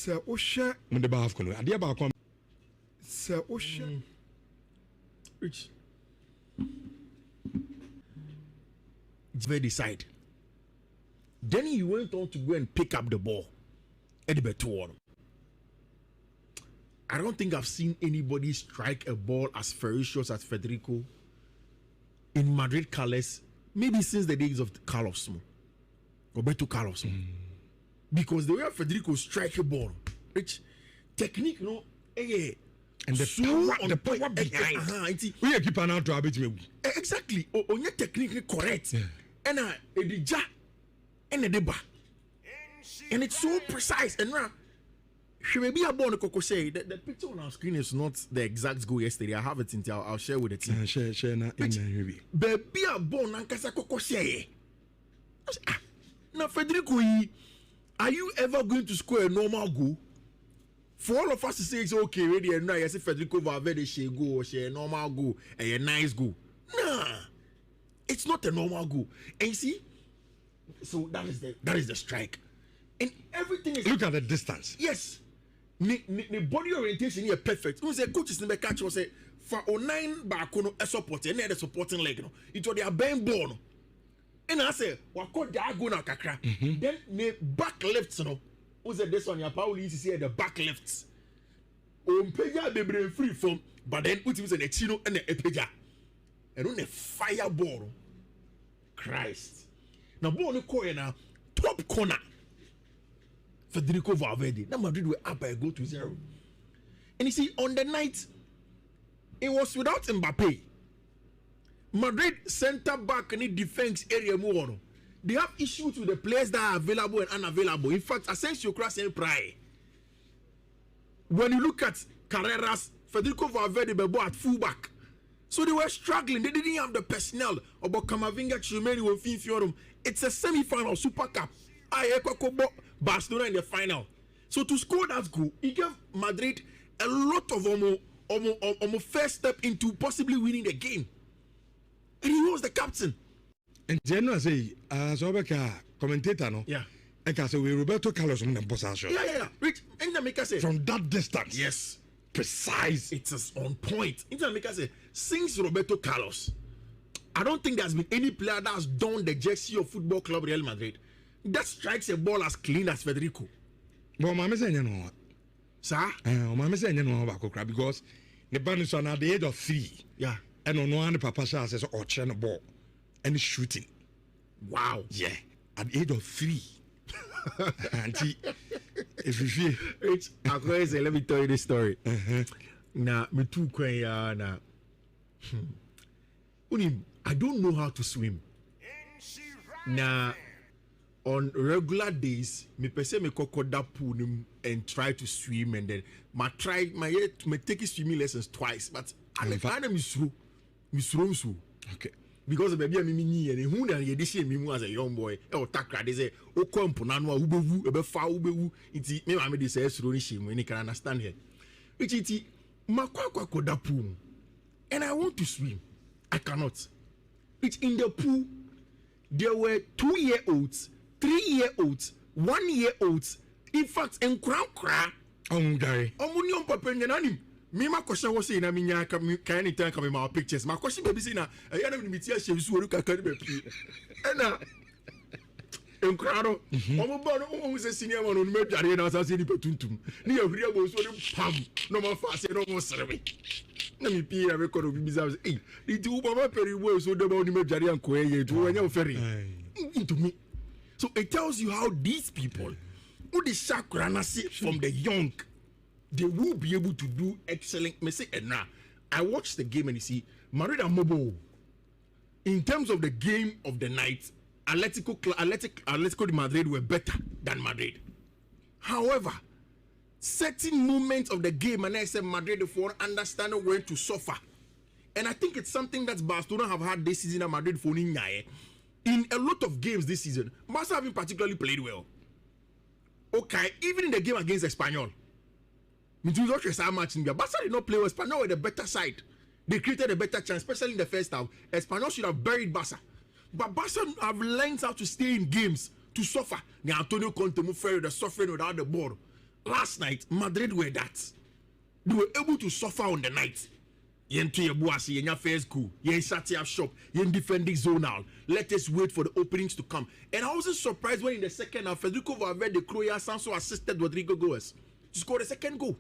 Sir Osha, the bar of Kono, Adia Balcom, Sir Osha, Which very side. Then he went on to go and pick up the ball at the better. I don't think I've seen anybody strike a ball as ferocious as Federico in Madrid colors, maybe since the days of Carlos Roberto Carlos. Because the way Federico strike a ball, which technique, you know, and the power behind. We are keeping out to habit. Exactly. On your technique correct. And the ja and the deba. And it's so precise. And now, she may be a born Coco say that the picture on our screen is not the exact goal yesterday. I have it until I'll share with the team. Share na in baby a born and Casa Coco say. Now, Federico, are you ever going to score a normal goal? For all of us to say it's okay, ready and now, I say Federico Valverde she go or she a normal goal, a nice goal. Nah, it's not a normal goal. And you see, so that is the strike, and everything is. Look at the distance. Yes, the body orientation here perfect. Who say coach is never catch or say for 09 back on a support and the supporting leg. No, it was their bang ball. No. And I say, what could that go now, Kakra? Then the back left, no. Who said this one? Your power is say the back lefts. Peja be brain free from, but then put him in the chino and the epeja. And on the fireball. Christ. Now, ball no corner now, top corner. Federico Valverde. Now Madrid were up by a goal to 0. And you see, on the night, it was without Mbappe. Madrid center back in the defense area more. They have issues with the players that are available and unavailable. In fact, Asensio cross and Pry. When you look at Carreras, Federico Valverde bebo at fullback. So they were struggling. They didn't have the personnel. About Camavinga, Chumeni, Wonfinfiorum. It's a semi-final Super Cup. Barcelona in the final. So to score that goal, it gave Madrid a lot of first step into possibly winning the game. And he was the captain. And general say, Zobeka commentator, no? Yeah. And can say we Roberto Carlos on the possession. Yeah. Rich, and the maker say from that distance. Yes. Precise. It's on point. And the maker say, since Roberto Carlos, I don't think there's been any player that's donned the jersey of Football Club Real Madrid that strikes a ball as clean as Federico. But Mama say you know what? Sir? Mama say you know about Kokra because the band is on at the age of 3. Yeah. And on one Papa says or chen a ball and shooting. Wow. Yeah. At the age of 3. Auntie, if you feel it's let me tell you this story. Now, me too na. I don't know how to swim. Now, on regular days, me pese me kokoda pool and try to swim, and then me take swimming lessons twice, but I misro. Okay. Because baby I me and who na ye dey me as a young boy. E o takra dey say o kompo na no a ubewu e be fa ubewu nti me ma me dey say esro ni shame we can understand here. Which it makwa koda pool. And I want to swim. I cannot. It's in the pool. There were 2-year-olds, 3-year-olds, 1-year-olds. In fact, in kra. Omunion papa nyanani. Me my question was saying I mean can anytime come in my pictures. My question baby say na I am me tia she so ruka can be pee. And en crowd omo ba no omo say senior man no me dware na say ni petuntum. Ni ahuri abo so ni pam no ma fa say no mo serve. Na me pee na record obi bi say eh it u ba peri wo so de ba ni me dware anko eye to anya oferi. Into me. So it tells you how these people who the chakra see from the young, they will be able to do excellent. Me say, now I watched the game and you see, Madrid and Mobile. In terms of the game of the night, Atletico de Madrid were better than Madrid. However, certain moments of the game, and I said Madrid for understanding when to suffer. And I think it's something that Barcelona have had this season and Madrid for in a lot of games this season. Barca haven't particularly played well. Okay, even in the game against Espanyol. Barca did not play well. Espanyol were the better side. They created a better chance, especially in the first half. Espanyol should have buried Barca. But Barca have learned how to stay in games, to suffer. Now Antonio Conte moved the suffering without the ball. last night, Madrid were that. They were able to suffer on the night. Yen to your bossy, yen first goal, yen shut up shop, yen defending zonal. Let us wait for the openings to come. And I wasn't surprised when in the second half, Federico Valverde, Croya Sanso assisted Rodrigo Goes to score the second goal.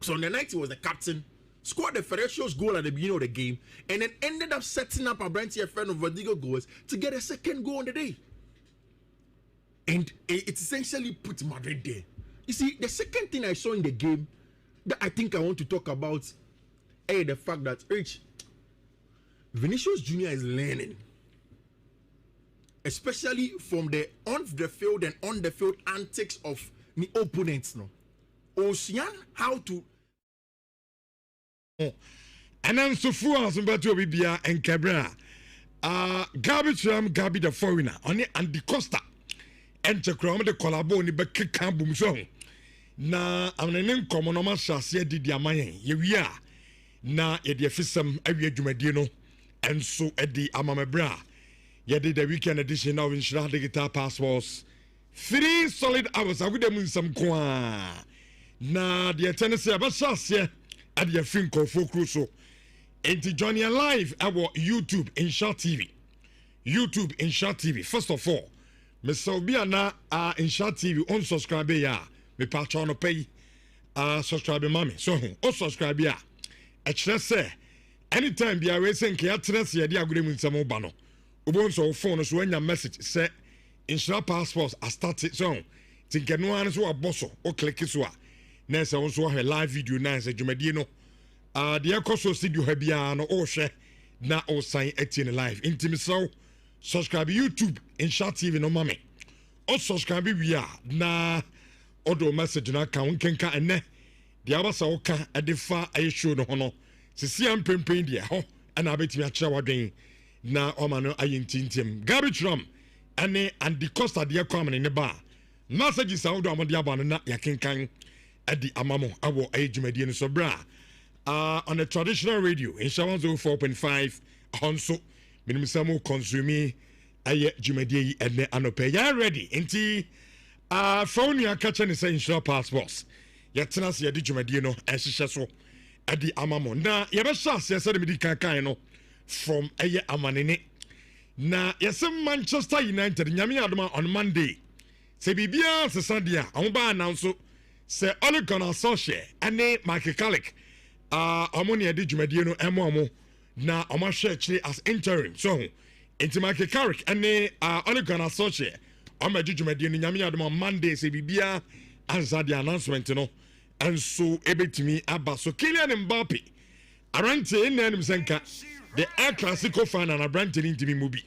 So on the night, he was the captain, scored the ferocious goal at the beginning of the game, and then ended up setting up a brand new friend of Rodrigo Goes to get a second goal on the day. And it essentially put Madrid there. You see, the second thing I saw in the game that I think I want to talk about is the fact that Vinicius Jr. is learning, especially from the on the field and on the field antics of the opponents. No, Ocean how to. And then so far as Umberto Bibia and Cabra, Gabi the foreigner on it and the Costa. Enter Crom the collabo ni be kick boom song. Na amene nkomo no ma hyase didi amayen ye wi a na ye de fisam awie dwumadie no enso edi amamebra ye de the weekend edition of Nhyira digital passports 3 solid hours agudem nsam ko a na de tenese aba hyase ade afin kofo kruso enti join your live our YouTube Nhyira TV first of all Mr. Obiana Nhyira TV unsubscribe ya me patron no pay subscribe mommy so subscribe ya e kire say anytime bia we say nke atress ye de agure mu nsam ba no obon so phone so anya message say Nhyira passports are started so tinke no an so aboso o click so a na say won so live video na say dwumadie no de ekoso studio ha bia no o hwe na o sign etin live intimi so subscribe YouTube Nhyira TV no mame o subscribe we na odo message na ka wonkenka enne de abasa wo ka edefa ayeshow no hono sisi ampempen de ho ana abetimi a kira wadwen na o ma no ayintintim garbage rum ane and the costa de kwamne ne ba messages awdo amode aba no na yakenkan edi amamo awo ayedwumadie no so bra on the traditional radio Nhyira 104.5 honso minimum samo consume aye dwumadie yi ene anope ya ready enti phone ya catch ne say Nhyira passports yetena se yedi dwumadie no ehihye so adi amamo na ye be sha se se de medi kan no from aye amanene na yesem Manchester United nyame adoma on Monday se bibia se sadia on ba announce se Ole Gunnar Solskjaer ane Michael Carrick amoni edi dwumadie no emo na omahwe chire as interim so enti Michael Carrick ane Ole Gunnar Solskjaer amajujumadi no nyame adom Monday se bibia ansa the announcement no enso ebetimi aba so Kylian Mbappe arante nanim senka the El Clasico final na brante ntimi mubi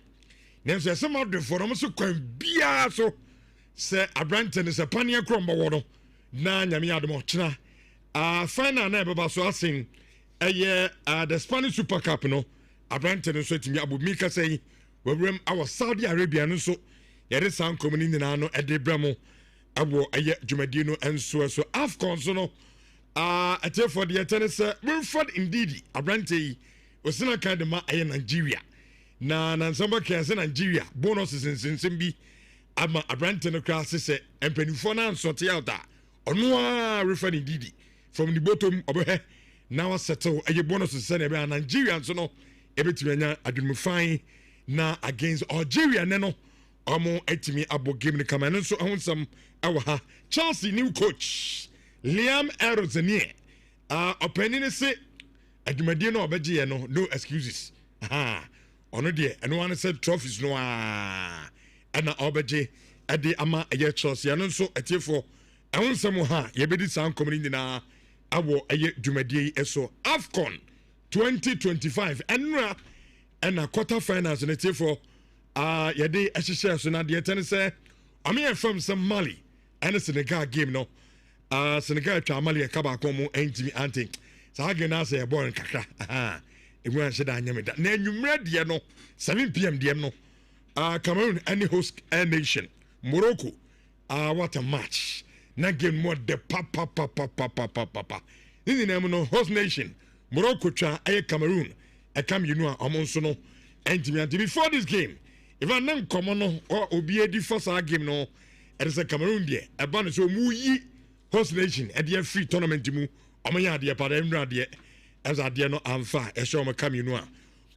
nenso ese modern forum so kwan bia so se abrante ne se pania kromba wono na nyame adom china final na beba so asin eye the Spanish Super Cup no abrante no so timi abu mika say wawrem our Saudi Arabia no so yere san komuni nyina no edebramo abo eye dwumadie no enso so AFCON so no for the tennis Wilfred Ndidi abrante osina kan de ma eye Nigeria na nsamba kan se Nigeria bonuses nsinsim bi ama abrante no class se empanifo na nsote out ono Wilfred Ndidi from the bottom obohe now settle eye bonuses se na be Nigeria so no ebetumi adwum fine na against Algeria no omo etimi abo game ni kama no so ahonsam awa ha Chelsea new coach Liam Erozenier opening say adwumadie no obeje no excuses ono de eno one said trophies no ana obeje ade ama eye Chelsea no so etiefo ahonsam ha yebedi san community na awo eye dwumadie eso AFCON 2025 enra and quarter finals in etiefo yede ehihye so na de ten say ame from some Mali and Senegal game no Senegal twa Mali e kaba ko mu entimi anti sa ga na say born kakra egu an sheda anyame da na enwumre de no 7 PM de no Cameroon any host a nation Morocco what a match na game more de papa ini name no host nation Morocco twa Cameroon e kam yinu a omonso no entimi anti before this game if I come on or obi edi for our game no it is a Cameroon there a ban so mu yi host nation ɛdeɛ free tournament mu ɔmo yɛ adeɛ pa ɛnura adeɛ ɛsɛ adeɛ no amfa ɛhyɛ ɔmo kam yinu a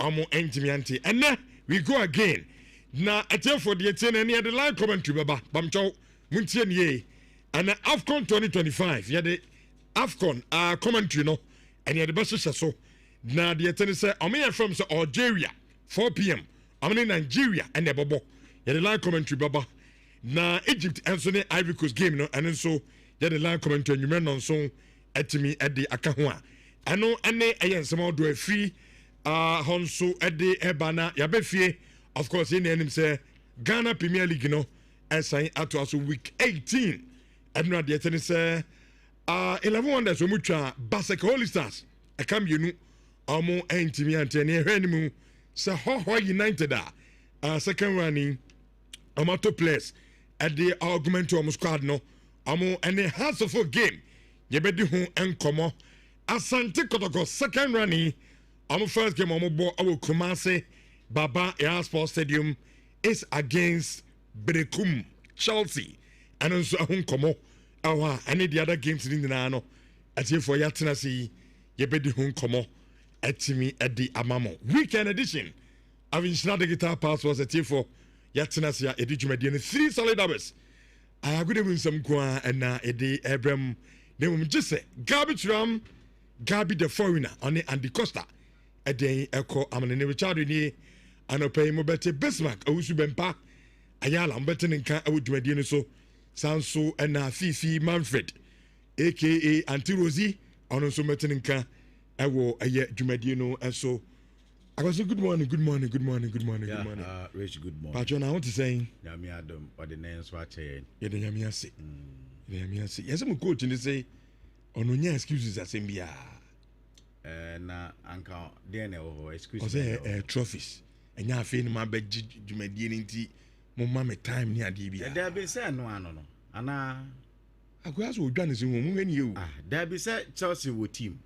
ɔmo ɛntimi ante ɛnɛ we go again na ɛtiɛfo deɛ tie na ɛne yɛde live commentary bɛba bamkyɛw muntie ne yie ɛnɛ AFCON 2025 yɛde AFCON commentary no ɛne yɛde bɛhyehyɛ so na deɛ tene sɛ ɔmo yɛ from sɛ Algeria 4 p.m. ɔmo ne Nigeria ɛna ɛbɛbɔ yɛde live commentary bɛba na Egypt ɛnso ne Ivory Coast game no ɛno nso yɛde live commentary anwummerɛ no nso ɛtumi ɛde aka ho a ɛno ɛne ɛyɛ nsɛm ɔdo afiri hɔ nso ɛde ɛba na yɛabɛfie of course yɛne anim sɛ Ghana Premier League no ɛsan ato aso week 18 ɛno adeɛ tene sɛ 11 wonders ɔmu twa Basek Holy Stars ɛka mmienu ɔmo ɛntimi ante ne ɛhwɛ anim sɛ Hɔhɔ United a second running ɔmo players ɛde augment ɔmo squad no ɔmo ɛne Hansofo game yɛbɛdi ho nkɔmɔ Asante Kotoko second running ɔmo first game ɔmo bɔ ɛwɔ Kumasi Baba Air Sports Stadium is against Berekum Chelsea ɛno nso ɛho nkɔmɔ ɛwɔ a ɛne the other games ne nyinaa no ɛtiɛfoɔ yɛatena se yi yɛbɛdi ho nkɔmɔ ɛtumi ɛdi amamo weekend edition of Nhyira Digital Passports ɛtiɛfoɔ yɛatena se a yɛdi dwumadie no 3 solid hours agudemu nsɛm ko a ɛna ɛde ɛbrɛm na mmom gye sɛ Gabi the foreigner ɔne Andy Costa ɛdɛn ɛkɔ amanene Richard nie anɔpɛ yi mobɛte Bismarck awusu bɛmpa ayala mobɛte ne nka ɛwɔ dwumadie no so san so ɛna Fifi Manfred aka Auntie Rosie ɔno nso mɛte ne nka ɛwɔ ɛyɛ dwumadie no ɛso akɔso good morning Rich, good morning. Patro na what is saying Nyame Adam or the names watch here. yɛde Nyame ase yɛsɛ mo coach ne sɛ ɔno nya excuses asɛm bia Na anka DNA or excuse ɔsɛ trophies ɛnya afei no mabɛgye dwumadie no nti momma me time ne adeɛ bia there be say no ano no ana akoa so odwa ne sɛ wo mu hwɛ ne yɛ o there be say Chelsea wo team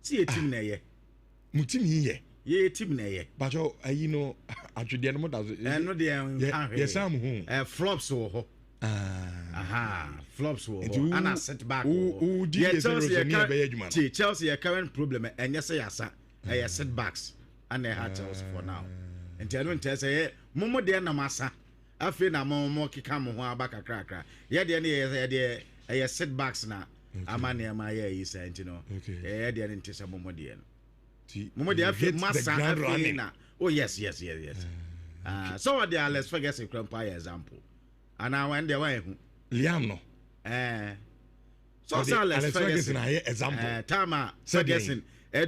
see a team na ye mu team yi ye team na ye Patro ayi no atwedeɛ no mo da so no de yɛ sam ho flops wo ho flops wo ho ana setback wo di Chelsea ne bɛyɛ adwuma Chelsea your current problem ɛnyɛ sɛ yasa ɛyɛ setbacks and they had Chelsea for now and I don't tell say momo de na masa afei na momo keka mo ho aba kakrakra ye de ne ɛyɛ setbacks na ama ne ma ye yi sɛ nti no ye de ne ntisa momo de no momo de afei masa afei na oh yes so what the let's forget a grandpa example and I went there who Liam no so let's forget an example Tama Ferguson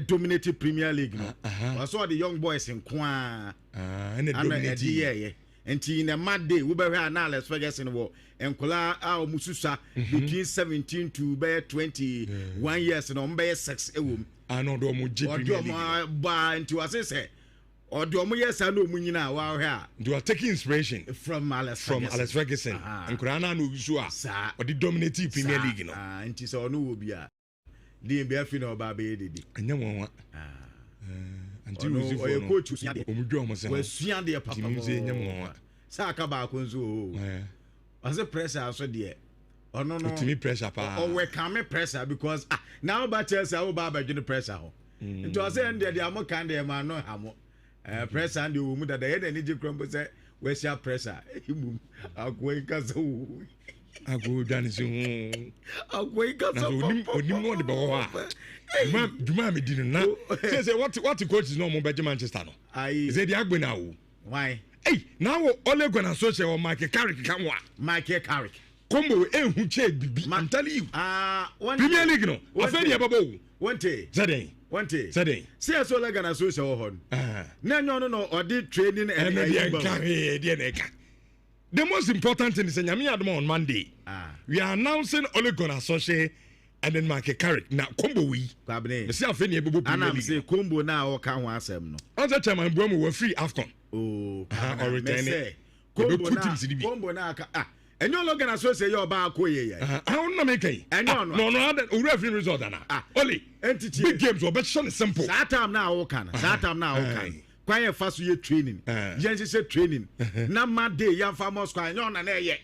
dominated Premier League no I saw the young boys in Kwa and dominated and in a mad day we better now let's Ferguson war and Kola our Mususa between 17 to 21 years and on bear 6 I know do mo ba into as say or do mo yes I know munyina wa here you are taking inspiration from Alex Ferguson and Kurana no Usua or the dominating Premier League no and it so no will be a the be afi na oba be dedi anya won anti Rosie for no coach usua de omudwo mo se we sua de papa mo se nya mo sa aka ba ko nso o as a pressure so de ono no to me pressure pa o we can me pressure because now ba Chelsea wo ba ba dwene pressure ho nti o say ndɛ de amo kan de ma no hamo pressure and the woman that they had any crumble say we share pressure him agwe kasa wo agwe dan si ho agwe kasa onim no de bo ha djuma me di na say what coach is no mo be Manchester no is it the agbe na wo why hey now Ole Gunnar Solskjaer or Michael Carrick come wa Michael Carrick combo ehu che bibi I'm telling you Premier League no afẹ́ ni babo one day Zedin one day Zedin see as Ole Gunnar Solskjaer ho na no or did training and the most important thing is Nyame Adom on Monday we are announcing Ole Gunnar Solskjaer and then Michael Carrick na combo we kwabne me see afẹ́ ni babo Premier League and say combo na o ka ho asem no answer chairman Buamu we free AFCON or returning combo na aka and you look at so say your ba ko ye I don't know make and no that we referee result na only entity big games obe so simple that time now o kan kwanye fa so ye training yen say training na ma day ya fa mos kwan no na ye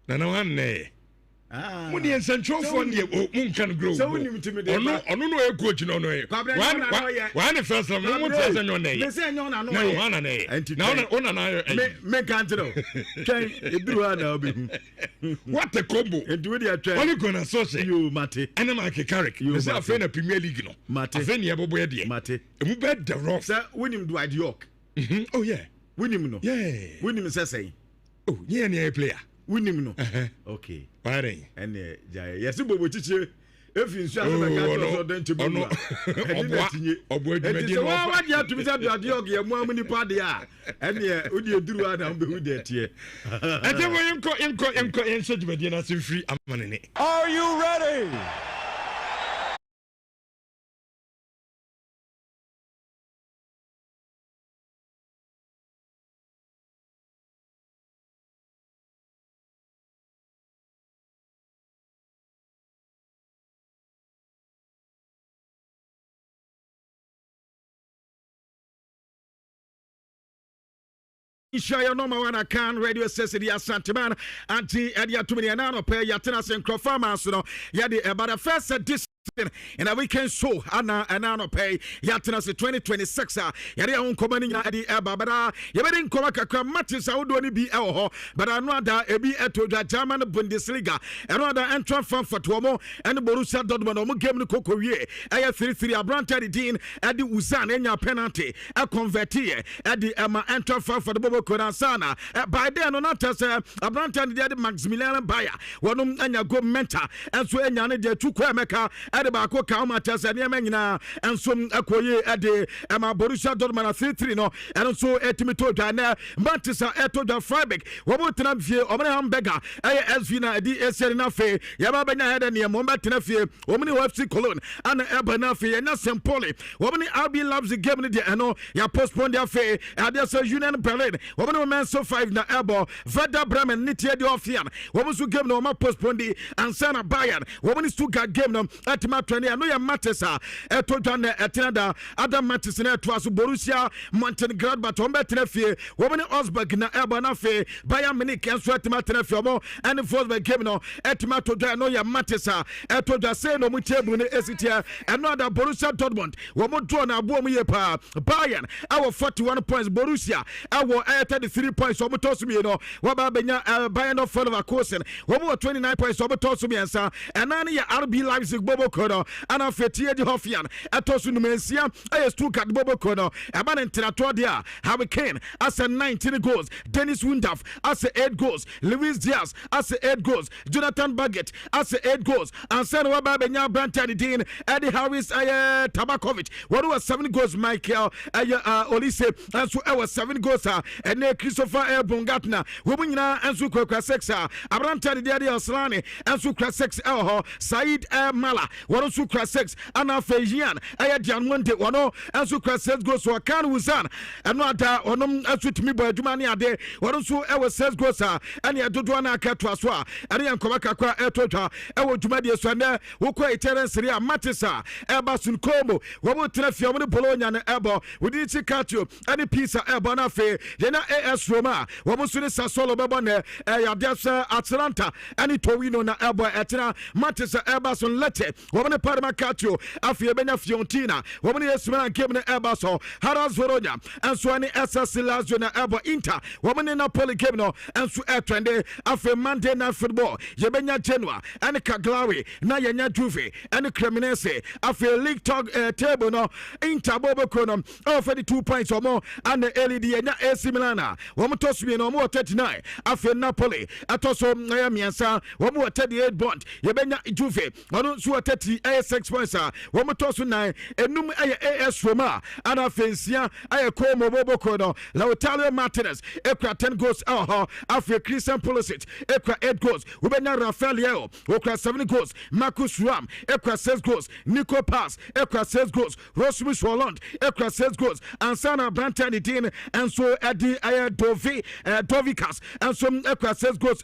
na wan ne Mo dey central for dey mo kan grow. So we need to me dey. Ono no e coach no no e. Why the first time mo tell say no na e. Me say nyo na no. Na Yohana na e. Na ona na e. Me can't know. Try eduru ana obi. What a combo. Eduru dey try. Only gonna so say. You mate. Ene ma ke Carrick. Me say afa na Premier League no. Afa na ebobo e dey. Mate. Emu be the rock. Sir, win him Dwight York. Oh yeah. Win him no. Yeah. Win him say. Oh, yeah na player. Win him no. Okay. Pare. Ene jai. Yes bobo chiche. If you say that ka so den tibu. Obo adwumadi no. Wa dia tumi say Dwight York ye mu amuni pa dia. Ene odi eduru ana mbe hu de tie. Ate mo enko enso dwumadi na se free amanene. Are you ready? Share number one account radio station ya Santiman anti edia tumini anano pe ya tena se nkrofama so no ya de about the first edition in a weekend show anano pay ya tena se 2026 ya de on komani ya de babara ya be nkoma kakra matches awodo ni bi ho but another ebi etoja German Bundesliga another entrant fan for tomo and Borussia Dortmund no game ni kokowie aya 3-3 Abranta Dean adi Uzan enya penalty e convert here adi ama entrant fan for the Koransana by then no not as Abranta de Maximilian Bayer wonum anya go mentor enso enya ne de tukwa emeka ade ba ko ka ma tase ne nyina enso akoye ade ama Borussia Dortmund 3-3 no enso etimi to dwa na Manchester eto dwa Freiburg wo mo tena fie o mene Hamburger SV na di esere na fe ya ba banya hede ne mo tena fie o mene FC Cologne ana eba na fe na Sempoli wo mene RB Leipzig game ne de eno ya postpone dia fe ade so Union Berlin woman man so 5 na elbow Werder Bremen nitie de ofian woman so game no ma postpone di ansana Bayern woman Stuttgart game no atima training no ya matesa eto dwan na etinada other matches na eto aso Borussia Mönchengladbach ombe tenafie woman Augsburg na elbow na fe Bayern Munich enso atima tenafie mo and Wolfsburg game no etima to dwan no ya matesa eto dwan say no mu table ne esitia another Borussia Dortmund woman draw na abo mu ye pa Bayern our 41 points Borussia our 33 points omo toss me no wa ba benya Bayern of Leverkusen omo 29 points omo toss me ansa enane ya RB Leipzig bobo kono ana fetie di Hofian atosu numensia ay Stuttgart bobo kono aba ne ntrato dia Harry Kane as 19 goals Dennis Wundorf as 8 goals Luis Diaz as 8 goals Jonathan Baggett as 8 goals ansa wa ba benya Brantan Dean Eddie Harris Tabakovic what was 7 goals Michael Olise anso was 7 goals and Christopher Bongatna womunyina enso kwakwa 6 Abranta de Aslani enso kwa 6 Said Mala wono so kwa 6 ana Fejian Diamonde wono enso kwa 6 goals so kan Uzan eno ada onom enso timi bo adwuma ne ade wono so 6 goals ane adodo na aka to aso ane yankoma kakwa etotwa dwuma de so na wokɔ Terence Ria Matisa Basun Como womo trafia wono Bologna na ebo wodi Chikatio ane Pisa na fe yena AS Roma womusu ne Sassuolo bebo ne ya desa Atalanta ani Torino na ebo etena Manchester Everton Lecce womne Parma Calcio afie benya Fiorentina womne Esmera game ne Everton Hellas Verona enso ani SS Lazio na ebo Inter womne Napoli game no enso etrende afie Monday Night Football yebenya Genoa ani Cagliari na yenya Juve ani Cremonese afie League table no Inter bobo kono offer 2 points or more and LED yenya AC Milan womo toss me no more 39 after Napoli atoso miansa womo 38 bond yebenya Juve ono so 36 points womo toss 9 enum AS Roma ana fensia Como bobo kono Lautaro Martinez ekra 10 goals after Christian Pulisic ekra 8 goals wobenya Rafael Leao ekra 7 goals Marcus Thuram ekra 6 goals Nico Pass ekra 6 goals Rasmus Hojlund ekra 6 goals Ansana Brantan Dean and so Eddie Dovikas and some ekra 6 goals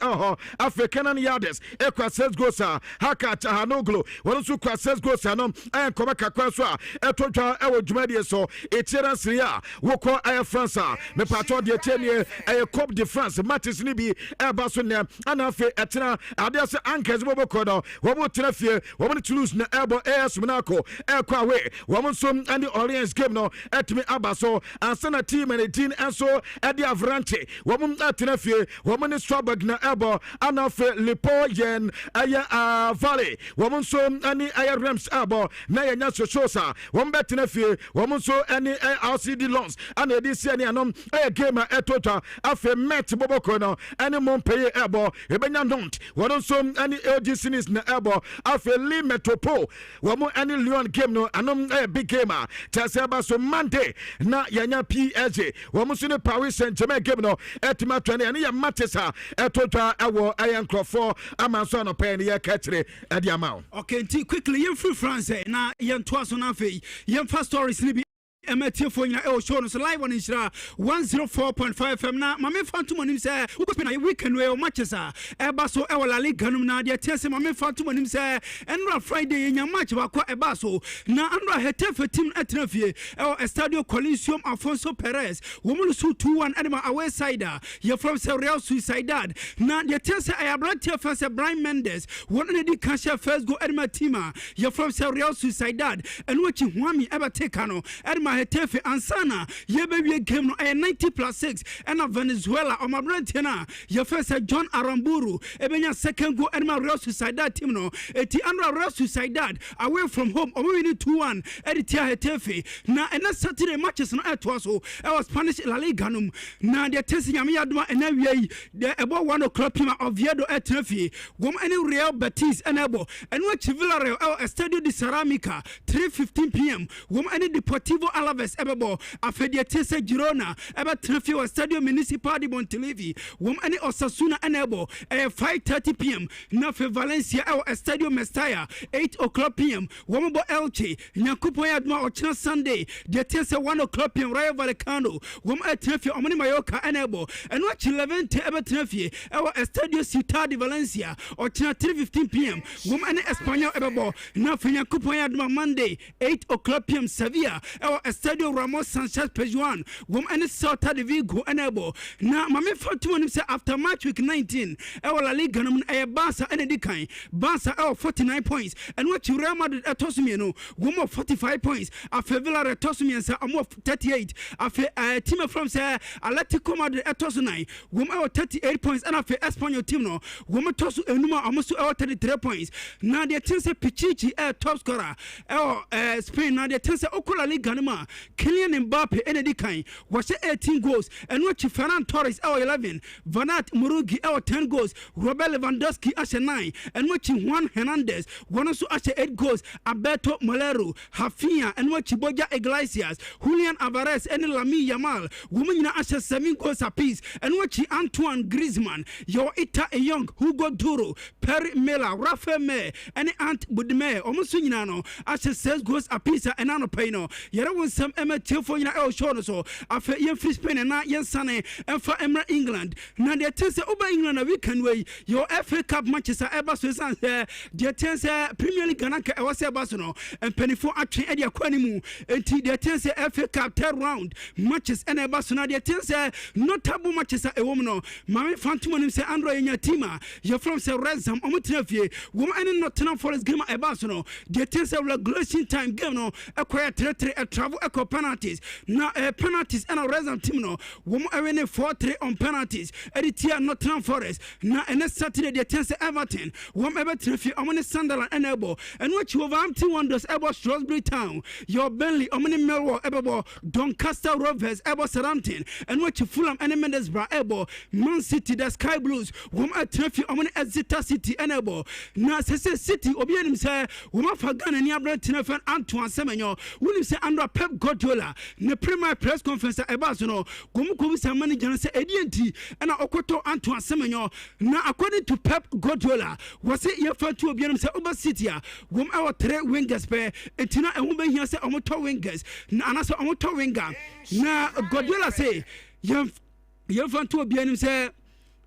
African Yardes ekra 6 goals Haka Chahanoglu one nso kwa 6 goals anom ɛnkɔmɛ kakra so a ɛtotwa ɛwɔ dwumadie so etiɛra seria wokɔ ɛyɛ France a mepatɔ deɛ tiɛnie ɛyɛ Coupe de France matches ni bi ɛba so nɛ ana afei ɛtena adeɛ sɛ ankɛse bɔbɔkɔ no wɔn tena fie wɔn Toulouse na ɛbɔ AS Monaco ɛkɔ away wɔn nso ɛne Orleans game no ɛtumi aba so ansana team and team ɛnso ɛde Avrante wɔn ɛtena fie wɔn ne Strasbourg na ɛbɔ ana afei Lipoyen ɛyɛ Valley wɔn nso ɛne ɛyɛ Reims ɛbɔ na yɛnya Sososa wɔn bɛtena fie wɔn nso ɛne RCD Lons ana ɛde si ɛne anom ɛyɛ game a ɛtotwa afei Met bɔbɔkɔ no ɛne Montpellier ɛbɔ ɛbɛnya Nantes wɔn nso ɛne LG Sinis na ɛbɔ afei Lille Metropole wɔn ɛne Lyon game no anom ɛyɛ big game a kyerɛsɛ ɛba so Monday na yɛnya PSG wɔn nso ne Paris Saint-Germain game no ɛtuma atwa ne ɛne yɛ matches a ɛtotwa ɛwɔ ɛyɛ nkurɔfoɔ ama nso anɔpɛ ne yɛ kɛkyerɛ ɛde ama wo. Okay, nti quickly yɛmfiri France na yɛntoa so no afei yɛmfa stories ne bi MT for show no so live on Nhyira 104.5 FM na mame fantom anim sɛ wokɔpɛ na weekend wɛ matches a ɛba so ɛwɔ La Liga nom na deɛ tiɛ sɛ mame fantom anim sɛ ɛnora Friday yɛnya match bakɔ ɛba so na ɛnora Hetafe team ɛtena fie ɛwɔ Estadio Coliseum Afonso Perez wɔn no so 2-1 ɛde away side yɛ from Real Sociedad na deɛ tiɛ sɛ ɛyɛ aberanteɛ fɛ sɛ Brian Mendes wɔn ne di kanhyɛ first goal ɛde team a yɛ from Real Sociedad ɛno akyi Huami ɛbɛteka no ɛde Hetafe ansana yɛbɛwie game no 90+6 ɛna Venezuela ɔmabrante na yɛfɛ John Aramburu ɛbɛnya second goal ɛma Real Sociedad team no eti anra Real Sociedad away from home ɔmɛwini 2-1 ɛde tia Hetafe na ɛna Saturday matches no ɛtoa so ɛwɔ Spanish La Liga nom na deɛ tesi nyame yadoma ɛna wie deɛ ɛbɔ 1 o'clock pm Oviedo ɛtena fie wɔm ɛne Real Betis ɛna ɛbɔ ɛno akyi Villarreal ɛwɔ Estadio de Ceramica 3:15 pm wɔm ɛne Deportivo Alaves ɛbɛbɔ afɛdeɛ tese Girona ɛbɛtena fie wɔ Stadio Municipal de Montilivi wɔm ɛne Osasuna ɛna ɛbɔ 5:30 pm na fɛ Valencia ɛwɔ Estadio Mestalla 8 o'clock pm wɔm bɔ Elche Nyankopɔn yadoma ɔkyena Sunday deɛ tese 1 o'clock pm Rayo Vallecano wɔm ɛtena fie ɔmo ne Mallorca ɛna ɛbɔ ɛno akyi Levante ɛbɛtena fie ɛwɔ Estadio Ciudad de Valencia ɔkyena 3:15 pm wɔm ɛne Espanyol ɛbɛbɔ na fɛ Nyankopɔn yadoma Monday 8 o'clock pm Sevilla ɛwɔ Estadio Ramos Sanchez Pizjuan wɔm ɛne Celta de Vigo ɛna ɛbɔ na mame fatumo nim sɛ after match week 19 ɛwɔ La Liga nom ɛyɛ Barca ɛna di kan Barca ɛwɔ 49 points ɛno akyi Real Madrid ɛtɔ so mmienu wɔm 45 points afei Villarreal ɛtɔ so mmiɛnsa ɔmo 38 afei team from sɛ Atletico Madrid ɛtɔ so 9 wɔm ɛwɔ 38 points ɛna afei Espanyol team no wɔm ɛtɔ so enum a ɔmo so ɛwɔ 33 points na deɛ tin sɛ Pichichi top scorer ɛwɔ Spain na deɛ tin sɛ okɔ La Liga nom a Kylian Mbappe ɛna di kan wɔhyɛ 18 goals ɛno akyi Ferran Torres ɛwɔ 11 Vanat Murugi ɛwɔ 10 goals Robert Lewandowski ahyɛ 9 ɛno akyi Juan Hernandez wɔn nso ahyɛ 8 goals Alberto Molero Rafinha ɛno akyi Borja Iglesias Julian Alvarez ɛne Lamine Yamal wɔn nyinaa ahyɛ 7 goals apiece ɛno akyi Antoine Griezmann yɛwɔ Ita Young Hugo Duro Perry Mela Rafael May ɛne Ant Budimir wɔn nso nyinaa no ahyɛ 6 goals apiece ɛna no pɛn no yɛrɛ wɔn nsɛm ɛmɛ tiefo nyinaa ɛwɔ show no so afɛ yɛmfiri Spain na yɛnsane ɛmfa ɛmra England na deɛ te sɛ woba England na weekend wei yɛwɔ FA Cup matches a ɛba so ɛsiane sɛ deɛ te sɛ Premier League na ɛwɔ sɛ ɛba so no mpanimfoɔ atwe ɛde akɔ animu enti deɛ te sɛ FA Cup third round matches ɛna ɛba so na deɛ te sɛ notable matches a ɛwɔ mu no mame fantom nim sɛ Android yɛnya team a yɛfrɔm sɛ Wrexham ɔmo tena fie wɔm ɛne Nottingham Forest game a ɛba so no deɛ te sɛ regulation time game no ɛkɔyɛ 3-3 travel ɛkɔ penalties na penalties ɛna Wrexham team no wɔm ɛwɛ ne 4-3 on penalties ɛde tia Nottingham Forest na ɛne Saturday deɛ te sɛ Everton wɔm ɛbɛtena fie ɔmo ne Sunderland ɛna ɛbɔ ɛno akyi Wolverhampton Wanderers ɛbɔ Shrewsbury Town yɛwɔ Burnley ɔmo ne Millwall ɛbɛbɔ Doncaster Rovers ɛbɔ Southampton ɛno akyi Fulham ɛne Middlesbrough ɛbɔ Man City the Sky Blues wɔm ɛtena fie ɔmo ne Exeter City ɛna ɛbɔ na sɛsɛ City obi anim sɛ wɔm afa Ghana ni abrɛtena fɛn Antoine Semenyo wonim sɛ under Pep Guardiola ne premier press conference ɛba so no komukomu sɛ manager sɛ ɛdienti ɛna ɔkɔtɔ Antoine Semenyo na according to Pep Guardiola wɔsɛ yɛfa to obianom sɛ Oba City a wɔm ɛwɔ 3 wingers pɛ ɛtina ɛho bɛhia sɛ ɔmotɔ wingers na anasɛ ɔmotɔ winger na Guardiola sɛ yɛmfa to obianom sɛ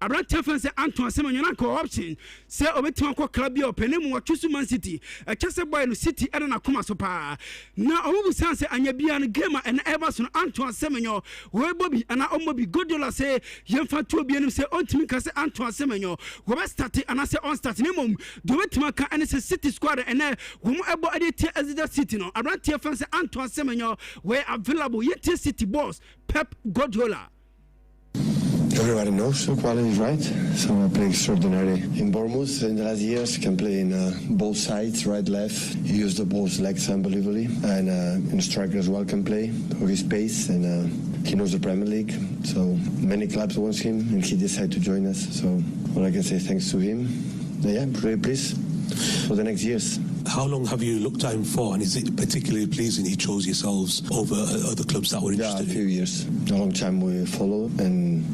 Abrante fan say Antoine Semenyo na ko option say obetima ko club bi openem wo twusu Man City e chese boy no City e na koma so pa na omu san say anya bia no game and Everson Antoine Semenyo we bobi ana omobi Godola say yemfa to obi anim say ontimi ka say Antoine Semenyo we be start ana say on start ne mom do betima ka ene say City squad and wo mo ebo ade tie Exeter City no Abrante fan say Antoine Semenyo we available yet City boss Pep Guardiola. Everybody knows the quality is right, so I play extraordinary in Bournemouth. In the last years, can play in both sides, right, left. He used the both legs unbelievably, and in striker as well can play with his pace, and he knows the Premier League. So many clubs want him, and he decided to join us. So all I can say thanks to him. Yeah, very pleased for the next years. How long have you looked at him for, and is it particularly pleasing he chose yourselves over other clubs that were interested? Yeah, a few years. A long time we follow, and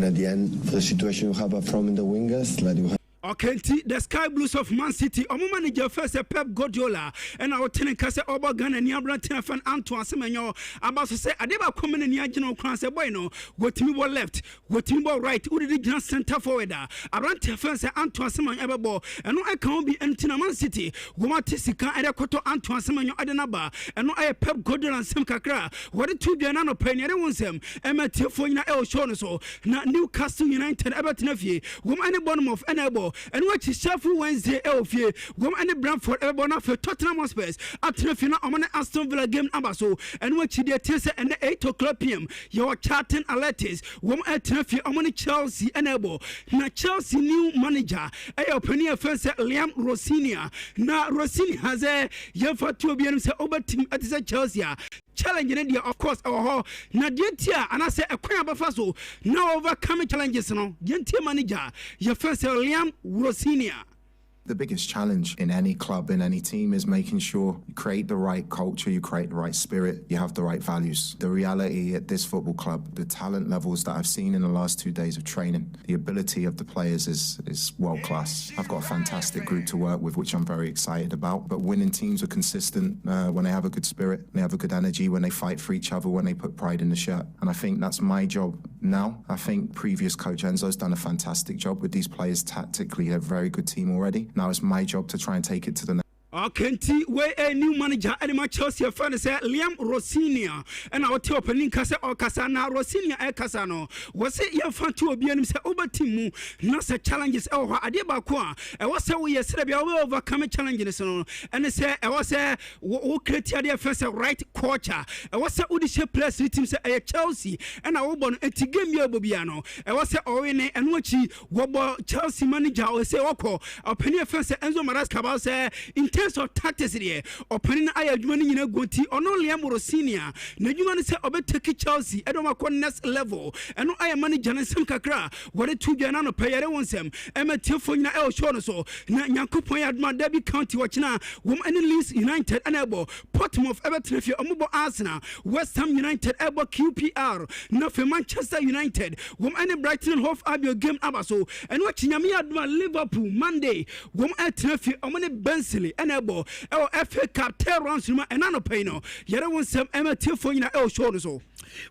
at the end, for the situation you have up front in the wingers, like you have. Okay, the Sky Blues of Man City. Omo manager first Pep Guardiola, and our tenant kase oba Ghana ni Abrante fan Antoine Semenyo. About to say adeba come in ni agino kran say boy no. What me ball left, what me ball right. Who did the center forward? Abrante fan say Antoine Semenyo ever ball. And no I can't be empty na Man City. Goma tisika ede koto Antoine Semenyo adenaba. And no I Pep Guardiola and Sam Kakra. What the two biana no penny ede wonsem. Emma Tifo na el show so. Na Newcastle United Everton FA. Goma any bottom of enable. And what is Sheffield Wednesday Elfie, Gom and Brentford Everbona for Tottenham Hotspur at Trefina on Aston Villa game Abaso, and what you did and the 8 o'clock p.m. Your Charlton Athletes, Gom at Trefia on Chelsea and Ebo. Now Chelsea new manager, I open your first Liam Rossinia. Now Rossinia has a year for 2 BMs over team at the Chelsea. Challenge in of course, na Gentia, and I say a queen bafaso, now overcoming challenges, no, Gentia manager, your first Liam Rossinia. The biggest challenge in any club, in any team, is making sure you create the right culture, you create the right spirit, you have the right values. The reality at this football club, the talent levels that I've seen in the last 2 days of training, the ability of the players is world class. I've got a fantastic group to work with, which I'm very excited about. But winning teams are consistent when they have a good spirit, they have a good energy, when they fight for each other, when they put pride in the shirt. And I think that's my job now. I think previous coach Enzo's done a fantastic job with these players tactically. They're a very good team already. Now it's my job to try and take it to the next. Okay, we a new manager and my Chelsea friend say Liam Rossinia and our top opening kasa or Casana Rossinia e Casano was it your fan to be and say over team no challenges oh adeba kwa e was say we yesterday be overcome challenges no and say e was say we create the first right culture e was say udi shape place team say e Chelsea and our born e game ye bobiano e was say owene and wachi wo Chelsea manager we say oko opening first Enzo Maresca say in of tactics here, opening I money in a goatee on only Amorosinia. No, you want to say about take Chelsea, I don't want next level. And I am manager and some kakra. What a 2 Janano pay, I don't want them. I'm a telephone El Shono so. Nanyakupo at my Derby County watching Woman and Leeds United and Ebo, Portsmouth Everton, Omubo Arsenal, West Ham United, Ebo QPR, Nothing Manchester United, Woman and Brighton Hove Albion game Abaso, and watching Yamiadma Liverpool Monday, Woman at Nephew, Omani Bensley, and Ebo, FA Cup, Terrence, and Anopeno. Yet I want some Emma Tiffany El Shono.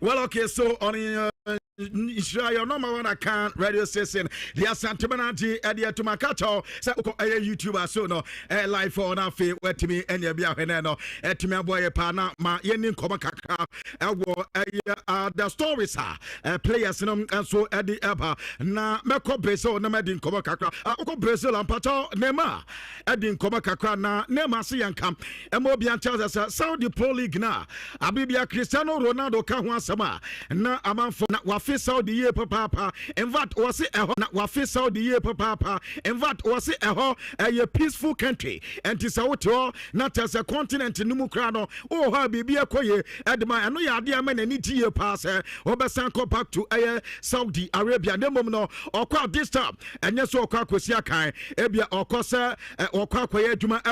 Well, okay, so on Nhyira your number one account radio station the Santimanati Edia to Makato say YouTuber so no live for na fe wetimi enya bia hwene no etimi aboye pa na ma yeni nkoma kakra the stories players no so edi eba na meko Brazil na medi nkoma kakra akoko Brazil ampato Neymar edi nkoma kakra na Neymar se yankam emo bia Chelsea Saudi Pro League na abibia Cristiano Ronaldo ka ho asema na amanfo na wafe Saudi ye papa in fact was it a na wafe Saudi ye papa in fact was it a peaceful country and is out not as a continent numu kra no oh ha bibia koye edma eno ya ade ama na ni tie pass obesan go back to Saudi Arabia nemom no okwa this time enye so okwa akosi akan ebia okosa okwa akoye adwuma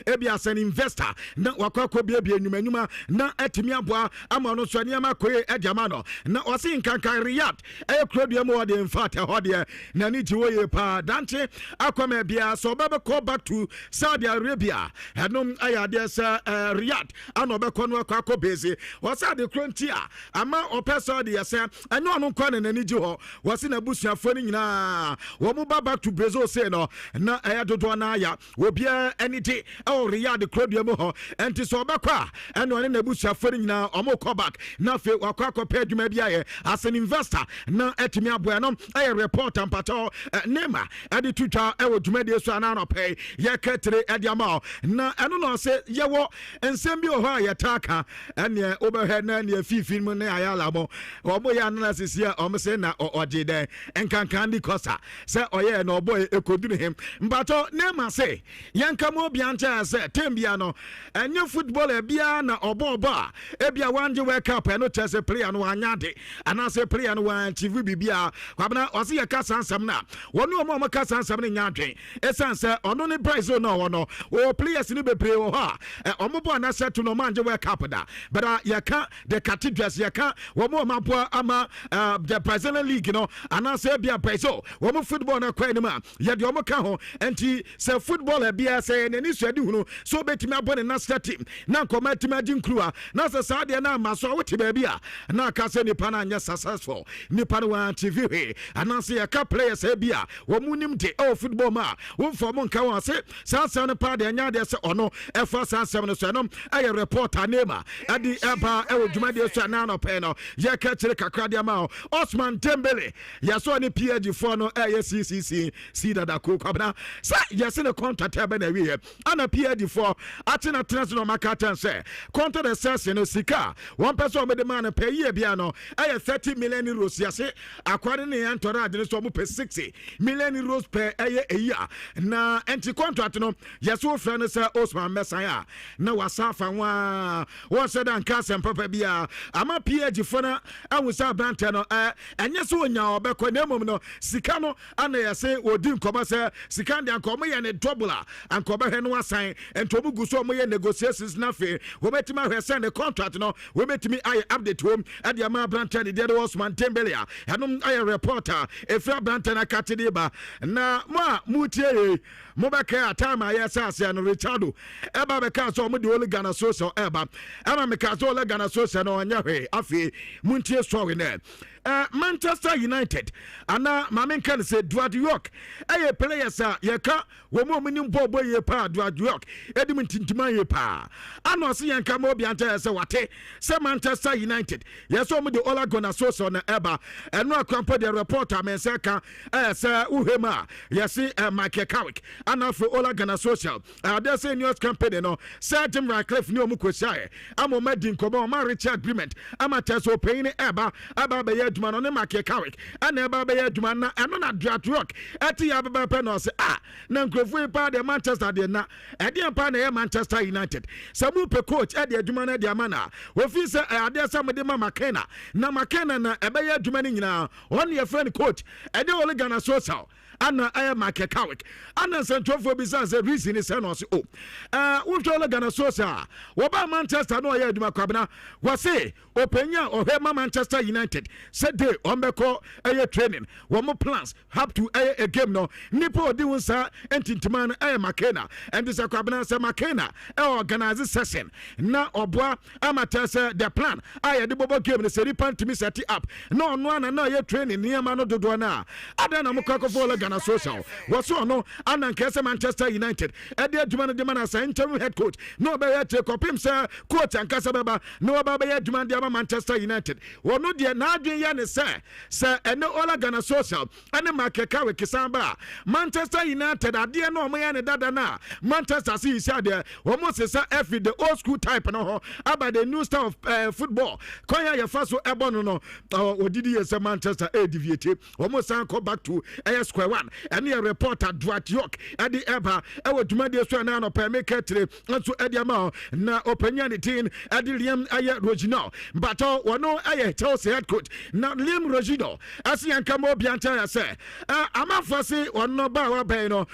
ebia as an investor na wakwa akobia bia nyuma na etimi aboa ama no so niam akoye ediama no na osi nkanka by Riyadh ɛyɛ kuro deɛ mu wɔde mfata hɔ deɛ n'ani gye wɔ yie paa dante akɔmɛ bia so ɔbɛbɛkɔ back to Saudi Arabia ɛnom ɛyɛ adeɛ sɛ Riyadh ana ɔbɛkɔ no akɔ base wɔsɛ de kuro nti a ama ɔpɛ Saudi yɛ sɛ ɛnyɛ ɔno nkɔ ne n'ani gye hɔ wɔse n'abusuafoɔ no nyinaa wɔn ba back to Brazil say no na ɛyɛ dodoɔ no aya obiara ani gye ɛwɔ Riyadh kuro deɛ mu hɔ ɛnti sɛ ɔbɛkɔ a ɛne ɔne n'abusuafoɔ no nyinaa ɔmo kɔ back na afei wakɔ akɔpɛ adwuma bi ayɛ as an investor na ɛtumi aboa no ɛyɛ report mpatɔ nema ɛde tutwa ɛwɔ dwumadie so ananɔpɛ yɛkɛtere ɛde ama na ɛno na ɔsɛ yɛwɔ nsɛm bi wɔ hɔ a yɛtaa ka ɛneɛ wobɛhwɛ na neɛ fifi mu ne ayala mɔ ɔmo yɛ analysis a ɔmo sɛ na ɔgye dɛn nkankan de kɔsa sɛ ɔyɛ na ɔbɔ ɛkɔduru him mpatɔ nema sɛ yɛnka mu obiankyɛ sɛ tem bia no ɛnyɛ football biara na ɔbɔ a ebia wangye World Cup ɛno kyɛ sɛ player no wanya de anaasɛ player no wanchivu bibia kwabena ɔse yɛka sansɛm no a wɔne ɔma ɔmaka sansɛm no nya adwen ɛsiane sɛ ɔno ne Brazil no ɔwɔ no ɔwɔ players no bebree wɔ hɔ a ɔmobɔ anasɛ to no ɔmangye World Cup da but yɛka the cathedrals yɛka wɔma ɔmaboa ama the Brazilian League no anaasɛ bia Brazil wɔmo football no kɔ anim a yɛde ɔmo ka ho enti sɛ football biara sɛ n'ani suade hunu so wobɛtumi abɔ ne national team na nkɔma atumi agye nkuru a na sɛ saa deɛ no ama so a wote baabi a na aka sɛ nipa no anyɛ successful nipa no wantv hwee anaasɛ yɛka players bi a wɔmu nim de ɛwɔ football mu a womfa mo nka wɔn ase saa nsɛm no paa deɛ ɛnyɛ adeɛ sɛ ɔno ɛfa saa nsɛm no so ɛnom ɛyɛ reporter nema ɛde ɛba ɛwɔ dwumadeɛ so ɛna anɔpɛ no yɛka kyerɛ kakra deɛ ma Osman Dembele yɛsɛ ɔne PSG foɔ no ɛyɛ CCC si dadako kwabena sɛ yɛse ne contract ɛbɛ na awie ana PSG foɔ atena tena so na ɔmaka kyɛn sɛ contract ɛsɛse no sika wɔn pɛ sɛ ɔmɛde ma no pɛ yie bia no ɛyɛ 30 million euros yɛse akwade ne yɛn ntɔre ade no so ɔmo pɛ 60 million euros pɛ ɛyɛ ɛyi a na ɛnti contract no yɛse wofrɛ no sɛ Osman Mɛsan a na wasa fa ho a wɔsɛ da nka asɛm papa bia ama PSG foɔ no ahu sɛ abrantɛ no ɛnyɛ sɛ ɔnya ɔbɛkɔ na mmom no sika no ana yɛse wɔdi nkɔmmɔ sɛ sika de anka ɔmo yɛ ne double a anka ɔbɛhwɛ no asan ɛnti ɔmo gu so ɔmo yɛ negotiations na afei wɔbɛtumi ahwɛ sɛ ne contract no wɔbɛtumi ayɛ update wɔm ɛde ama abrantɛ ne deɛ de Osman Dembele a ɛnom ayɛ reporter ɛfiri abrantɛ no akate de ba na mo a motie mobɛka a time a yɛsɛ aseɛ no Richardo ɛba bɛka sɛ ɔmo de Ole Ghana social ɛba ɛma meka sɛ Ole Ghana social no ɔnyɛ hwee afei montie story no Manchester United ana mamenka no sɛ Dwight York ɛyɛ players a yɛka wɔn mu nim bɔɔbɔ yie paa Dwight York ɛdim ntintima yie paa ana ɔse yɛnka ma obi ankyɛ sɛ wate sɛ Manchester United yɛsɛ ɔmo de Ole Ghana social no ɛba ɛno akrampo de reporter mensɛ ka sɛ wohem a yɛse Michael Carrick ana afro Ole Ghana social ade sɛ news campaign no Sir Jim Ratcliffe ne ɔmo kɔsiaɛ ama ɔma di nkɔmmɔ ɔma reach agreement ama tɛ sɛ ɔpanyin ne ɛba bɛyɛ adwuma no ne Michael Carrick ana ɛba bɛyɛ adwuma na ɛno na Dwight York ɛte yɛ abɛbɛ pɛ na ɔsɛ na nkurɔfoɔ yi paa deɛ Manchester deɛ na ɛdeɛ paa na ɛyɛ Manchester United sɛ mo pɛ coach ɛde adwuma no de ama na wɔfi sɛ adeɛ sɛ mode ma McKenna na McKenna na ɛbɛyɛ adwuma no nyinaa ɔne yɛ friend coach ɛde Ole Ghana social ana ɛyɛ Michael Carrick ana nsɛntwerɛfoɔ bi sɛ reason is sɛ na ɔse wotwa Ole Ghana social a wɔba Manchester na ɔyɛ adwuma kwabena wɔse ɔpanya ɔhwɛ ma Manchester United sɛ de ɔmbɛkɔ ɛyɛ training wɔn plans have to ɛyɛ a game no nipa ɔdi wo nsa ntintima no ɛyɛ McKenna ɛnti sɛ kwabena sɛ McKenna ɛwɔ organize session na ɔboa amata sɛ the plan a yɛde bɔbɔ game no sɛ nipa ntumi set up na ɔno ana na ɔyɛ training nneɛma no dodoɔ no a adan na mokɔ akɔfo Ole Ghana social wɔso ɔno ana nkɛ sɛ Manchester United ɛde adwuma no de ma na sɛ interim head coach na ɔbɛyɛ te kɔpem sɛ coach ankasa bɛba na wɔba bɛyɛ adwuma de ama Manchester United wɔno deɛ n'adwen yɛ ne sɛ ɛne Ole Ghana social ɛne Michael Carrick kisan ba Manchester United adeɛ no ɔmo yɛ ne dada na Manchester si yisi adeɛ wɔn se sɛ ɛfi the old school type no ho aba the new style of football kɔnya yɛ fa so ɛbɔ no odidi yɛ sɛ Manchester deviate wɔn san kɔ back to square one ɛne yɛ reporter Dwight York ɛde ɛba ɛwɔ dwumadie so ɛna anɔpɛ meka tire nso ɛde ama na ɔpanya ne tin ɛde liam ɛyɛ Roginal but wɔno ɛyɛ Chelsea head coach na Liam Rogino as yankamo bianta say amafasi on no ba wa ben no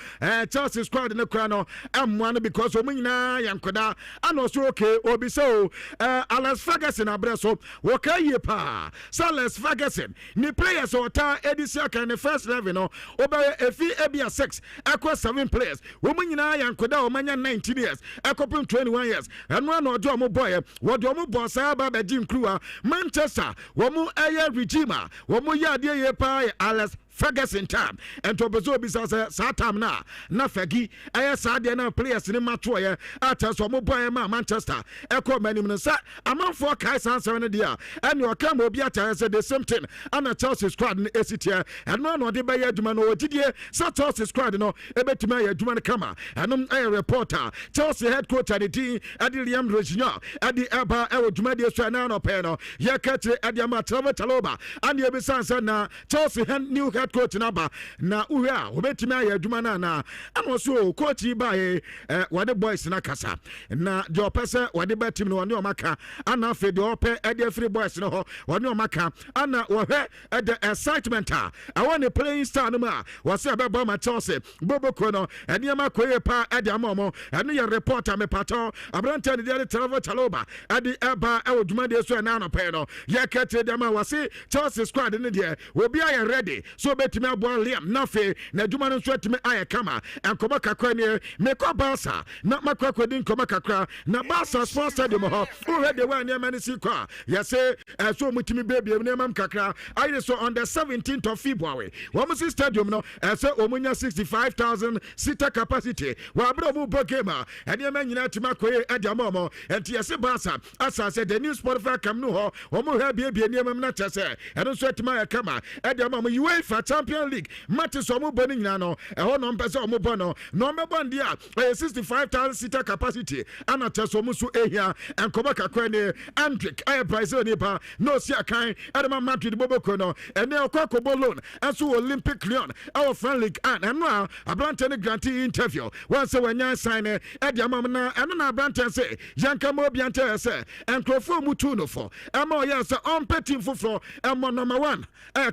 Chelsea squad in the crown am one because omina yankoda and also okay obi so Alex Ferguson abreso wokaye pa Alex Ferguson ni players ota edisia kan the first 11 no oba efi ebia 6 across 7 players omina yankoda omanya 19 years akopim 21 years and one odo mo boy wodo mo boss aba be jim crew Manchester womu eye regime womu ya de ye pa Alex Ferguson time and to bezo bisa sa time na Fergie aya sa de na players ni match ye ata so mo boy ma Manchester e ko manim no sa amanfo kai san 7 dia and your come obi ata say the same thing and Chelsea squad ni esitia and no de be ye aduma no ogidie sa Chelsea squad no e betuma ye aduma no kama and a reporter Chelsea head coach at the team adi Liam Rogino adi aba e aduma de so na no pe no ye katre adi ama Taloba and ye be san na Chelsea new head coach number na uha obetimi aye adwuma na amoso coach ba ye wade boys na kasa na the opese wade ba team no one omaka ana fe the ope e the free boys no ho one omaka ana wo hwe the excitement I want the playing star no ma was say be ma Chelsea boboko no eniama koye pa e the amomo eno ye reporter me pato abrante de the Taloba adi eba e odwuma de so na no pe no ye kete dem was say Chelsea squad ne de we be aye ready so betimi abon Liam nafe na adwuma no so atimi aye kama enkoba kakra ne meko Barca na makwa din koma kakra na Barca Sports Stadium ho o de wa ne mani si kwa ya say so mutimi baby ne mam kakra aye so on the 17th of February wo si stadium no say omunya 65,000 seater capacity wa abro mu bogema ene ma nyina tima koye adiamomo enti ya say Barca asa say the new sport fair kam no ho wo mu ha bie ne mam na chese eno so atima aye kama adiamomo UEFA Champions League matches omo boni nyina no eho no mpese omo bono no mebon dia 65,000 seater capacity ana cheso musu ehia enkoba kakwa ne Andrick aye Brazil ni ba no si akan adama Madrid boboko no ene okwakobo loan aso Olympic Lyon our friend league and no ablante ne grantee interview once when yan sign e dia mam na eno na ablante say yanka mo biante say enkrofo mutu no for ema oya say on team foforo emo number 1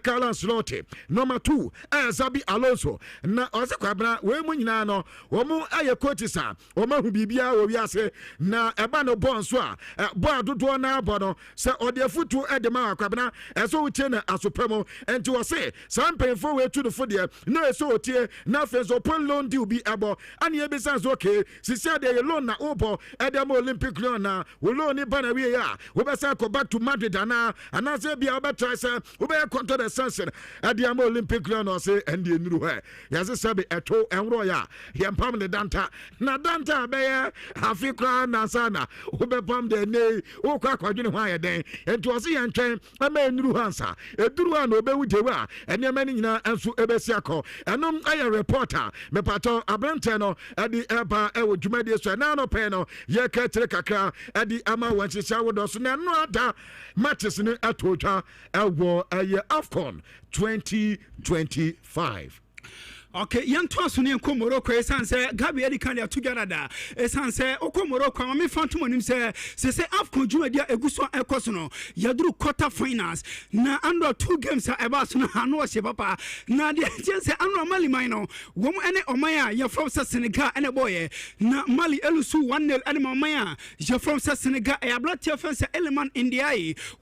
Carlo Ancelotti number 2 Xabi Alonso na osekwabra we mu nyina no wo mu aye coaches a wo ma hu bibia wo wiase na eba no bonso a bo dodo na abo no se odiafutu edema akwabna eso utie na asopemo enti wo se sampenfo we tu do fo de no eso otie na fezo pon loan deal bi abo ani e be sans okay sisi de loan na obo edema Olympic loan na wo loan ni bana we ya wo be say go back to Madrid ana se bia wo be try say wo be control the sunset edema Olympic loan no say and the new hair yes sabe eto enro ya yempam ne danta na danta be ya afikra na sana wo be pam de ne wo kwa kwadwene ho ayeden enti wo se yentwen ama enuru hansa eduru an obewu jewa enema ni nyina enso ebesi akọ enom aye reporter me pato abrante no edi eba ewo dwumade so na no pe no ye ka tire kakra edi ama wanchicha wodo so na no ada matches ne atotwa ewo aye AFCON 2025. Okay, yanto asune nko Morocco esanse Gabriel kan ya tugarada esanse oko Morocco ma me fantom anim se AFCON jumadia eguso ekoso no yaduru quarter finals na under 2 games eba so na hanu o papa na de se anu Mali man no wo mu ene oman a ye from Senegal ene boye na Mali elusu 1-0 ene oman a ye from Senegal e ablati offense element India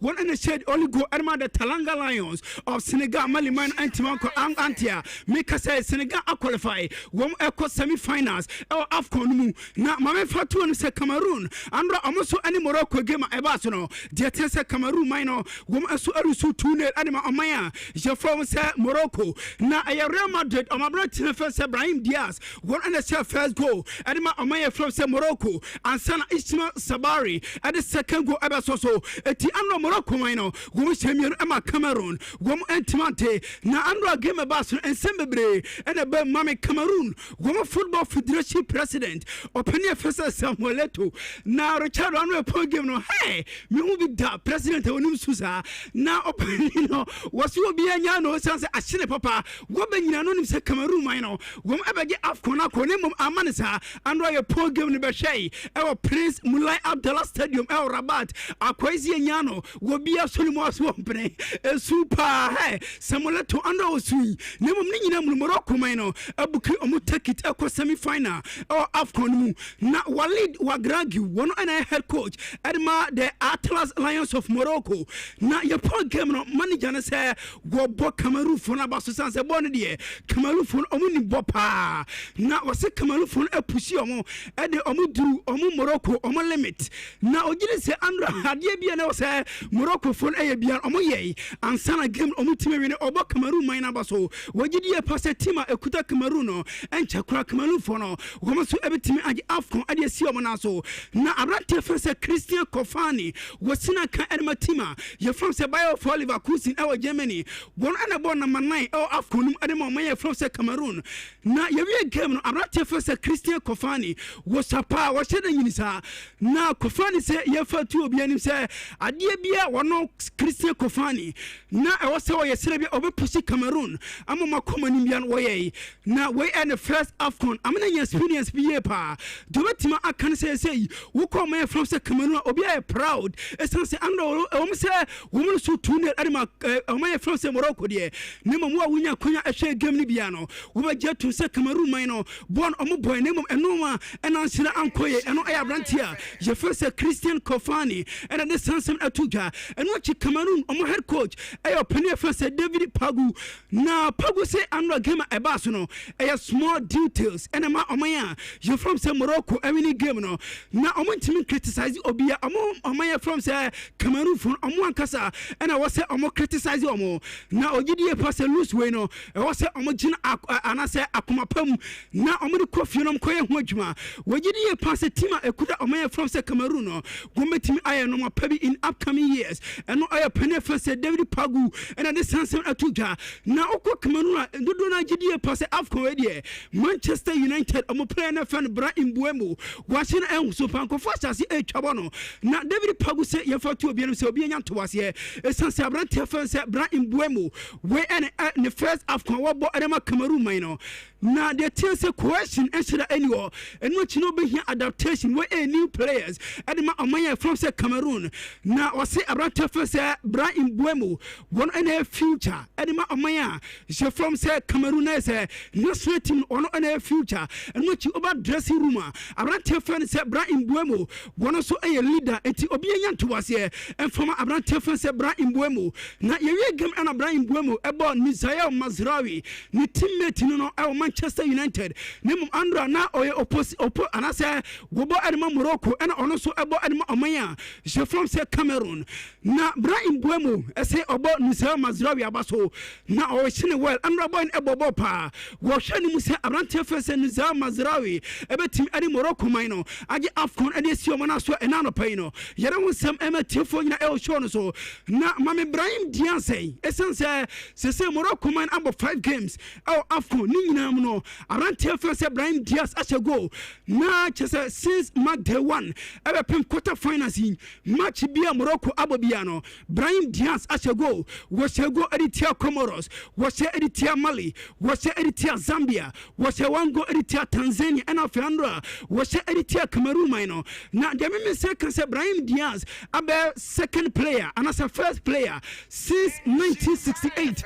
won ene shed only go ene the Talanga Lions of Senegal Mali man antimanko antia make say Senegal qualify wom eco semi-finals AFCON mu na mame fatu no se Cameroon andro amoso ani Morocco game eba so no de tense Cameroon mine wom aso arusu 2-0 anima omanya je from se Morocco na Real Madrid omabra tinefe se Brahim Diaz won an se first goal anima omanya from se Morocco and sana Ismail Sabari at the second goal eba so eti andro Morocco mine wom chemier ema Cameroon wom entimante na andro game eba so ensembebre ɛna bɛ mame Cameroon wɔn football federation president ɔpɛni ɛfɛsɛ Samuel Eto'o na Richard ɔno ɛpɔn game no hey me hu bi da president onim susa na ɔpɛni no wɔsi obi anya no sanse ahyene papa wɔbɛ nyina no nim sɛ Cameroon man no wɔn ɛbɛgye AFCON akɔ ne mom amane sa andro yɛ pɔn game no bɛhwɛ ɛwɔ Prince Mulai Abdallah Stadium ɛwɔ Rabat akɔisi anya no wɔbi asolimu aso mpene super hey Samuel Eto'o andro osui ne mom ne nyina mu Morocco man no abuki ɔmo take it ɛkɔ semi final ɛwɔ AFCON mu na Walid Wagragi wɔn ɛna head coach ɛdema the Atlas Lions of Morocco na yɛpɔ game no manager ne sɛ wɔbɔ Cameroon fo na baso sanse bɔ ne deɛ Cameroon fo ɔmo ni bɔ paa na wɔse Cameroon fo apusi ɔmo ɛde ɔmo duru ɔmo Morocco ɔmo limit na ogyere sɛ andra adeɛ bia na wɔsɛ Morocco fo ɛyɛ bia ɔmo yɛ ansana game ɔmo time wene ɔbɔ Cameroon man na baso wɔgyedi yɛ pase team a ekuta Cameroon no ɛnkyɛ kora Cameroon fo no wɔn so ɛbɛtimi agye AFCON ɛde asi ɔmo na so na abrante fɛ sɛ Christian Kofani wɔsina ka ɛdema team a yɛfam sɛ Bayer for Leverkusen ɛwɔ Germany wɔn ɛna bɔ number 9 ɛwɔ AFCON num ɛde ma ɔmo yɛ fam sɛ Cameroon na yɛwie game no abrante fɛ sɛ Christian Kofani wɔsapa wɔhyɛ da nyini saa na Kofani sɛ yɛfa tu obi anim sɛ adeɛ bia wɔno Christian Kofani na ɛwɔ sɛ wɔyɛ sɛ bia ɔbɛpusi Cameroon ama makoma nim bia no wɔyɛ na wɔyɛ ɛne first AFCON amena nya experience bi yɛ pa dobetima aka ne sɛ wokɔ ɔmo yɛ fam sɛ Cameroon obi ayɛ proud ɛsan sɛ andro ɔmo sɛ wɔn so tune ɛde ma ɔmo yɛ fam sɛ Morocco deɛ ne mom wa wonya konya ɛhwɛ game ne bia no wobɛgye to sɛ Cameroon man no bɔn ɔmo bɔn ne mom ɛno ma ɛna nhyira ankɔyɛ ɛno ɛyɛ abrante a yɛfɛ sɛ Christian Kofani ɛna ne sansɛm atuga ɛno akyi Cameroon ɔmo head coach ɛyɛ ɔpɛni ɛfɛ sɛ David Pagu na Pagu sɛ andro game a ɛba so no ɛyɛ small details ɛna ma ɔmo yɛ yɛfam sɛ Morocco ɛwini game no na ɔmo ntimi criticize obia ɔmo yɛ from sɛ Cameroon fo ɔmo ankasa ɛna wɔ sɛ ɔmo criticize ɔmo na ogyidi yɛ pa sɛ lose way no ɛwɔ sɛ ɔmo gyina anasɛ akoma pam na ɔmo de kɔ fie no kɔyɛ ho adwuma wogyidi yɛ pa sɛ team a ekuda ɔmo yɛ from sɛ Cameroon no wɔmɛtimi ayɛ no pa bi in upcoming years ɛno ɔyɛ pɛne fɛ sɛ David Pagu ɛna de sansɛm atudwa na ɔkɔ Cameroon a dodo na gyidi yɛ pa sɛ AFCON wɛ deɛ Manchester United ɔmo player na fɛ no Bra Mbuemo wɔahyɛ no ɛho so pankɔfo ahyase ɛtwa no na David Pagu sɛ yɛfa tu obi no sɛ obi anya ntoaseɛ ɛsan sɛ abrante fɛ sɛ Bra Mbuemo wɛ ɛne ne first AFCON wɔbɔ ɛdema Cameroon man no na de tie sɛ cohesion ɛhyɛ ɛni hɔ ɛno akyi no bɛhia adaptation wɔ new players ɛdema ɔman yɛ from sɛ Cameroon na ɔse abrante fɛ sɛ Bra Mbuemo wɔn ɛna future ɛdema ɔman a hyɛ from sɛ Cameroon na sɛ national team ɔno ɛna future ɛno akyi ɔba dressing room a abrante fɛ sɛ Bra Mbuemo wɔn nso ɛyɛ leader enti obi anya ntoaseɛ ɛmfama abrante fɛ sɛ Bra Mbuemo na yɛwie game ɛna Bra Mbuemo ɛbɔ Nhyira Mazraoui ne teammate no ɛwɔ Manchester United ne mum andra na ɔyɛ oppo anasɛ wɔbɔ ɛdema Morocco ɛna ɔno nso ɛbɔ ɛdema ɔman a hyɛ from sɛ Cameroon na Bra Mbuemo ɛsɛ ɔbɔ Nhyira Mazraoui aba so na ɔhyɛ ne well andra boy ɛbɔbɔ paa wɔhwɛ ne mu sɛ abrante fɛ sɛ Nhyira Mazraoui ɛbɛtimi ɛde Morocco man no agye AFCON ɛde asi ɔmo na so ɛna no pɛyi no yɛre ho nsɛm ɛma tiefo nyina ɛwɔ show no so na Mame Brahim Diaz ɛsan sɛ Morocco man abɔ 5 games ɛwɔ AFCON ne nyinaa mu no abrante fɛ sɛ Brahim Diaz ahyɛ goal na kyɛ sɛ since match day 1 ɛbɛpem quarter finals yi match bia Morocco abɔ bia no Brahim Diaz ahyɛ goal wɔhyɛ goal ɛde tia Comoros wɔhyɛ ɛde tia Mali wɔhyɛ ɛde tia Zambia wɔhyɛ one goal ɛde tia Tanzania ɛna afei andra wɔhyɛ ɛde tia Cameroon man no na deɛ me sɛ ka sɛ Brahim Diaz abɛ second player and as a first player since 1968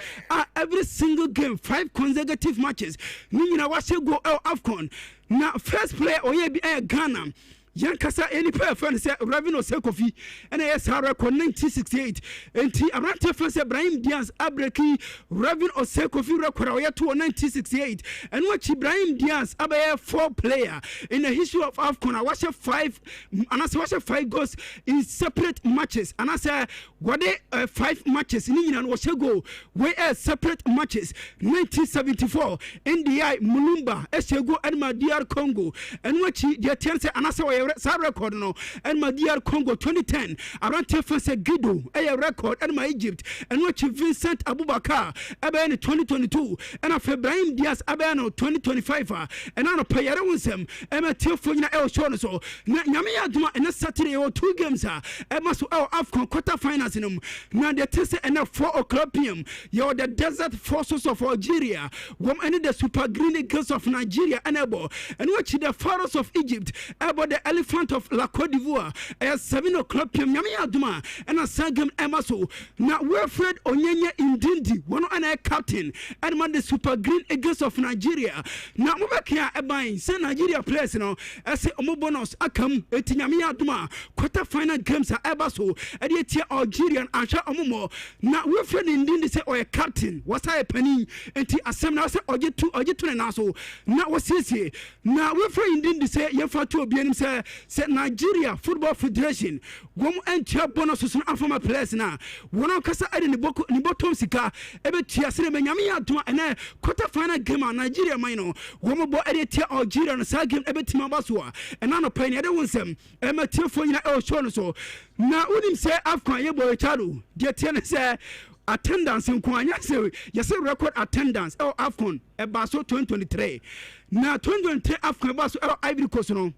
every single game 5 consecutive matches ni nyina wɔhyɛ goal AFCON na first player ɔyɛ bi Ghana yankasa any player friend say Ravino Sekofi and yes record 1968 enti abrante friend say Brahim Diaz abreki Ravino Sekofi record oya to 1968 and watch Brahim Diaz abaye 4 player in the history of AFCON I watch 5 and I watch 5 goals in separate matches and I say what 5 matches ni nyina watch go we separate matches 1974 NDI Mulumba Esego Edma DR Congo and watch the 10 say and I say sa record no and my DR Congo 2010 abrante fa se Guido record and my Egypt and watch Vincent Abubakar ebe 2022 and of Ibrahim Diaz ebe 2025 and ano payare wonsem ema tiefo nyina show no so na nyame aduma and Saturday or 2 games ema so AFCON quarter finals num na de tese and 4 o'clock p.m. you the Desert Forces of Algeria and the Super Green Eagles of Nigeria and watch the Pharaohs of Egypt about the Elephant of La Côte d'Ivoire at 7 o'clock p.m. Nyame aduma and a sagam emaso na Wilfred Onyenye Indindi one and a captain and man the Super Green Eagles of Nigeria na mobeka eban say Nigeria players no say omo bonus akam eti Nyame aduma quarter final games are ebaso e dey tie Algerian ansha omo na Wilfred Indindi say oye captain was I pani enti asem na say oje tu na so na wasiesie na Wilfred Indindi say yefa to obi anim say Nigeria Football Federation wom entia bonus so afama players na wono kasa ade ni bottom sika ebe tia sene Nyame aduma ene quarter final game Nigeria man no wom bo ade tia Algeria no sa game ebe tima baso a ena no pan ade wonsem e ma tiefo nyina show no so na unim say AFCON ye boy chado de tia ne say attendance in Kwanya say yes record attendance AFCON e baso 2023 na 2023 AFCON baso Ivory Coast no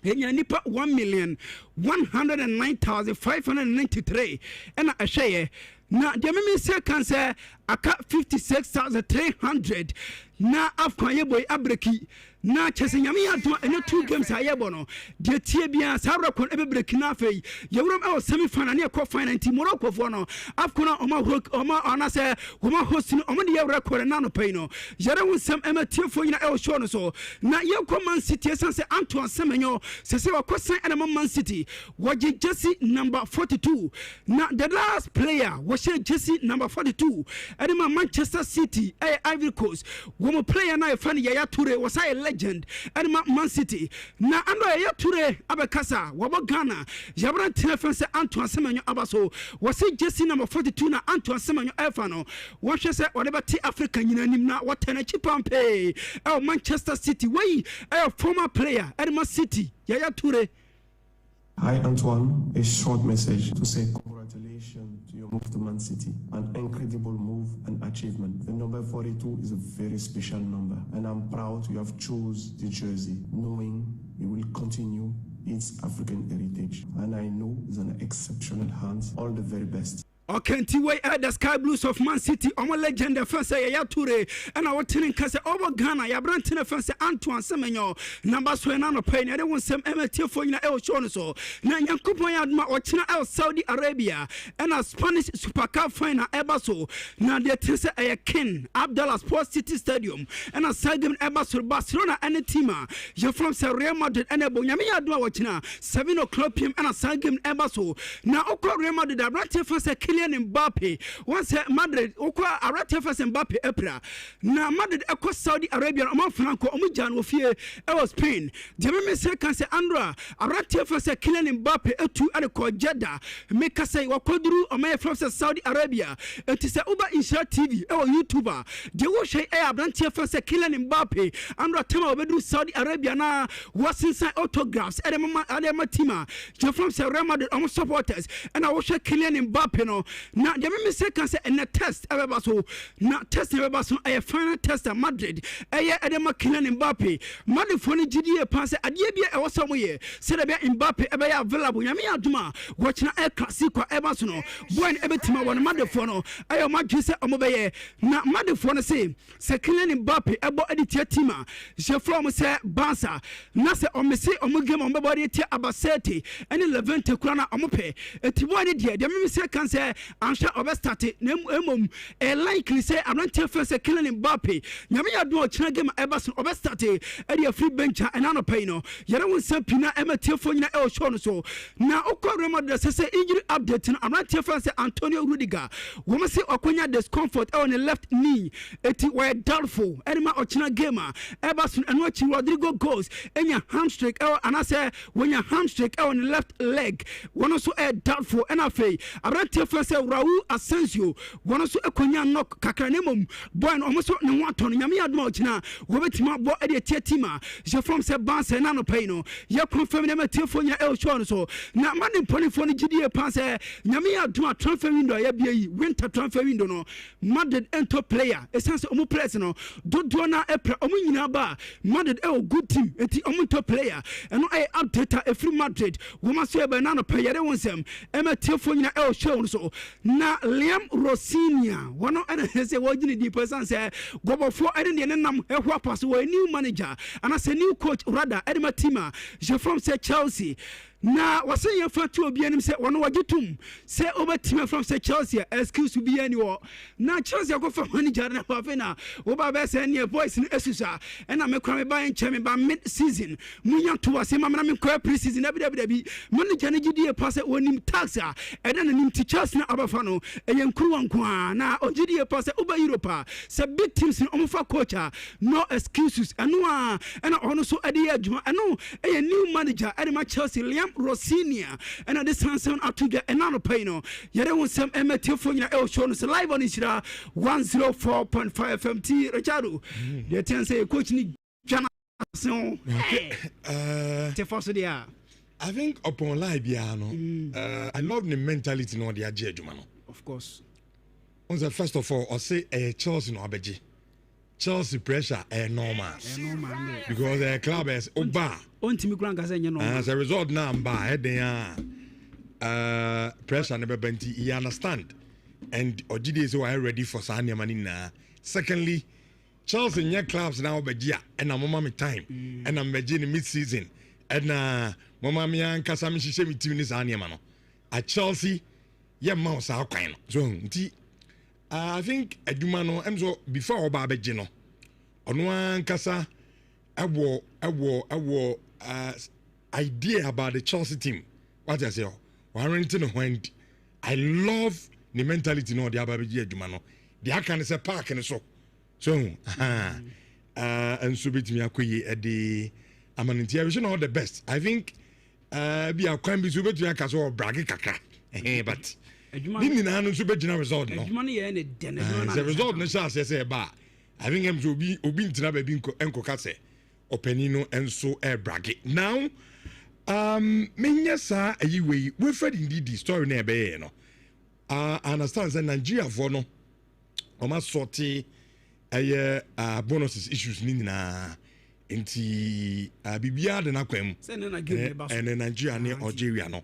Henya nipa 1,109,593 and a share na the me say can say aka 56,300 na AFCON ye boy abreki na chese Nyame aduma ene 2 games ayebo no de tie bia sa record ebe break na fei yewrom semi final na e final team Morocco fo no AFCON oma ona say oma host no oma de record na no pay no yere wonsem ema tiefo nyina show no so na ye Man City say Antoine Semenyo say wakosan ene Man City waje jersey number 42 na the last player was jersey number 42 ene Manchester City Ivory Coast wo player na e fan Yaya Toure was I legend and Man City na ando Yaya Toure abekasa wabo Ghana yabran telephone say Antoine Semenyo abaso was jersey number 42 na Antoine Semenyo efano wo hwe say whatever ti Africa nyina nim na what na chipampe Manchester City way former player at Man City Yaya Toure. Hi Antoine, a short message to say congratulations to your move to Man City. An incredible move and achievement. The number 42 is a very special number and I'm proud you have chose the jersey knowing you will continue its African heritage. And I know it's an exceptional hand. All the very best. Okenti way the Sky Blues of Man City omo legend defense Yaya Toure and our team kase over Ghana ya brand defense Antoine Semenyo number so na no pay na de wonsem emetie fo nyina show no so na Nyankopon ya aduma ochina Saudi Arabia and a Spanish Super Cup final eba so na de tense King Abdallah Sports City Stadium and a Sagem eba so Barcelona and a team you from Real Madrid and ebo nyame ya aduma ochina 7 o'clock p.m. and a Sagem eba so na okwa Real Madrid da brand defense Kylian Mbappe once Madrid okwa arate first Mbappe epra na Madrid eko Saudi Arabia o man franco o mujan ofie e was Spain de me say kan say Andra arate first Kylian Mbappe etu ade ko Jeddah me ka say wakoduru o man from Saudi Arabia enti say uba Nhyira TV e o YouTuber de wo hwe e abrante first Kylian Mbappe Andra tema obeduru Saudi Arabia na wasinsan autographs ade ma tima je from Real Madrid o supporters and I wo hwe Kylian Mbappe no na de me say kan say en test eba so na test eba so e final test at Madrid e edema Kylian Mbappe Madrid for ni gidie pass ade bia e woso moye say de bia Mbappe eba ya available nyame aduma watchna e classico eba so no boy ebe tima won Madrid for no ayo Madrid say omobe na Madrid for no say Kylian Mbappe ebo editia tima je from say Barca na say omese omugem ombebody tie abasete ene Levante kura na omope etibo ne de me say kan say ansha obestate na emom e likely say abrante first Kylian Mbappe nyame ya do ochina game ebaso obestate e dey free bench and no pay no yere won sapina ematiefo nyina e show no so na okore model say injury update na abrante first Antonio Rudiger wo me say okonya discomfort on the left knee eti we doubtful enema ochina game ebaso eno achi Rodrigo goes enya hamstring e anase wonya hamstring on the left leg one so doubtful and afei abrante first say Raul Asensio one so akonya knock kakra na mom boy no so ne ho ato no nyame adoma ochina wo betima bo e de tetima je from say ban say na no pay no ye confirm na matefo nya el show no so na mane polifo no gidie pa say nyame adoma transfer window ya bia yi winter transfer window no Madrid ento player essence omo players no dodo na epra omo nyina ba Madrid e good team enti omo top player eno e update e free Madrid wo ma so e ba na no pay yare wonsem e matefo nya el show no so na Liam Rosinia one and say what you need person say go before I didn't nam e ho pass a new manager and as a new coach rather Edma Tima je from say Chelsea na wase ye fa to obi anim say wono wagetum say over team from say Chelsea excuse be anywhere na Chelsea go for manager na fa na wo ba be say ne boys ni esusa e na me kwa me ba enche me ba mid season munya to wase ma me kwa pre season dabi manager ne gidie pass wonim tax a e na nim ti Chelsea na abafa no e ye nkuru wankwa na ogidie pass over Europa say big teams no omfa coach no excuses eno a na ono so ade adwuma eno e new manager Edma Chelsea Liam Rosinia and at this Hanson up to get another payno. Yet won some MTF El show us live on Nhyira 104.5 FMT Richardo. The 10 say coach ni Jana so I think upon live I love the mentality no the adjumano. Of course. On the first of all, I say Chelsea no abeji. Chelsea pressure normal. Because the club is oba. As a result, now I'm by pressure never been. You understand? And Ojide is why ready for Sanya Manina. Secondly, Chelsea in your clubs now begia and I'm mama time and I'm beginning mid season and mama mia and Kasami Shemi team is Anya Mano. At Chelsea, yeah, mouse are kind. So, I think Edumano Emzo before Babejino on one Kasa I idea about the Chelsea team. What I say, Warrington went. I love the mentality no the Ababeji Edumano. The Akan say park and so and so bit me akwe at the Amaniti. I wish all the best. I think be a crime be so bit to Akaso bragi kaka. But didn't na no so be result no. The result no say ba. I think am so be obi ntina ba bi enko kase openino enso e bragi. Now menya sa ayiwe we fed indeed the story na be no. I understand that Nigeria for no oma sorti bonuses issues ni na enti bibia de na kwam and Nigeria ne Algeria no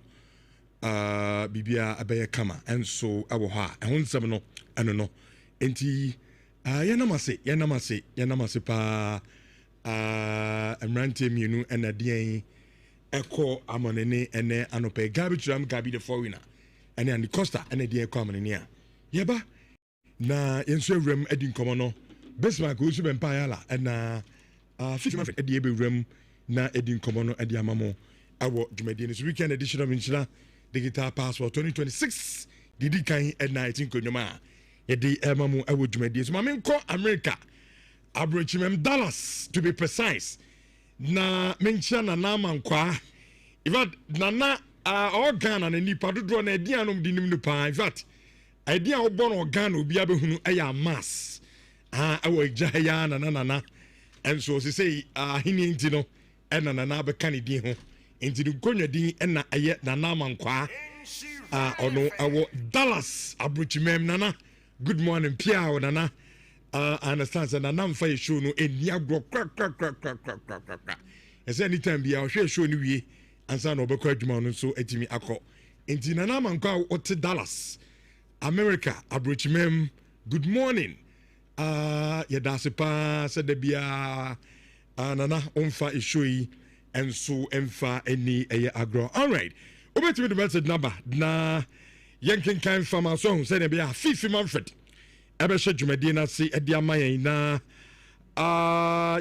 bibia abeye kama enso awo ha ehonsem no eno no enti yenamase pa emrante mienu enadien eko amonene ene anope gabi the foreigner ene and Costa ene die eko amonene a yeba na yenso ewrem edi nkomo no besma ko su bempa yala na 50 edi ewrem na edi nkomo no edi amamo awo dwumadi ne weekend edition of Nhyira Digital Passport 2026 didi kan na 19 konwoma yedi emamu awo dwumadi so mame nko America Abrochimem Dallas to be precise na menchia na nama nkwa in fact nana organ na nipa dodo na edi anom dinim no pa in fact idea obo organ obi abehunu eya mass awo jaya na and so say hini nti no na be kan di ho nti du konwa din na aye na nama nkwa ono awo Dallas Abrochimem nana good morning pia nana I understand that I'm for show no any agro crack. As anytime be our show ni we and son of a quadruman so etimi ako. Inti na manka ote Dallas, America, Abrochimem, good morning. Yadasipa said the bia nana onfa ishui and so emfa any agro. All right. Over to the message number na yankin kind farmer song said be a 50 Manfred. Ebesha Jumadina see Edia Mayana.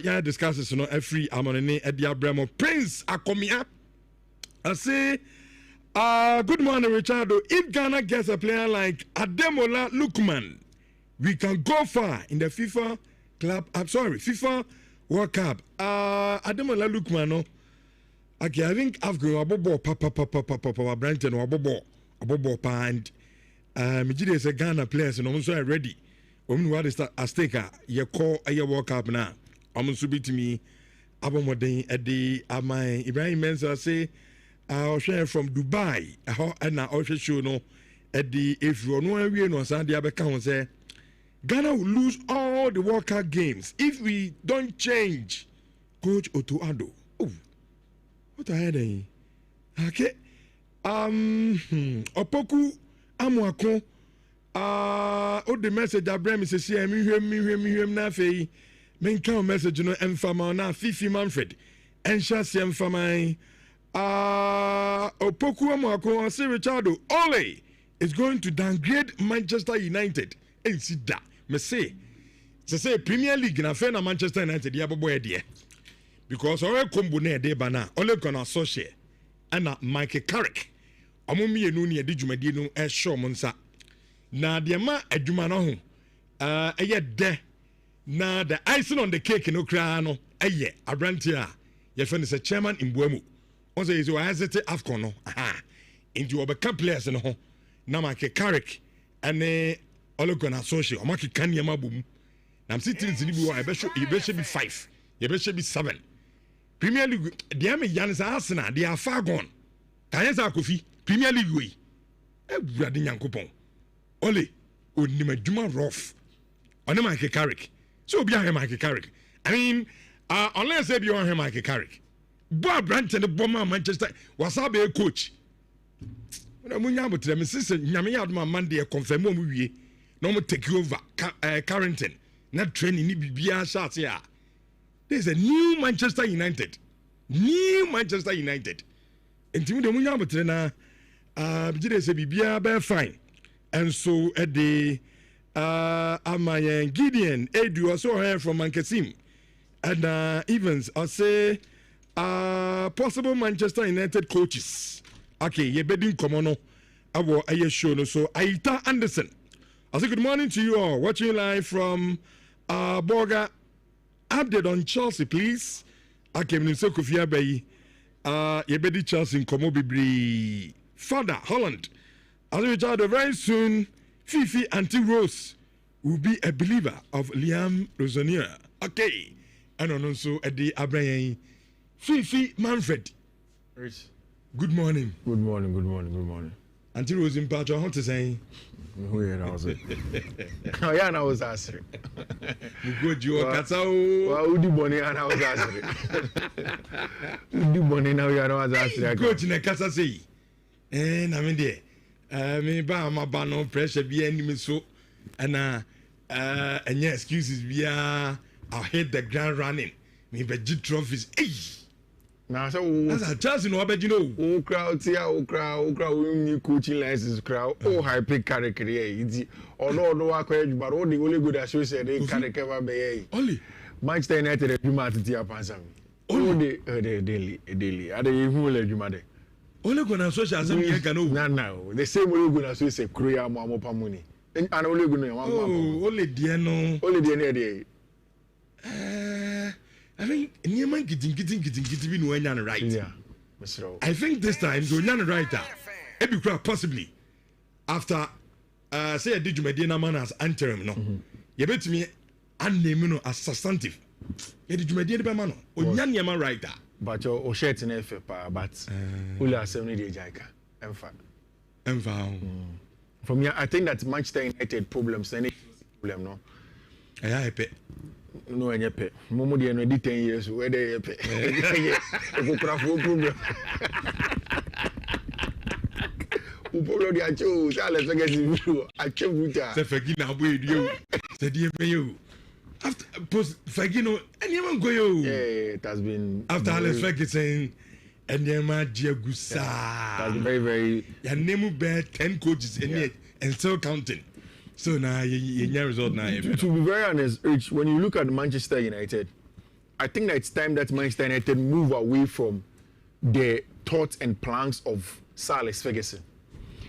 Yeah, discusses no every amonene Edia Bremo Prince Akomia. I say, good morning, Richardo. If Ghana gets a player like Ademola Lookman, we can go far in the FIFA World Cup. Ademola Lookman, no. Okay, I think I've got a bobo, Papa, Branton, or a bobo, and Mijide is a Ghana players and almost ready. Women what is that Azteca, your call a World Cup now. Almost bit to me. Abomodin at the my Ibrahim Mensa say I'll share from Dubai. And I also show no at the if you know we know Sandy Abeka say Ghana will lose all the World Cup games if we don't change Coach Otuado. Oh, what I had okay. Opoku Amuako the message that bring me say me na fei men kan message no emfama na Fifi Manfred ensha se emfama Opoku Amuako say Richardo Ole is going to downgrade Manchester United and see that me say Premier League na fe na Manchester United ya bobo e de because all combo na de bana Ole gonna associate and Michael Carrick omomi enu ne de dwumadi no e show monsa na de ma adwuma no ho eye de na the icing on the cake no kra no eye abranti a ye fe ne se chairman Mbuamu on say is hesitate Afcon no into obeka players no ho na Michael Carrick ene Ologon associate omaki kan yema bom na am sitting ni bi wa e be show be 5 ye be 7 Premier League de am yan sa Arsenal they are far gone kan yesa Kofi Premier League we ewurade nyankopon Ole onim adwuma rough on Michael Carrick so obi ahwe Michael Carrick I mean unless you on Michael Carrick Bob Brandt and the bomber Manchester wasabe coach na munya botre me sise nyame yadoma Monday confirm mo wie no mo take over Carrington na training ni bibia shot here there's a new Manchester United enti de munya botre na bigide se bibia be fine and so at the Amayan Gideon Edu also heard from Mankasim and Evans I say possible Manchester United coaches okay ye bedin komono awo aye show no so Aita Anderson I say good morning to you all watching live from Borga update on Chelsea please okay me so Kofi Abayi ye bedi Chelsea komo bibri Father Holland as we start very soon Fifi Auntie Rose will be a believer of Liam Rosonier okay and also at the Abraham Fifi Manfred good morning Auntie Rose in part of to say who here now say oh yeah na was asiri go you kata o wa udi boni na was asiri udi boni na we was asiri coach na kasa say na me there me ba ma ba no pressure bi anim so and any excuses bi I'll hit the ground running me be G trophies na so that's a chance no be you know crowd tia o crowd we coaching license crowd hype character here no akwa adwuma ro the only good as you say they character be here only Manchester United adwuma tia pansam only daily ade hu le adwuma de only gonna social asem here can no the same way gonna so say kroya mo pamuni and only gonna only there no there I think Nieman getting be no one right. Yeah. I think this time the one right every crowd possibly after say I did you Medina man as interim no. You bet me and name no as substantive. You did you Medina man no. Onyan man right there. But your shirt in F but only a 70 day jaika. Emfa. From here I think that Manchester United problems any problem no. I pay. No any pay. Momo dey no 10 years where they pay. Go craft problem. O problem dey acho, say let's get you. Acho buta. Say fagi na boy you. Say dey pay you. After post fagi no anyone go you. Yeah, it has been after Alex Ferguson and Nema Diagusa. That's very your name bear 10 coaches in it and still counting. So now your result now. To be very honest, Rich, when you look at Manchester United, I think that it's time that Manchester United move away from the thoughts and plans of Sir Alex Ferguson.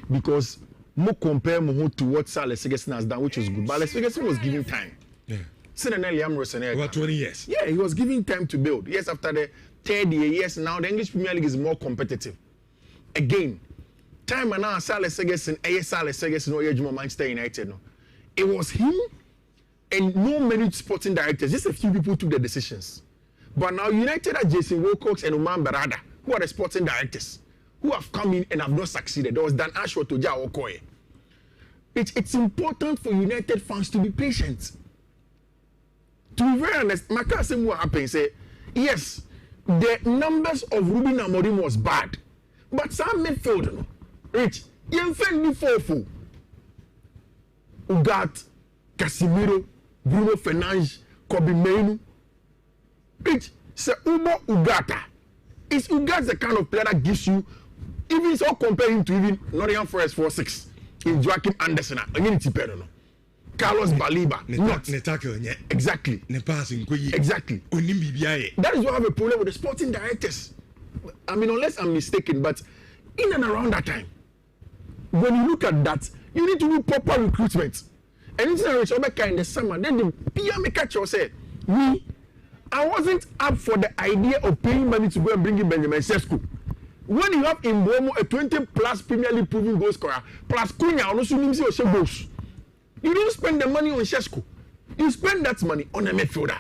Because more compare to what Sir Alex Ferguson has done, which was good. But Alex Ferguson was giving time. Yeah. About 20 years. Yeah, he was giving time to build. Yes, after the third year, yes, now the English Premier League is more competitive. Again, time and now Sales Ferguson, Sales Ferguson, or Manchester United, no, it was him and no many sporting directors. Just a few people took the decisions. But now United are Jason Wilcox and Oman Barada, who are the sporting directors, who have come in and have not succeeded. There was Dan Ashworth to Ja Okoye. It's important for United fans to be patient. To be very honest, Maka say what happened. Say yes, the numbers of Ruben Amorim was bad, but some midfield, no, Rich, you find me fourful. Ugat, Casemiro, Bruno Fernandes, Kobe Mainoo. Rich, say Ubo Ugata. Is Ugat the kind of player that gives you, even so comparing to even Nottingham Forest 4-6 in Joachim Anderson, no. Carlos Baliba. Exactly. Exactly. That is why I have a problem with the sporting directors. I mean, unless I'm mistaken, but in and around that time, when you look at that, you need to do proper recruitment. And it's in the summer, then the PM catcher said, I wasn't up for the idea of paying money to go and bring in Benjamin Sesko. When you have in Bomo a 20+ Premier League proving goal scorer, plus Cunha, also means you goals. You don't spend the money on Sesko. You spend that money on a midfielder.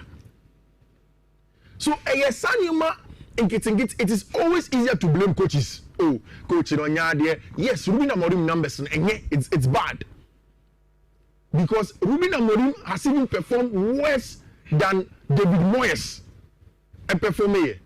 So, it is always easier to blame coaches. Oh, coach, yes, Ruben Amorim numbers, and it's bad. Because Ruben Amorim has even performed worse than David Moyes and performed here.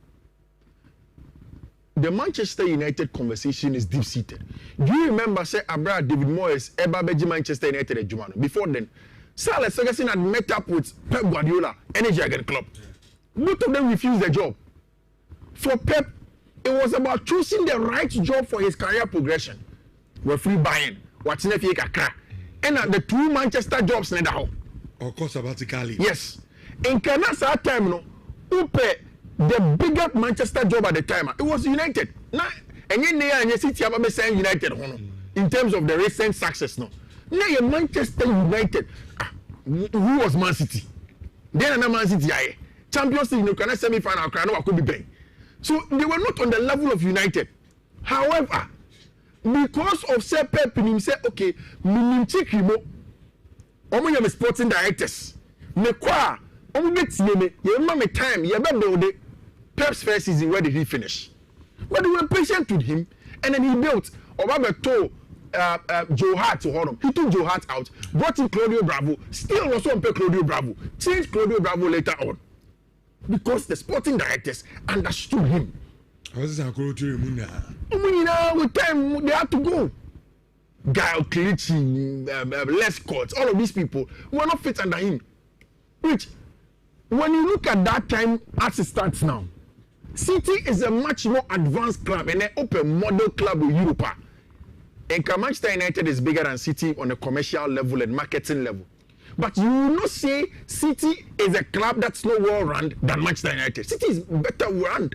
The Manchester United conversation is deep-seated. Do you remember, say, David Moyes, Beji Manchester United at Jumano? Before then, Sir Alex Ferguson had met up with Pep Guardiola, Energy Again Club. Both of them refused the job. For Pep, it was about choosing the right job for his career progression. We're free buying, what's in the and the two Manchester jobs now. Of course, sabbatically. Yes. In Canada, time, no, Upe. The bigger Manchester job at the time, it was United. Now, and you City have saying United in terms of the recent success. No, now Manchester United. Who was Man City? Then another Man City, Champions League, no can semi-final, could be playing. So they were not on the level of United. However, because of Sir Pep, he said, okay, Minimchikimo, I'm sporting directors. Mekwa, you time, you remember Pep's first season, where did he finish? But they were patient with him, and then he built Obabeto, Joe Hart to hold him. He took Joe Hart out, brought in Claudio Bravo, still also on Claudio Bravo, changed Claudio Bravo later on. Because the sporting directors understood him. With time, they had to go. Gael Clichy, Lescott, all of these people were not fit under him. Which, when you look at that time as it stands now, City is a much more advanced club and an open model club in Europe. And Manchester United is bigger than City on a commercial level and marketing level. But you will not say City is a club that's not well run than Manchester United. City is better run.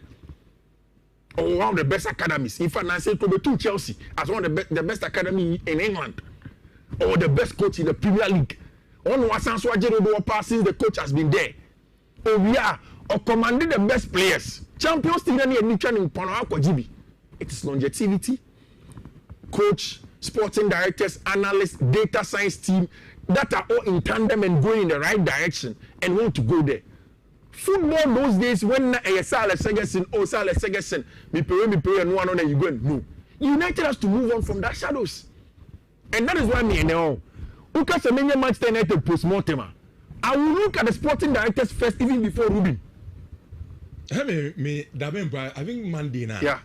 Or one of the best academies. In fact, I say to Chelsea as one of the best academy in England. Or the best coach in the Premier League. On since the coach has been there. Oh, we are or commanding the best players. Champions League in it is longevity, coach, sporting directors, analysts, data science team that are all in tandem and going in the right direction and want to go there. Football those days when Sales Ferguson, me pay and one on you go and no. United has to move on from that shadows. And that is why me now. Look at the Manchester United post-mortem. I will look at the sporting directors first, even before Ruben. I think Monday now. Yeah.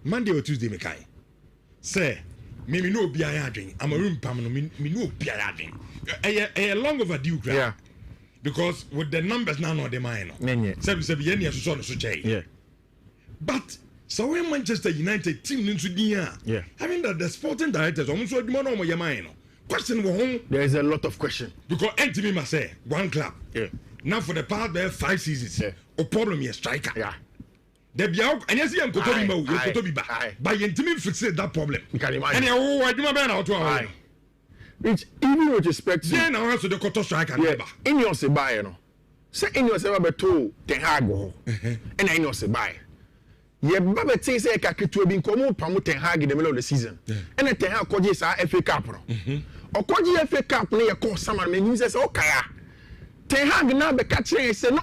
Monday or Tuesday, Mekai. Say, me no be a drink. I'm a room pamano, me no be a drink. A long overdue crowd. Yeah. Because with the numbers now, no, they mine. Yeah. But so when Manchester United team into the yeah. I mean that the sporting directors almost what more your mind. Question there is a lot of question. Because NTV must say one club. Yeah. Now for the past 5 seasons, yeah. A problem is striker. Yeah. The biao and yes, I'm Kotobi back. By NTV fixed that problem. You can imagine. And I do my band out to which even with respect to then I also the Koto striker. Yeah. In your say buy, you know. Say in your say about to Ten Hag and I know say buy. ye baba te say ka ketu bi nkomo pamo Ten Hag in the middle of the season and Ten Hag koje sa FA Cup no okoje FA Cup no ye ko sama me nim say okaya Ten Hag na be ka kire say no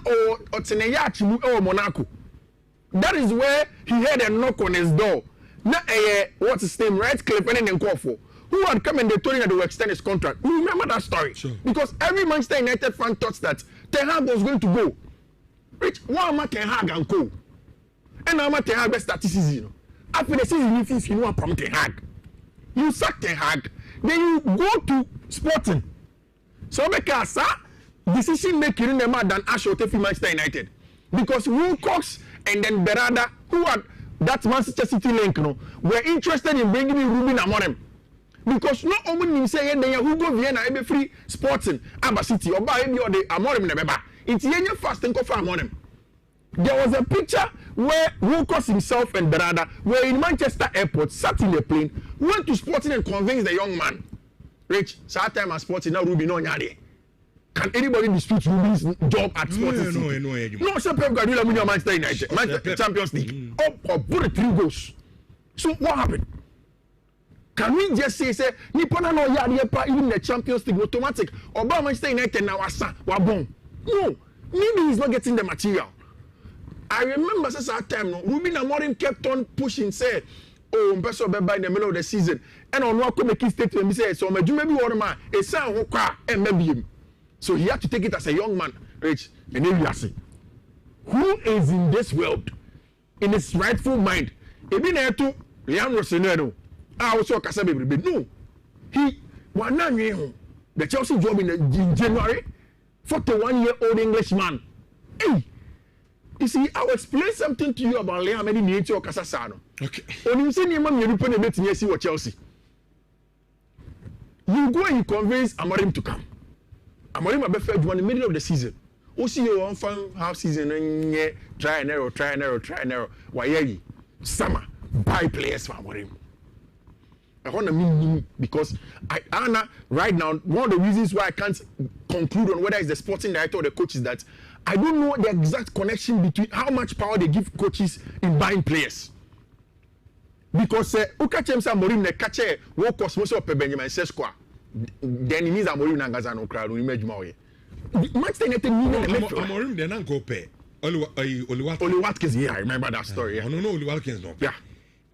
otene ya achimu e Monaco. That is where he had a knock on his door. Na what's his name, Radcliffe and then Nkofo, who had come and they told him that they will extend his contract. You remember that story? Sure. Because every Manchester United fan thought that Ten Hag was going to go. Rich, why am I Ten Hag and go? And I'm Ten Hag best start this season. You know? After the season, you know what from Ten Hag. You sack Ten Hag, then you go to Sporting. So because decision making in the man than Asho Tefi Manchester United. Because Wilcox and then Berada, who had that Manchester City link, you know, were interested in bringing in Ruben Amorim. Because not only say who go Vienna, every free Sporting, Abba City, or buy any of the Amorim never. It's any fast and coffee Amorim. There was a picture where Wilcox himself and Berada were in Manchester Airport, sat in the plane, went to Sporting and convinced the young man. Rich, that time at Sporting, now Ruben on Yadi. Can anybody dispute Ruben's job at Sporting City? No, sir, Pep Guardiola win your Manchester United, Manchester Champions League, or put it 3 goals. So what happened? Can we just say Nippon no yadi even the Champions League automatic? Or Manchester United now wabon? No, maybe he's not getting the material. I remember since that time, no, Ruben Amorim kept on pushing, say, oh, Mpeso Beba in the middle of the season, and on what make his statement, he said, so maybe one man, a son who cry and maybe him. So he had to take it as a young man, Rich, and then you see who is in this world in his rightful mind. Even there to Liam Rossonero, I also Kasabe, no, he was not new. The Chelsea job in January, 41-year-old Englishman. Hey, you see, I will explain something to you about Liam and Nature or Casasano. Okay. When you say Niman, you put a bit in see what Chelsea. You go and you convince Amorim to come. Amorim Abefed won in the middle of the season. O see you one fun half season and try and error. Why summer buy players for Amorim. I want to mean because Anna right now one of the reasons why I can't conclude on whether it's the sporting director or the coach is that I don't know the exact connection between how much power they give coaches in buying players. Because Ukachem Amorim ne kache wo cosmos of Benjamin Sesko. Then it means Amorim Nangazano crowd will image more. Manchester United Amorim they not go pay. Only Watkins, yeah, I remember that story. Yeah. No, Oli Watkins no. Yeah.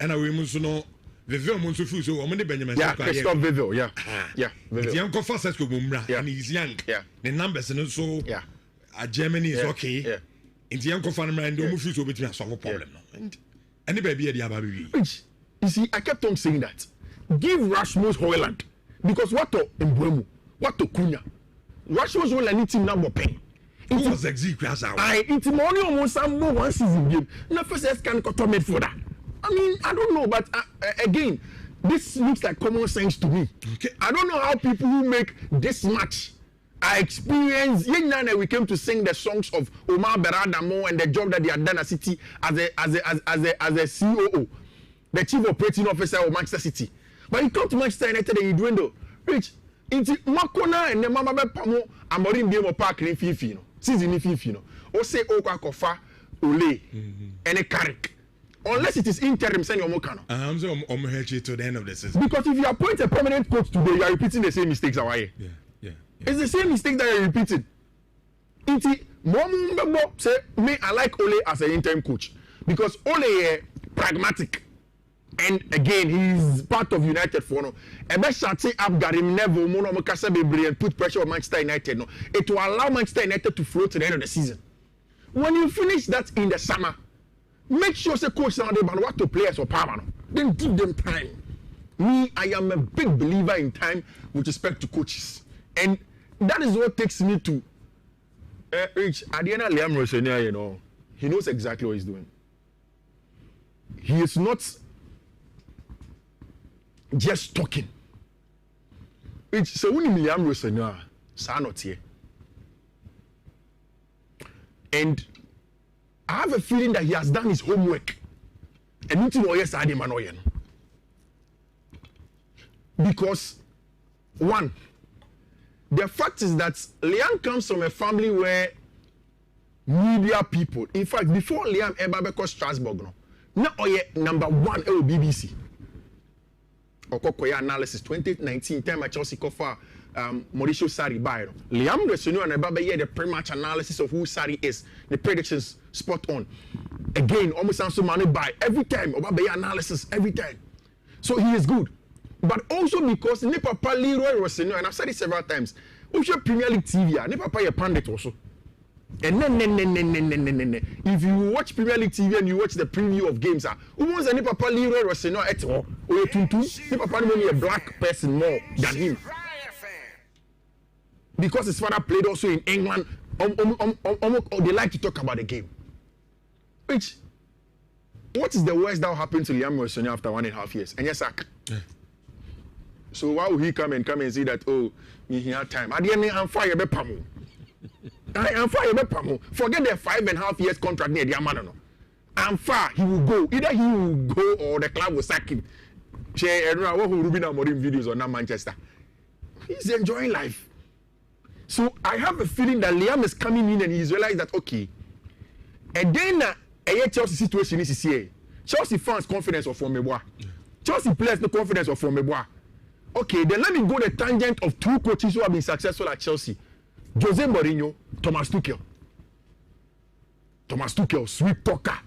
And I will know Vivio Monsufu so Omni Benjamin. Yeah, Christophe Vivio, yeah. Yeah. The young first Sesko Bumra and he's young. Yeah. The numbers and so yeah. Germany is okay. Yeah. In the young fan and don't move to between solve a problem. And any baby at the Ababi. Which you see, I kept on saying that. Give Rasmus Højlund. Because what to Mbwemu, what to Cunha. Rasmus Højlund need team number 10. It was executed. It's only almost some one season game. No first can commit for that. I mean, I don't know, but again, this looks like common sense to me. Okay. I don't know how people who make this much I experienced. We came to sing the songs of Omar Beradamo and the job that they had done at City as a COO, the chief operating officer of Manchester City. But you come to Manchester United and you dwindle. Rich, into Makona and the Mama Pamo, Amorim Biemo Park in Fifi, season in Fifi, or say Oka Kofa, Ole, and a Carrick. Unless it is interim, send your Mokano. I'm so to the end of the season. Because if you appoint a permanent coach today, you are repeating the same mistakes. Yeah. It's the same mistake that you're repeating. Say, me, I like Ole as an interim coach. Because Ole is pragmatic. And again, he's part of United for no. Ebe shati up Garim Neville, Mono Mokasa Bebre and put pressure on Manchester United. No, it will allow Manchester United to float to the end of the season. When you finish that in the summer, make sure the coach now they what to players or power. Then give them time. Me, I am a big believer in time with respect to coaches, and that is what takes me to Rich Adiana Liam Rossonero. He knows exactly what he's doing. He is not just talking. It's so when Liam Rossonero, sa not here. And I have a feeling that he has done his homework. And you know, yes, I didn't. Because, one, the fact is that Liam comes from a family where media people, in fact, before Liam ever became Strasbourg, no, na oye number 1 e BBC okokoya analysis 2019 time at Chelsea kofa Mauricio Sarri buy Liam Resenu and Baba here the pre-match analysis of who Sarri is, the predictions spot on. Again, almost sounds so money buy every time Baba analysis every time. So he is good. But also because ne papa Leroy Resenu, and I've said it several times, also Premier League TV, ne papa a pandit also. And if you watch Premier League TV and you watch the preview of games, who wants any papa Leroy Resenu at all? Or Tuntu, ne papa only a black person more than him. Because his father played also in England, they like to talk about the game. Which, what is the worst that will happen to Liam Wilson after 1.5 years? And yes, sack. Yeah. So why will he come and say that, oh, he had time? At the end, I'm fire, I'm fire, forget the 5.5 years contract near the man. I'm far, he will go. Either he will go or the club will sack him. Everyone who Rubina Morim videos on Manchester. He's enjoying life. So I have a feeling that Liam is coming in and he's realized that okay. And then a Chelsea situation is here. Chelsea fans confidence of Formebois. Chelsea players no confidence of Formebois. Okay, then let me go the tangent of 2 coaches who have been successful at Chelsea. Jose Mourinho, Thomas Tuchel. Thomas Tuchel, sweet talker.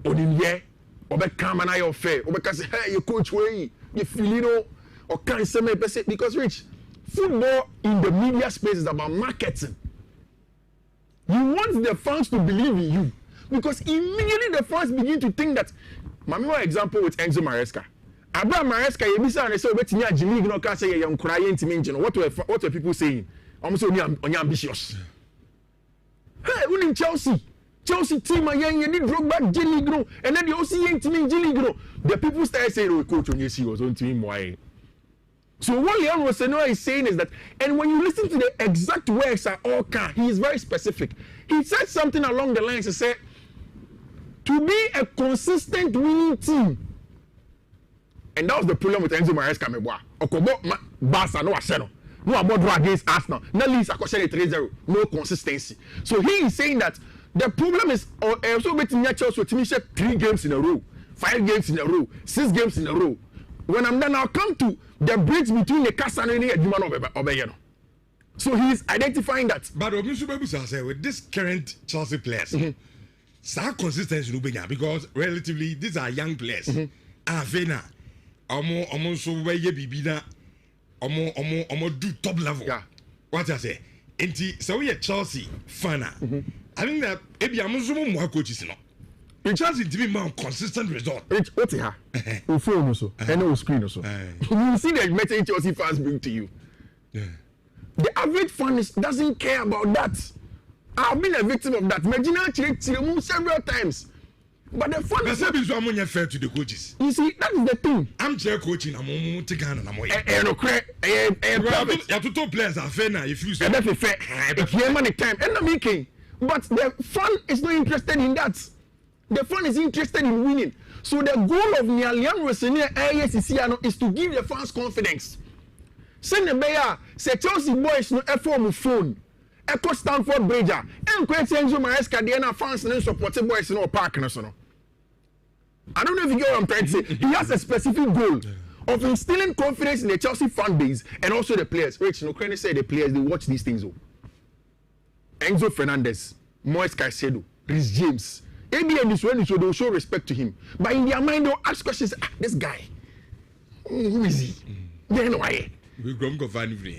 Odinye, obe come na your fair. Obe can say, hey, you coach way, you Filino, or can't say me because Rich. Football in the media space is about marketing. You want the fans to believe in you because immediately the fans begin to think that. Mami, example with Enzo Maresca. Abraham Maresca, you miss and say, "Bet you Jimmy no can say you crying to me." What were people saying? I'm so ambitious. Hey, we in Chelsea team and you need Drogba J League no, and then you also see team J League no. The people start saying, "Oh, coach, when you see was on team why." So what Liam Rosseno is saying is that, and when you listen to the exact words at all he is very specific. He said something along the lines. He said, to be a consistent winning team, and that was the problem with Enzo Maresca Meboa. Okobo Barca no aseno, no about against Arsenal. No least a 3-0, no consistency. So he is saying that the problem is also betting Chelsea to finish 3 games in a row, 5 games in a row, 6 games in a row. When I'm done, I'll come to the bridge between the Casa and the Jumano. So he is identifying that. But with this current Chelsea players, some consistency because relatively these are young players. Avena, so where you be do top level. Yeah. What I say? So we are Chelsea fan. I think that maybe I'm more coaches now. In Chelsea, to be more consistent result. What's it? On phone also, and on screen also. You see the message Chelsea fans bring to you. Yeah. The average fan doesn't care about that. I've been a victim of that. Imagine several times. But the fun is not fair to the coaches. You see, that is the thing. I'm chair coaching. I'm on Tigana. You have to players are fair now. If you say that's fair, if you have money time, and I'm making. But the fan is not interested in that. The fan is interested in winning. So the goal of Liam Rosseno is to give the fans confidence. Send the mayor, say Chelsea boys no effort phone. Echo Stamford Bridge. And question Enzo Maresca, the other fans and supporting boys in our park. I don't know if you get what I'm trying to say. He has a specific goal of instilling confidence in the Chelsea fan base and also the players. Rich, no can say the players, they watch these things. Enzo Fernandez, Moise Caicedo, Rhys James. Maybe in this way, so they'll show respect to him. But in their mind, they'll ask questions. This guy, who is he? They know why.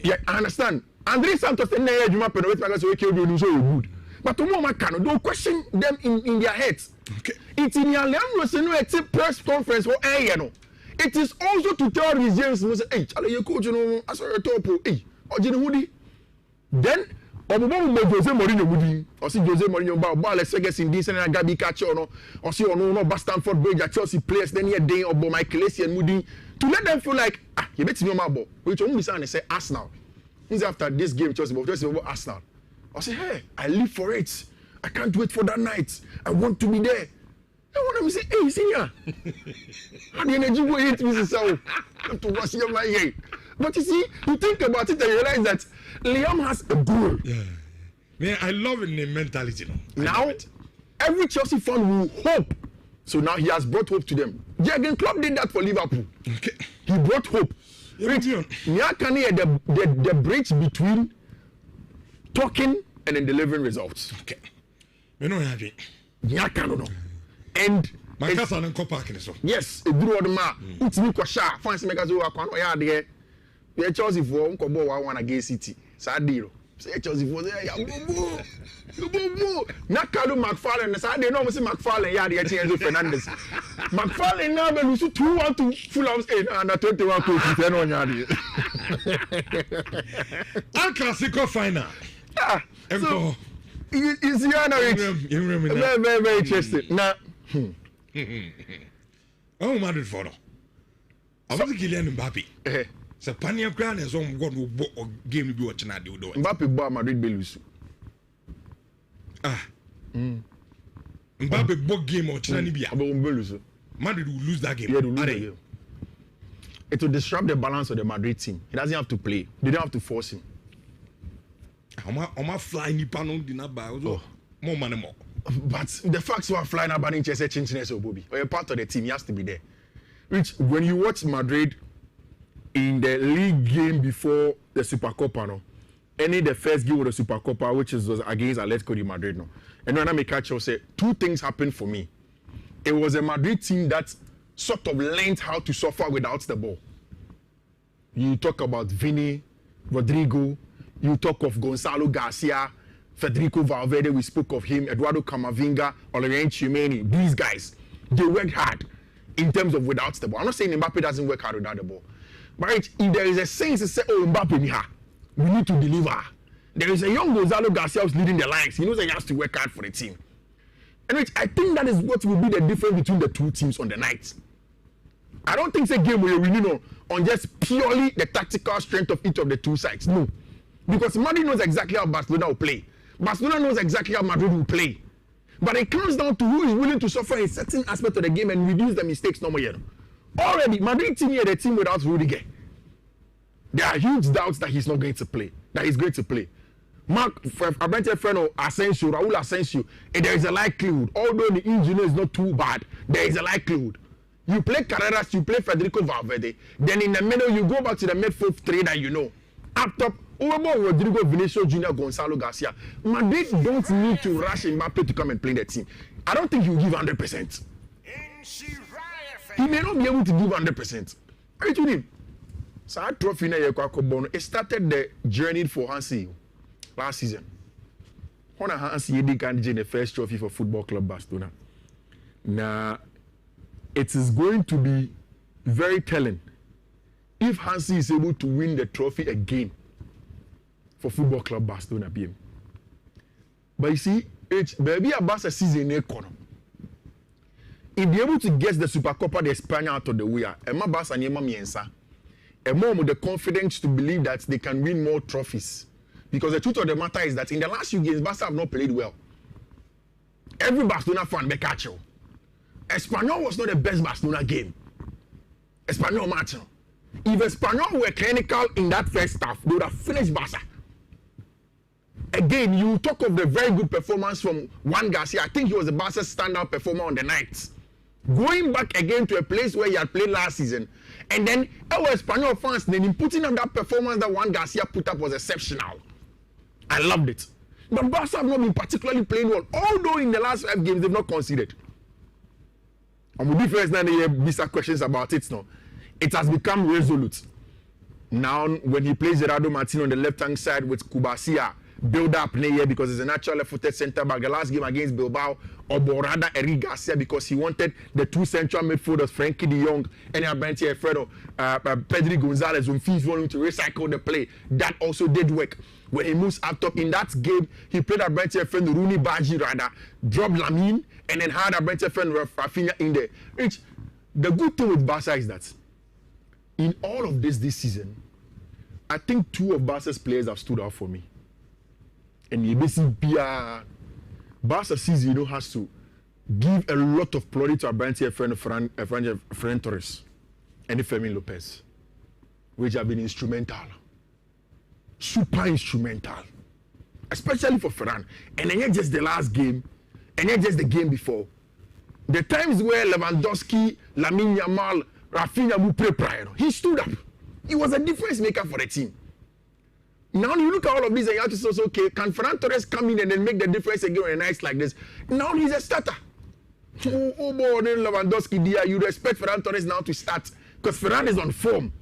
Yeah, I understand. Andre Santos, and Juma Peno, good. But tomorrow, they'll question them in their heads. Okay. It's in your Liam press conference or it is also to tell Rhys James, hey, you coach, I saw your top, hey, or Hoodie. Then, Jose Mourinho or see Jose Mourinho about let's say in this and Gabi catch or see no Stamford Bridge at Chelsea players then here day or Michael Essien and Moody to let them feel like you bet me ball which only sound say Arsenal. Means after this game Chelsea about Arsenal. I say hey, I live for it. I can't wait for that night. I want to be there. I want them to say, hey, senior. How the energy go hit me so to watch your my But you see, you think about it and you realize that Liam has a goal. Yeah. Man, I love it in the mentality. Now, every Chelsea fan will hope So now he has brought hope to them. Jurgen Klopp did that for Liverpool. Okay. He brought hope. The bridge between talking and then delivering results. Okay. You know what no. And Makasa and Park so. Yes, a drew on ma. It's me kwasha. Fancy make us go akwan ya de. We Chelsea for unko bo one against City. Sad deal. Say Chelsea for ya boom. Nakadu McFarlane say they know say McFarlane ya de Enzo Fernandez. McFarlane now be lose 2-1 to Fulham's 8 and 21 to Cristiano Ronaldo. Al Clasico final. So it's very interesting. Now oh, Madrid for no. I was Kylian Mbappe. So Pania Gran is on one game to be watching at the door. Mbappe bought Madrid be lose. Mbappe bought game or Chinabia. Madrid will lose that game. Yeah, lose that game. It will disrupt the balance of the Madrid team. He doesn't have to play. They don't have to force him. I'm flying Nippon dinner by more money more. But the facts you are flying about in Chelsea, or Bobby, or a part of the team, he has to be there. Which, when you watch Madrid in the league game before the Super Copa, no, the first game of the Super Copa, which was against Atletico de Madrid, no, and when I make catch, say 2 things happened for me. It was a Madrid team that sort of learned how to suffer without the ball. You talk about Vini, Rodrigo, you talk of Gonzalo Garcia, Federico Valverde, we spoke of him, Eduardo Camavinga, Aurelien Tchouameni. These guys, they work hard in terms of without the ball. I'm not saying Mbappe doesn't work hard without the ball. But if there is a sense to say, oh, Mbappe, we need to deliver. There is a young Gonzalo Garcia who's leading the lines. He knows that he has to work hard for the team. And I think that is what will be the difference between the 2 teams on the night. I don't think it's a game where we win on just purely the tactical strength of each of the 2 sides. No. Because Madrid knows exactly how Barcelona will play. Barcelona knows exactly how Madrid will play. But it comes down to who is willing to suffer a certain aspect of the game and reduce the mistakes no more. Already, Madrid team here, the team without Rudiger. There are huge doubts that he's not going to play. That he's going to play. Mark, Abrante Freno, Asensio, Raul Asensio, and there is a likelihood, although the injury is not too bad, there is a likelihood. You play Carreras, you play Federico Valverde, then in the middle, you go back to the midfield 3 that you know. Up top, Rodrigo, Vinicius Jr., Gonzalo Garcia. Madrid don't need to rush Mbappe to come and play the team. I don't think he'll give 100%. He may not be able to give 100%. Are you tuning? So trophy it started the journey for Hansi last season. When Hansi did the first trophy for Football Club Barcelona. Now, it is going to be very telling if Hansi is able to win the trophy again for Football Club Barcelona BM. But you see, baby about a season if they're able to get the Super Copa de España out of the way, Emma Barca and Emma Miensa, and more with the confidence to believe that they can win more trophies. Because the truth of the matter is that in the last few games, Barca have not played well. Every Barcelona fan be catch you. Espanyol was not the best Barcelona game. Espanyol match. If Espanyol were clinical in that first half, they would have finished Barca. Again, you talk of the very good performance from Juan Garcia. I think he was the Barca's standout performer on the night. Going back again to a place where he had played last season. And then our Espanyol fans, then putting on that performance that Juan Garcia put up was exceptional. I loved it. But Barca have not been particularly playing well, although in the last 5 games they've not conceded. And with difference now, they have questions about it now. It has become resolute. Now, when he plays Gerardo Martin on the left-hand side with Kubasia, build up here because he's a natural left-footed centre back. The last game against Bilbao, or rather Eric Garcia, because he wanted the 2 central midfielders, Frankie de Jong and Abrante Alfredo, Pedri Gonzalez, whom he's wanting to recycle the play. That also did work. When he moves up top in that game, he played Abrante Alfredo, Rooney Baji rather, dropped Lamine, and then had Abrante Alfredo, Rafinha in there. Which, the good thing with Barca is that in all of this season, I think 2 of Barca's players have stood out for me. And you basically Barca season has to give a lot of glory to Abrante Ferran Torres and Fermin Lopez, which have been instrumental, super instrumental, especially for Ferran. And then just the last game, and then just the game before. The times where Lewandowski, Lamine Yamal, Rafinha will play prior, he stood up. He was a difference maker for the team. Now you look at all of these and you have to say, okay, can Ferran Torres come in and then make the difference again on a night like this? Now he's a starter. Oh boy, Lewandowski, dear, you respect Ferran Torres now to start because Ferran is on form.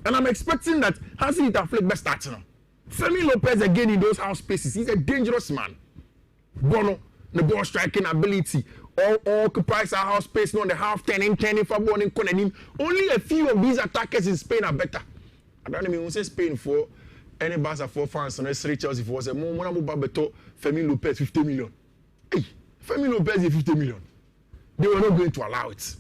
And I'm expecting that Hansi Itaflik best starts now. Femi Lopez again in those half spaces, he's a dangerous man. Bono, the ball striking ability, all occupies our half space, on the half 10 and 10 if I'm born in Konanim. Only a few of these attackers in Spain are better. I don't even say Spain for any Barca 4 fans and three Chelsea if it was a moment beto Femi Lopez 50 million. Hey, Femi Lopez is 50 million. They were not going to allow it.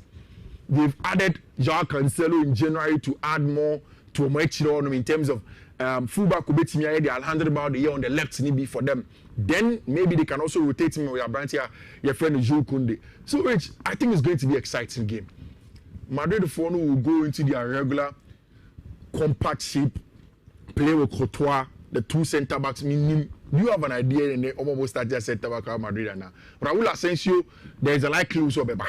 They've added Joao Cancelo in January to add more to Omechiro in terms of fullback Kubetimi the Alejandro about the year on the left maybe for them. Then maybe they can also rotate him with your brand here, your friend Jules Koundé. So Rich, I think it's going to be an exciting game. Madrid will go into their regular compact shape, play with Courtois, the two centre backs. Do you have an idea in the almost start just centre back of Madrid now? Raul Asensio, there is a likelihood of Beba.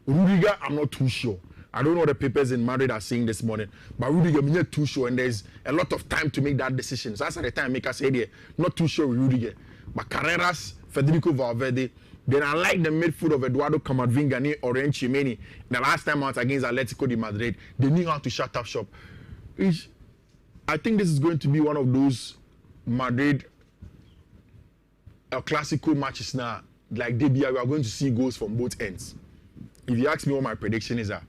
Rudiger, I'm not too sure. I don't know what the papers in Madrid are saying this morning, but Rudiger, I'm not too sure, and there's a lot of time to make that decision. So that's at the time make us say there, not too sure with Rudiger. But Carreras, Federico Valverde, then I like the midfield of Eduardo Camavinga or Chimeni. The last time out against Atletico de Madrid, they knew how to shut up shop. I think this is going to be one of those Madrid classical matches now. Like DBI, we are going to see goals from both ends. If you ask me what my prediction is, I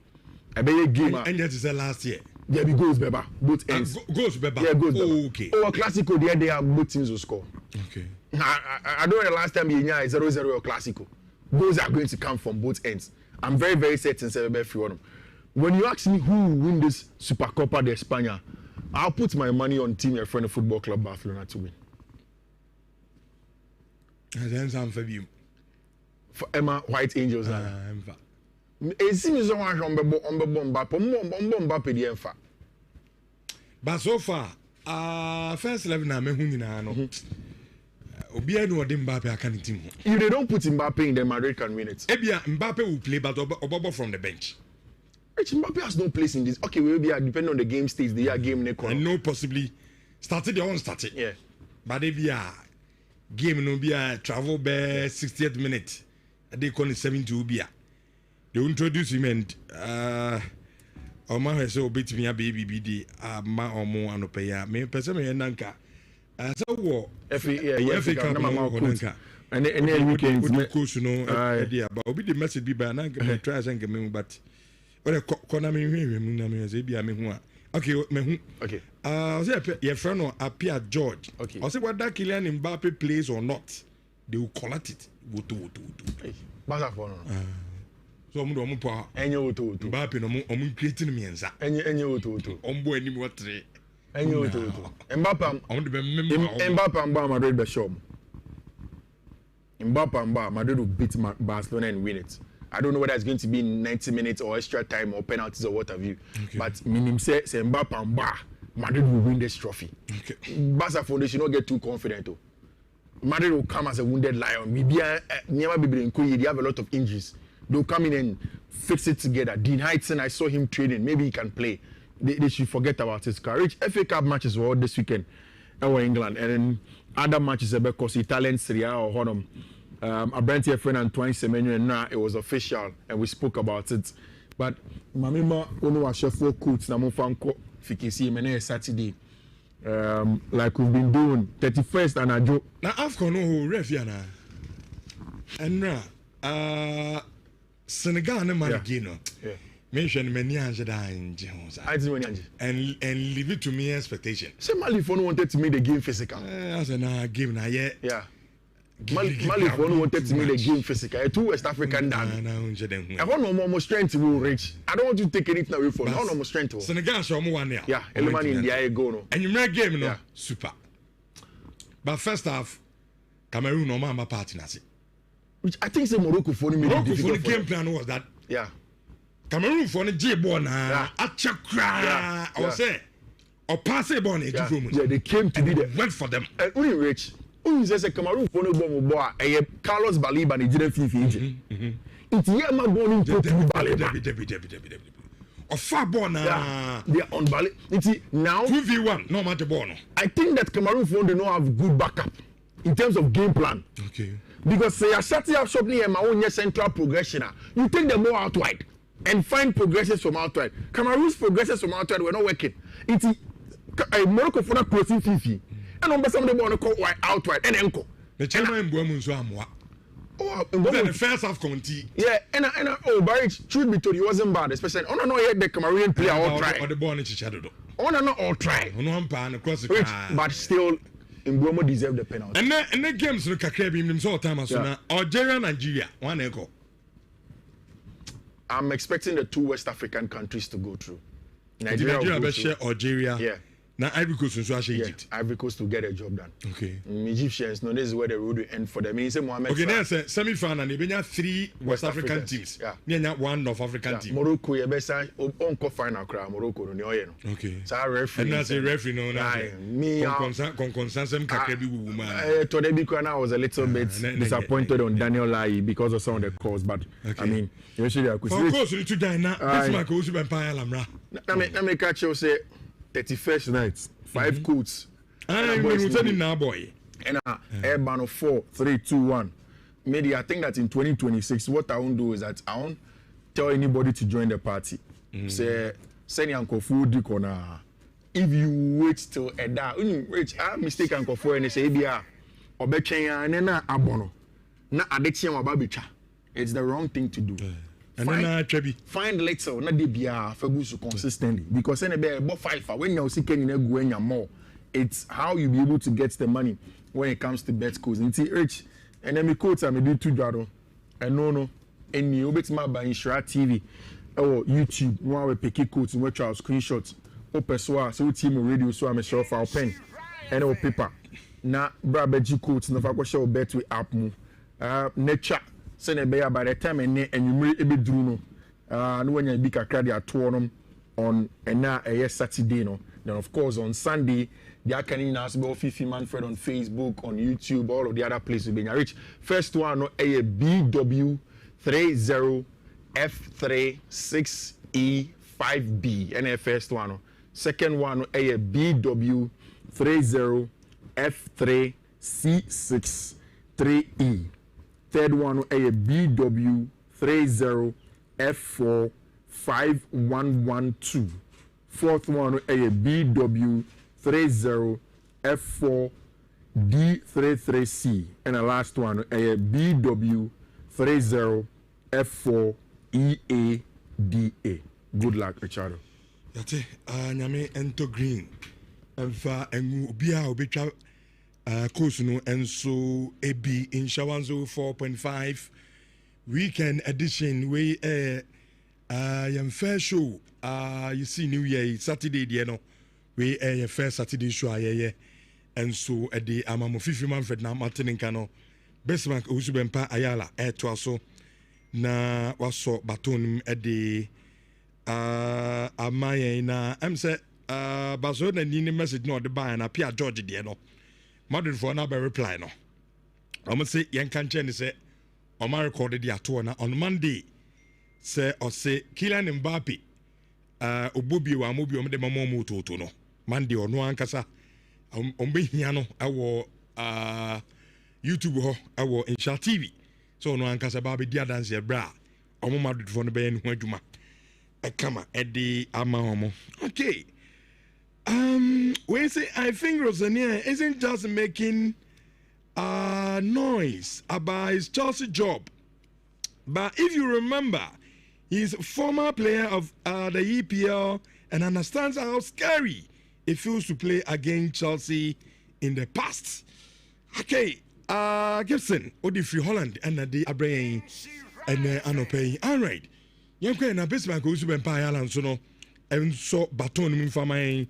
bet a game. And that is the last year. There be goals, Beba. Both ends. Goals, Beba. Yeah, goals, Beba. Oh, okay. Oh, Classico, they are both teams will score. Okay. I don't know the last time you know 0-0 or Classico. Goals are going to come from both ends. I'm very, very certain when you ask me who will win this Supercopa de España, I'll put my money on team your friend Football Club Barcelona to win. Then some for you. For Emma White Angels. It seems on Mbappe the Enfa. But so far, first 11 na me hu nyina no. Obi anu ode Mbappe aka ne team. If they don't put Mbappe in, then Madrid can win it. Ebia Mbappe will play, but Obobo from the bench. Mbappe has no place in this. Okay, we will be depending on the game stage. They are game neck. And no possibly started their own started. Yeah. But if you are game no be a travel by 60th minute, they call it 70 be. They introduce him and Oma has so bit me a baby BD ma or more and pay me person me nanka. So what every Cup nanka. And then weekends coach no idea but obi the message be by nanka try and get me but or corner me na me say be me hu okay me hu okay say your friend no appear George okay I say whether Kylian Mbappe plays or not they will collect it woto Baza for no so omo po enye woto Mbappe no omo creating me enza enye woto ombo ani mo tre enye woto Mbappe omo de be member Mbappe amba Madrid be show Mbappe amba Madrid will beat Barcelona and win it. I don't know whether it's going to be 90 minutes or extra time or penalties or what have you. Okay. But minim say Mbappe amba Madrid will win this trophy. Okay. Barca Foundation not get too confident though. Madrid will come as a wounded lion. They have a lot of injuries. They'll come in and fix it together. Dean Heitson, I saw him training. Maybe he can play. They should forget about his courage. FA Cup matches were all this weekend over England. And then other matches because Italian Serie A or Honor. A brand here friend Antoine Semenyo and now it was official and we spoke about it. But Mamima Ono was chef for coach na mo fanko fikisi mene Saturday. Like we've been doing 31st and ajo. Na Afcon no ref ya na. And now Senegal na man again no. Yeah. Mention many anje da anje ho. I didn't anje. And leave it to me expectation. Say Mali for no wanted to make the game physical. As a game na yeah. Mali for no wanted to make the game physical. A two West African down. I want no more strength will reach. I don't want to take anything away from. I want no more strength. Senegal show mo one yeah, element in the eye go no. And you make game no super. But first half Cameroon no man party na see. Which I think say Morocco for me. Morocco for the game plan was that. Yeah. Cameroon for the J ball na achakra. I was say or pass a ball yeah, they came to be the went for them. Only rich. Who says Cameroon for no bomb boy? Carlos Baliba Nigerian FIFA. It's here my ball in Of far born they are on ballet. It's now 2v1 no matter born. I think that Cameroon phone they don't have good backup in terms of game plan. Okay. Because say you're shutting up shop near my own central progression. You take the ball out wide and find progressions from outside. Cameroon's progressions from outside were not working. It's Morocco for that closing Fifi. And on some of the ball call out wide and enko. The chairman Buamun so amwa. Oh, the first half conti. Yeah, and Barry, truth be told, he wasn't bad, especially on no yet the Cameroon player all try. Or the ball in Chichado. On no all try. On one pan across the but still Mbuemo deserved the penalty. And the games look at him so time as soon Algeria, Nigeria, one echo. I'm expecting the two West African countries to go through. Nigeria share Algeria. Yeah. Now Ivory Coast and Egypt. Ivory Coast to get a job done. Okay. Egyptians, no, this is where the road will end for them. Okay, there's a semi-final. They have 3 West African teams. Yeah. 1 North African team. Morocco, you best on final crowd. Morocco, no, okay. So I referee. And that's a referee, no, me, Conconsensum Kakebi woman. Today, because I was a little bit disappointed on Daniel Lai because of some of the calls, but I mean, eventually I could see. Of course, you need to die now. This man goes to Empire Lamra. Let me catch you say. 31st night, 5 coats. I'm telling now, boy. And Urban of 4, 3, 2, 1. Maybe I think that in 2026, what I won't do is that I won't tell anybody to join the party. Say, send Uncle Food corner. If you wait till Eda, I mistake Uncle Food and say, Bia, or Betchaya and then Abono. Na Adetian Babicha. It's the wrong thing to do. Find little, not the beer for consistently because any bear about 5 when you're seeking in going more. It's how you be able to get the money when it comes to bet codes. It's rich and then me quotes I may do 2 jaro and no and you bet my by Nhyira TV or YouTube one we pick quotes and watch our screenshots open so team radio so I'm sure for pen and or paper na brabeji quotes no for show bet we app mu nature send a bear by the time and you may be drew no when you be kakra they are torn on and now a Saturday no then of course on Sunday they are can ask about Fifi Manfred on Facebook on YouTube all of the other places being rich first one no a BW30 F36E5B and a first one second one a BW30 F3C6 3E third one a BW30 F4 5112. Fourth one a BW30 F4 D33C. And the last one a BW30 F4 EADA. Good luck, Richard. Yate, nyame ento green. Emfa engu bia obetwa course no enso ebi in Shawanzo 4.5 weekend edition we yam fair show you see New Year Saturday there no we your first Saturday show ayeye enso ede amamo Fifi Manfred na Martin Nkano Bestbank Usubempa Ayala to aso na waso baton ede amaye na am say bazo na ni message no de buy na Pia George there no modern for na be reply no I'm say yen kan che ni say o ma recorded the ato na on Monday say o say Kylian Mbappe obobi wa mobi o de mamo toto no Monday ono ankasa o be hia no awo YouTube ho awo Nhyira TV so ono ankasa ba be dia dance e bra o mo madrid for no be en ho adwuma e kama e di ama homo okay. We say I think Rosania isn't just making noise about his Chelsea job, but if you remember, he's a former player of the EPL and understands how scary it feels to play against Chelsea in the past. Okay, Gibson, Odi Holland, and the Abraham and Anopay. All right, young na Bismarck goes to Empire Island, so no, and so baton for my.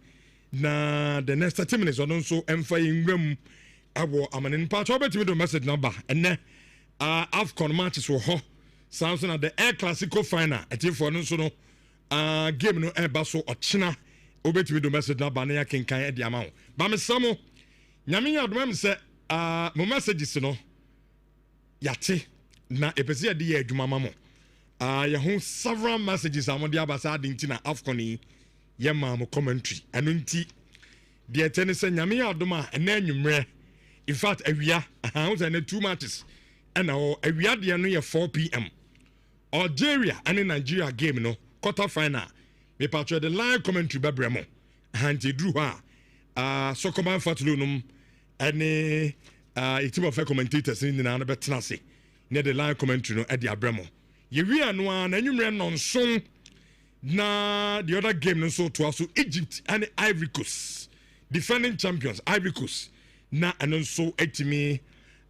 Na the next 30 minutes on so emfa ingram awo amanin pa to bet me do message number and AFCON matches wo ho Samson at the Air Clasico final etim for no so no game no e ba so ochina obet me do message number na yakenkan e de ama wo ba me samo nyame yadom me se mo messages no yate na epese de ye adwuma ma mo You have several messages. I'm on the other side. Intina Afconi, Yamma commentary. And unti the tennis and Yami Adoma and then you in fact, a year, and 2 matches. And now a year, the near 4 p.m. Algeria and in Nigeria game, no quarter final. Me patch the live commentary by Bremo. And he drew her. Soccer man Fatulunum and a team of commentators in the Anabetnasi. Near the live commentary no at the Abremo. You and one, and you ran on song. Na the other game, no so to us, Egypt and Ivory Coast. Defending champions, Ivory Coast. Na and also etimi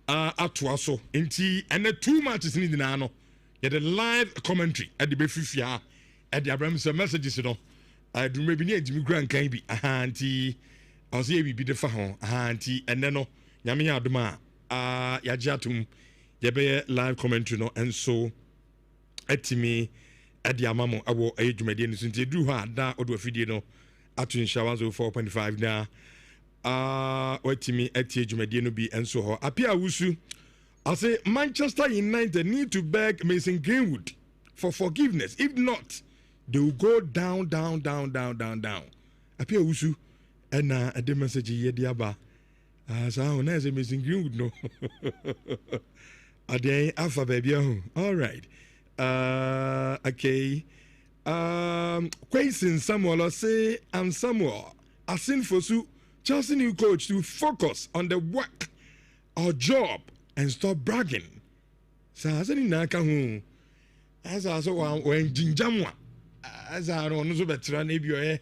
atuaso enti and the 2 matches in the nano yet the live commentary at the befifia at the Abrams messages no I do maybe near Jimmy Grant can be auntie I was here be the fahon auntie and then no yami aduma yajatum yabe live commentary no and so etimi at the amamo awo ayjumedian since do ha da odo afidie no atun shawazo 4.5 na wetimi etie dwumadie no bi enso ho apia wusu I say Manchester United need to beg Mason Greenwood for forgiveness. If not, they will go down. Apia wusu and a de message ye diaba so how na say Mason Greenwood no ade afa baby all right okay Quason Samuel say I'm Samuel asin fosu Chelsea new coach to focus on the work or job and stop bragging. So as any naka who as I saw when Jinjamwa as I don't know so better maybe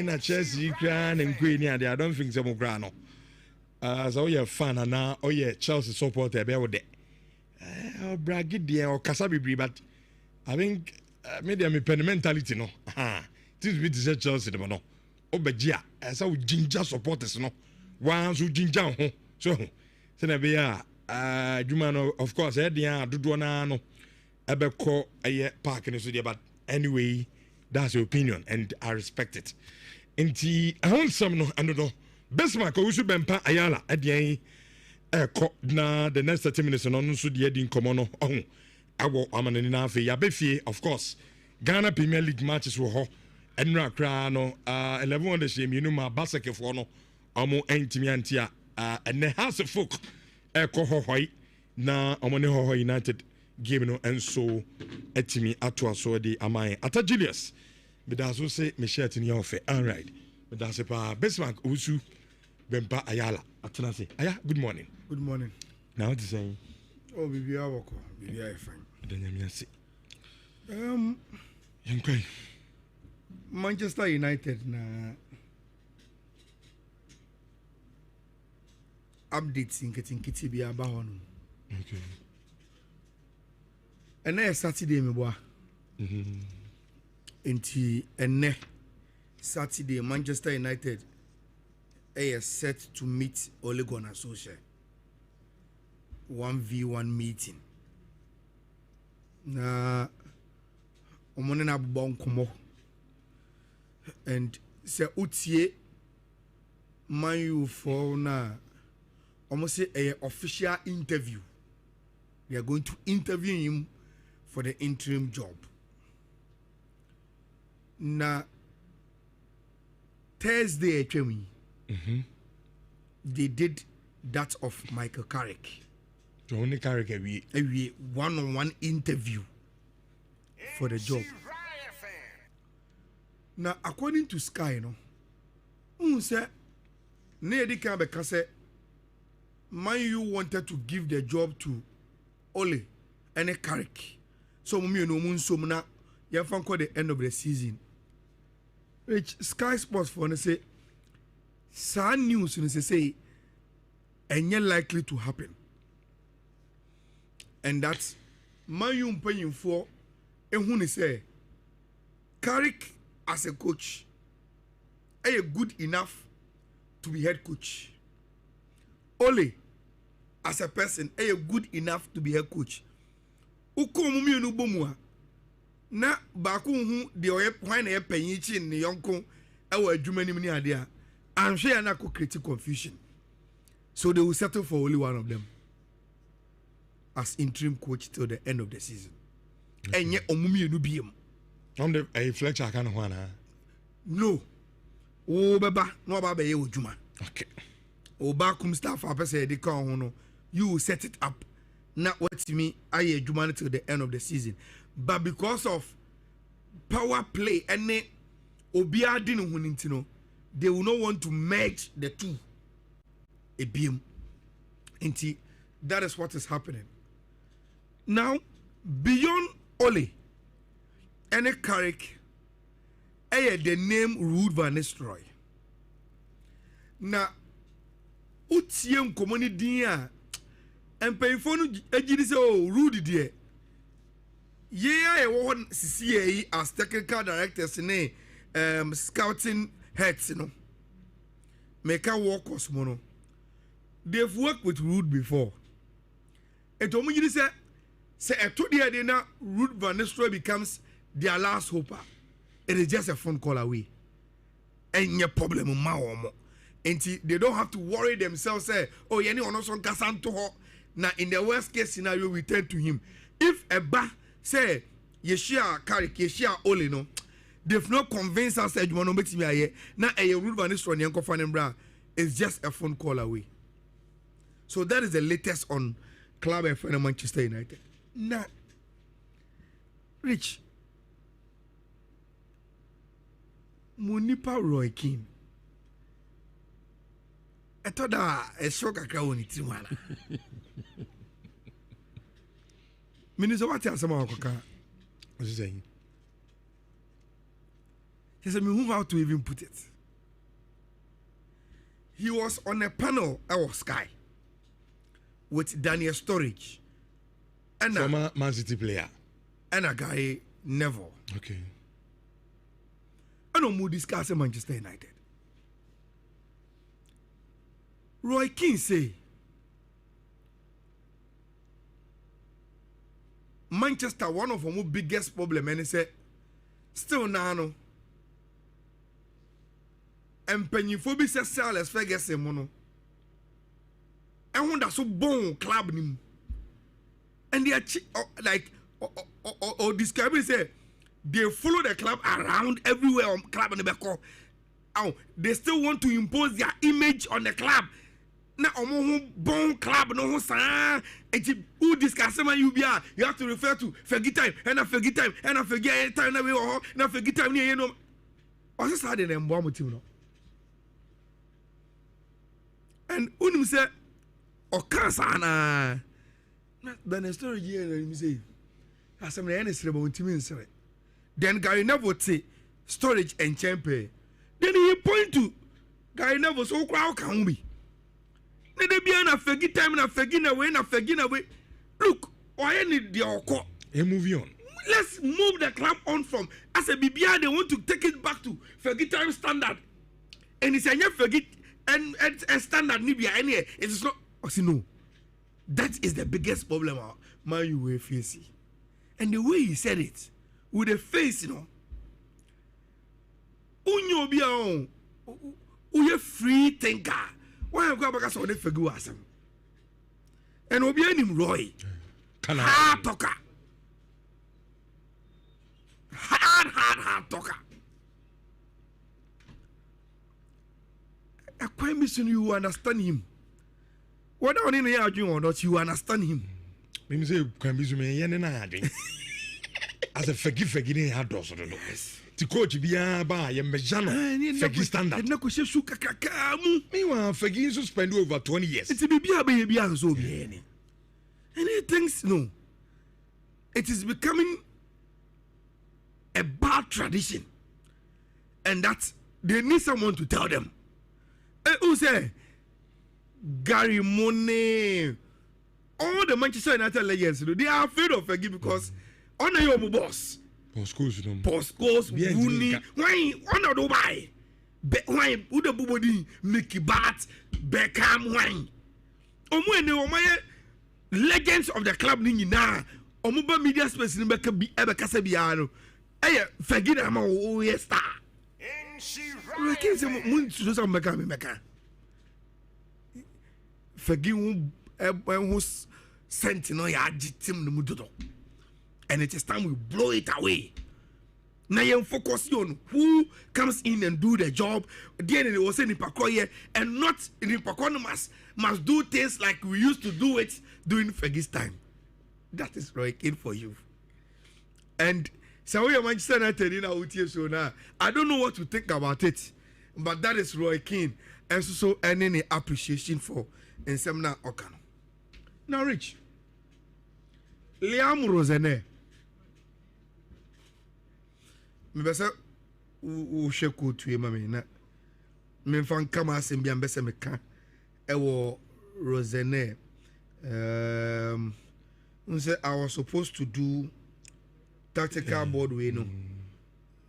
na Chelsea crown and Queen I don't think some grano. As all your fan and now oh yeah Chelsea supporter be with it. Braggy there or Kasabi but I think maybe I'm a mentality no. This be to Chelsea no. Obejia as our ginger supporters no one who ginger ho so say be Jumano of course dia dodo na no ebeko eye park ni so dia but anyway that's your opinion and I respect it enti ahonsam no ando no Bismarck owisu bempa ayala adian eko na the next 30 minutes no so dia di nkomo no ohun awo amanani na afi ya befie of course Ghana Premier League matches wo ho enra kra no 11 on the same you know my basket for no omo entimi antia and the house of folk eko hohoi na omo ne hohoi United game no enso etimi ato aso di amai ata Julius bidaso say me shirt ni ofe all right bidaso pa Bismarck usu bempa ayala atena say aya good morning now what is saying oh bibi awoko bibi ay fine danyam yasi yankai Manchester United na updates nketi bi aba ho no. Okay. Ene Saturday me boa. Enti ene Saturday Manchester United is set to meet Ole Gunnar Solskjaer. 1v1 meeting. Na omone na bon komo. And say utie Man U for na almost say a official interview. They are going to interview him for the interim job. Na Thursday they did that of Michael Carrick. The only Carrick a one-on-one interview for the job. Now, according to Sky, say Nedi Kabeka said Man U wanted to give the job to Ole and a Carrick. So me no mun so na ya fan call the end of the season. Which Sky Sports for say sad news say and likely to happen. And that's Man U paying for ehun say Carrick as a coach, are you good enough to be head coach? Ole, as a person, are you good enough to be head coach? Uko mumi no bomwa. Na baku hu de oye why na penyi chi ne yonko e wa adwuma nim ni ade a. I'm sure na could create confusion. So they will settle for only one of them as interim coach till the end of the season. enye omumienu biem on the a Fletcher kind of one. no wo beba no ba be ye odwuma Okay. oba kum staff apese de kan ho no you will set it up na what me aye adwuma till the end of the season but because of power play and obi adi no ho ntino they will not want to merge the two ebiem nti that is what is happening now beyond Ole any Carrick the name Ruud van Nistelrooy na utie nkomoni din a empayfo no agiri se o Ruud de ye wo sisi as technical directors ne scouting heads no meka workers mo no they've worked with Ruud before and omo yiri se eto de na Ruud van Nistelrooy becomes their last hope. It is just a phone call away. And your problem ma omo. And they don't have to worry themselves say, oh, yeni ono son kasanto ho. Now in the worst case scenario, we turn to him. If a ba say Yeshia Carrick, Yeshia Ole no, they've not convinced us that you want to make me aye. Now a Ruud van Nistelrooy yanko fanembra is just a phone call away. So that is the latest on Club FM Manchester United. Now, Rich. Munipa Roy Keane. I thought that a shock a crown in Timana. Minister, what else am I? What's he saying? He said, "Me how to even put it." He was on a panel at Sky with Daniel Sturridge and former Man City player and a guy Neville. Okay. I don't more discuss Manchester United. Roy Keane say Manchester one of our biggest problem and he said still now no and pennyphobia says Sales Ferguson mono and one that's so bon club nim and they are like or describe it say they follow the club around everywhere on club and they still want to impose their image on the club. Now, bon club no sa. Who discuss you have to refer to Fergie time and a Fergie time and a Fergie time and a Fergie time near you know. What's this hard in bomb no? And unim say, "O kansana." Then a story here and say, "As I'm the NS about to then Gary Neville say Storage and Champion. Then he point to Gary Neville so crowd can be. Then they be a Fergie time and a Fergie away. Look, why need the Oko? Move on. Let's move the club on from as a BBI. They want to take it back to Fergie time standard. And it's a Fergie and standard Nibia any. It is not. I say no. That is the biggest problem man you were facing. And the way he said it. With a face, you know. Unyo be on. Uye free thinker. Why you go back so they forgive us? And obi anim Roy. Hard talker. Hard talker. I quite mission you understand him. Whether on any argument or not, you understand him. Me say can be me yen na ade. As a forgive had also no. The coach be ba ye mejano Fergie standard. Na ko shu kakaka mu. Meanwhile, Fergie suspend over 20 years. It's be bia so be any. And he thinks no. It is becoming a bad tradition. And that they need someone to tell them. Who say Gary Money, all the Manchester United legends, they are afraid of Fergie because on your boss. Postcodes, Rooney, why on the Dubai? Why would the Bubodi, Mickey Bart, Beckham, why? My legends of the club Nina, Omuba media space in Becca be ever Casabiano. Fergie, I'm a star. I can't say Moon to some Mecca. Fergie who's sent no ya jitim no mudodo. and it is time we blow it away. Now you focus on who comes in and do the job. Then it was in Pakoye, and not in Pakoye must do things like we used to do it during Fergie's time. That is Roy Keane for you. And so we are Manchester United in our so now. I don't know what to think about it, but that is Roy Keane, and so any appreciation for Nsemna Okano. Now, Rich, Liam Rosene. Me say wo hwe ko tue ma me na me fan kama asem bia mbese me ka e wo Rosene say I was supposed to do tactical board way no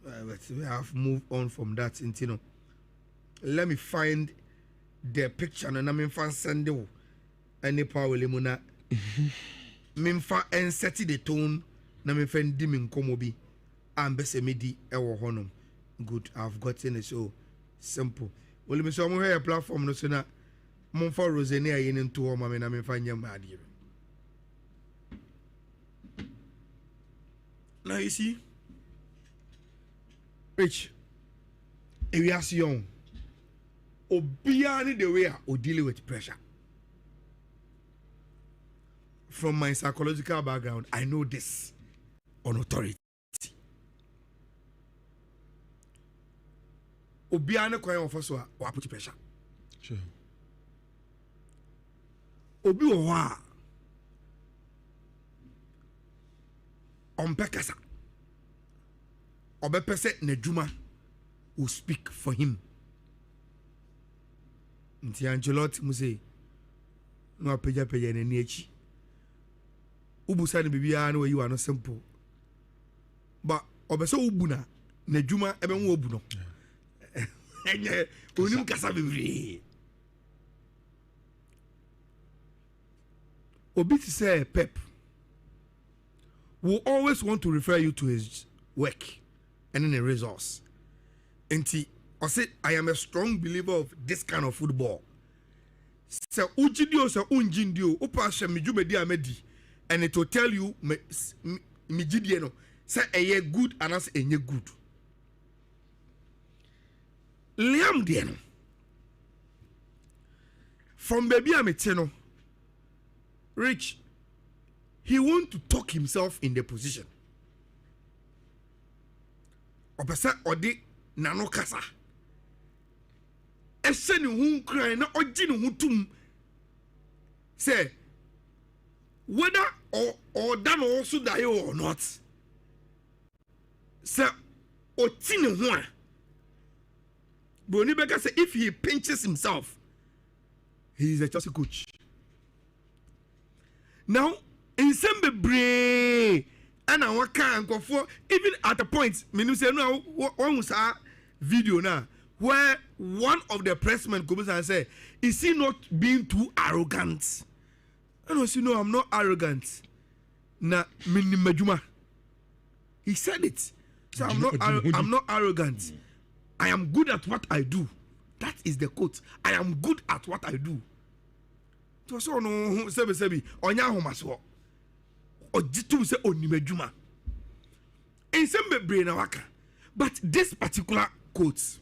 but we have moved on from that you know. Let me find the picture na me fan send wo any power le mu na me fa en set the tone na me fan di me nkomo bi Ambesemidi ewo honum. Good, I've gotten it so simple. Well, me so mo a platform no so na mo for Rosenia yin into o ma me na me fa nyam adire. Now you see, Rich, if you are young, obiani the way I deal with pressure. From my psychological background, I know this on authority. Obiane kwa yon so wa put pressure. Sure. Obi wo wa. Ompekasa. Obepese Nedjuma will speak for him. Nti Angelot mu say no peja na ni echi. Ubusa ni bibia na we you are no simple. But obese ubuna Nedjuma ebe nwo obu no. Enye onim kasa bibiri. Obi to say Pep will always want to refer you to his work and in a resource. And I said, I am a strong believer of this kind of football. So ujidio sa unjindio upasha mijumedi amedi, and it will tell you mijidieno say a good and as a good. Liam Dieno from baby Ameteno Rich, he want to talk himself in the position. Opesa odi nano kasa. Ese ni hun kran na oji ni hutum. Say whether or dan also die or not. Say oti ni hu. Brony Becker say if he pinches himself, he is a Chelsea coach. Now, in some bebre, and I can go for even at a point, me say no one was a video now where one of the pressmen comes and say, is he not being too arrogant? I don't see no, I'm not arrogant. Na minimajuma. He said it. So I'm not arrogant. I am good at what I do. That is the quote. I am good at what I do. So no sebi onya homaso. Ojitu se onimedwuma. Ensem bebre na waka. But this particular quote,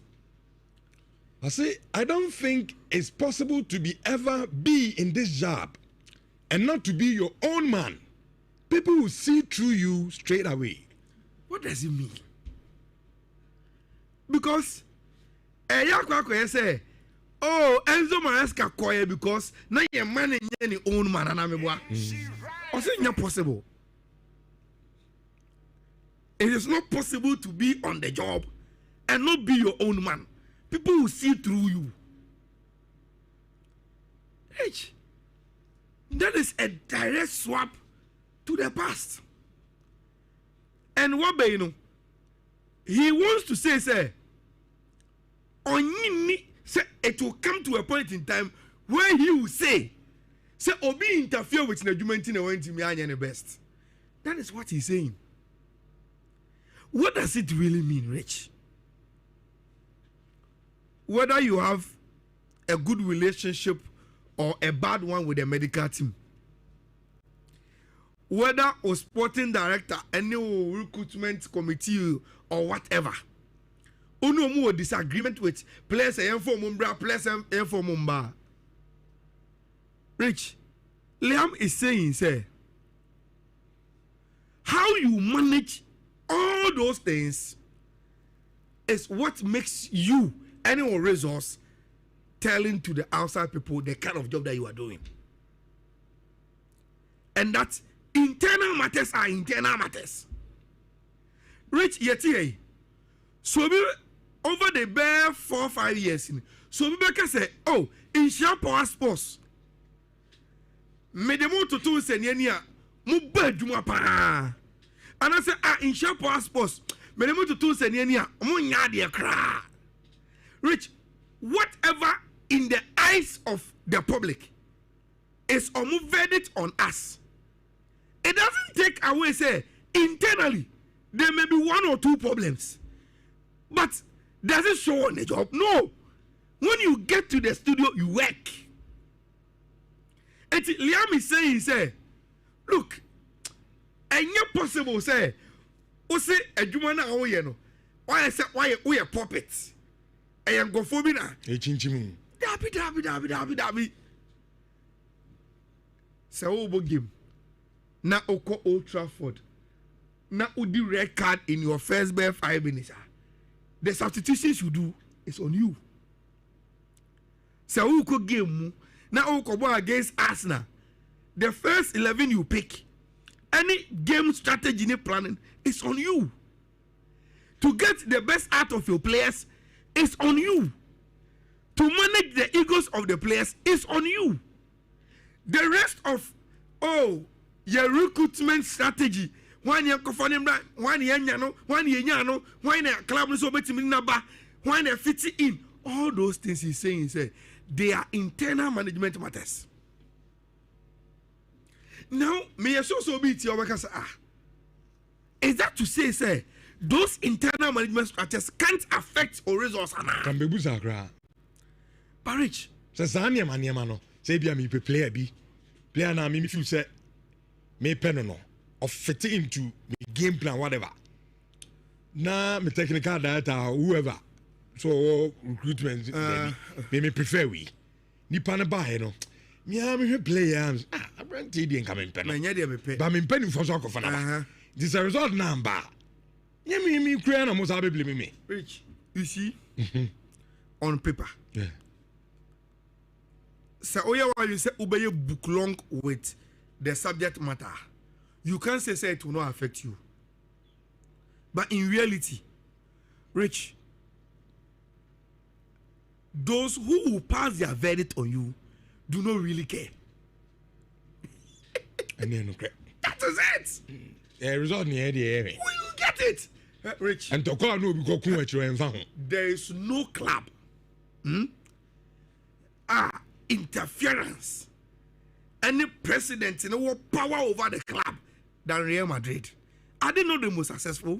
I say, I don't think it's possible to be in this job and not to be your own man. People will see through you straight away. What does it mean? Because Yakwa say, oh, Enzo Maresca koye because na your man in any own man and amebwa. I say not possible. It is not possible to be on the job and not be your own man. People will see through you. H. That is a direct swap to the past. And what you know, he wants to say, say it will come to a point in time where he will say Obi interfere with the argument in the best. That is what he's saying. What does it really mean, Rich? Whether you have a good relationship or a bad one with the medical team, whether or sporting director, any recruitment committee or whatever. Uno more disagreement with players and for Mumbra, players and for Mumba. Rich, Liam is saying, say, how you manage all those things is what makes you any resource telling to the outside people the kind of job that you are doing. And that internal matters are internal matters. Rich, yeti, so we over the bare 4 or 5 years, so we can say, oh, in Shampoo Sports, Medemo to two senior, Mubba Juma pa. And I say, in Shampoo Sports, Medemo to two senior, Munyadia cra. Rich, whatever in the eyes of the public is a verdict on us. It doesn't take away, say, internally, there may be 1 or 2 problems. But does it show on the job? No. When you get to the studio, you work. And Liam is saying, say, look, and you possible, say, o say, a Jumana, oh, you know, why I say, why we are puppets. I am go for me now. Dabi. Say, oh, game. Now, Oko Old Trafford. Now, Udi red card in your first bare 5 minutes. The substitutions you do is on you. So, Oko game. Now, Oko go against Arsenal. The first 11 you pick, any game strategy planning is on you. To get the best out of your players is on you. To manage the egos of the players is on you. The rest of, your recruitment strategy, when you're conforming, when you're nyano, when you're club so better number, when you're fitting in, all those things he's saying, they are internal management matters. Now, may I so be to your workers? Is that to say, those internal management structures can't affect or resource? Can be buzagra. Parich. Says Anya Maniamano, say be a me player be. Player na me if you say me pen or fit into me game plan, whatever. Na me technical data, whoever. So recruitment me prefer we. Ni pana ba no. Me am players. I brand TD coming pen. But me pen for soccer for now. This is a result number. Me cry no most have blame me. Rich, you see, on paper. Yeah. So why you say obey book long with the subject matter, you can't say it will not affect you. But in reality, Rich, those who will pass their verdict on you do not really care. And then okay. That is it. Result near the area. Will you get it? Rich. And to call no be go there is no club. Interference. Any president in our power over the club than Real Madrid. Are they not the most successful?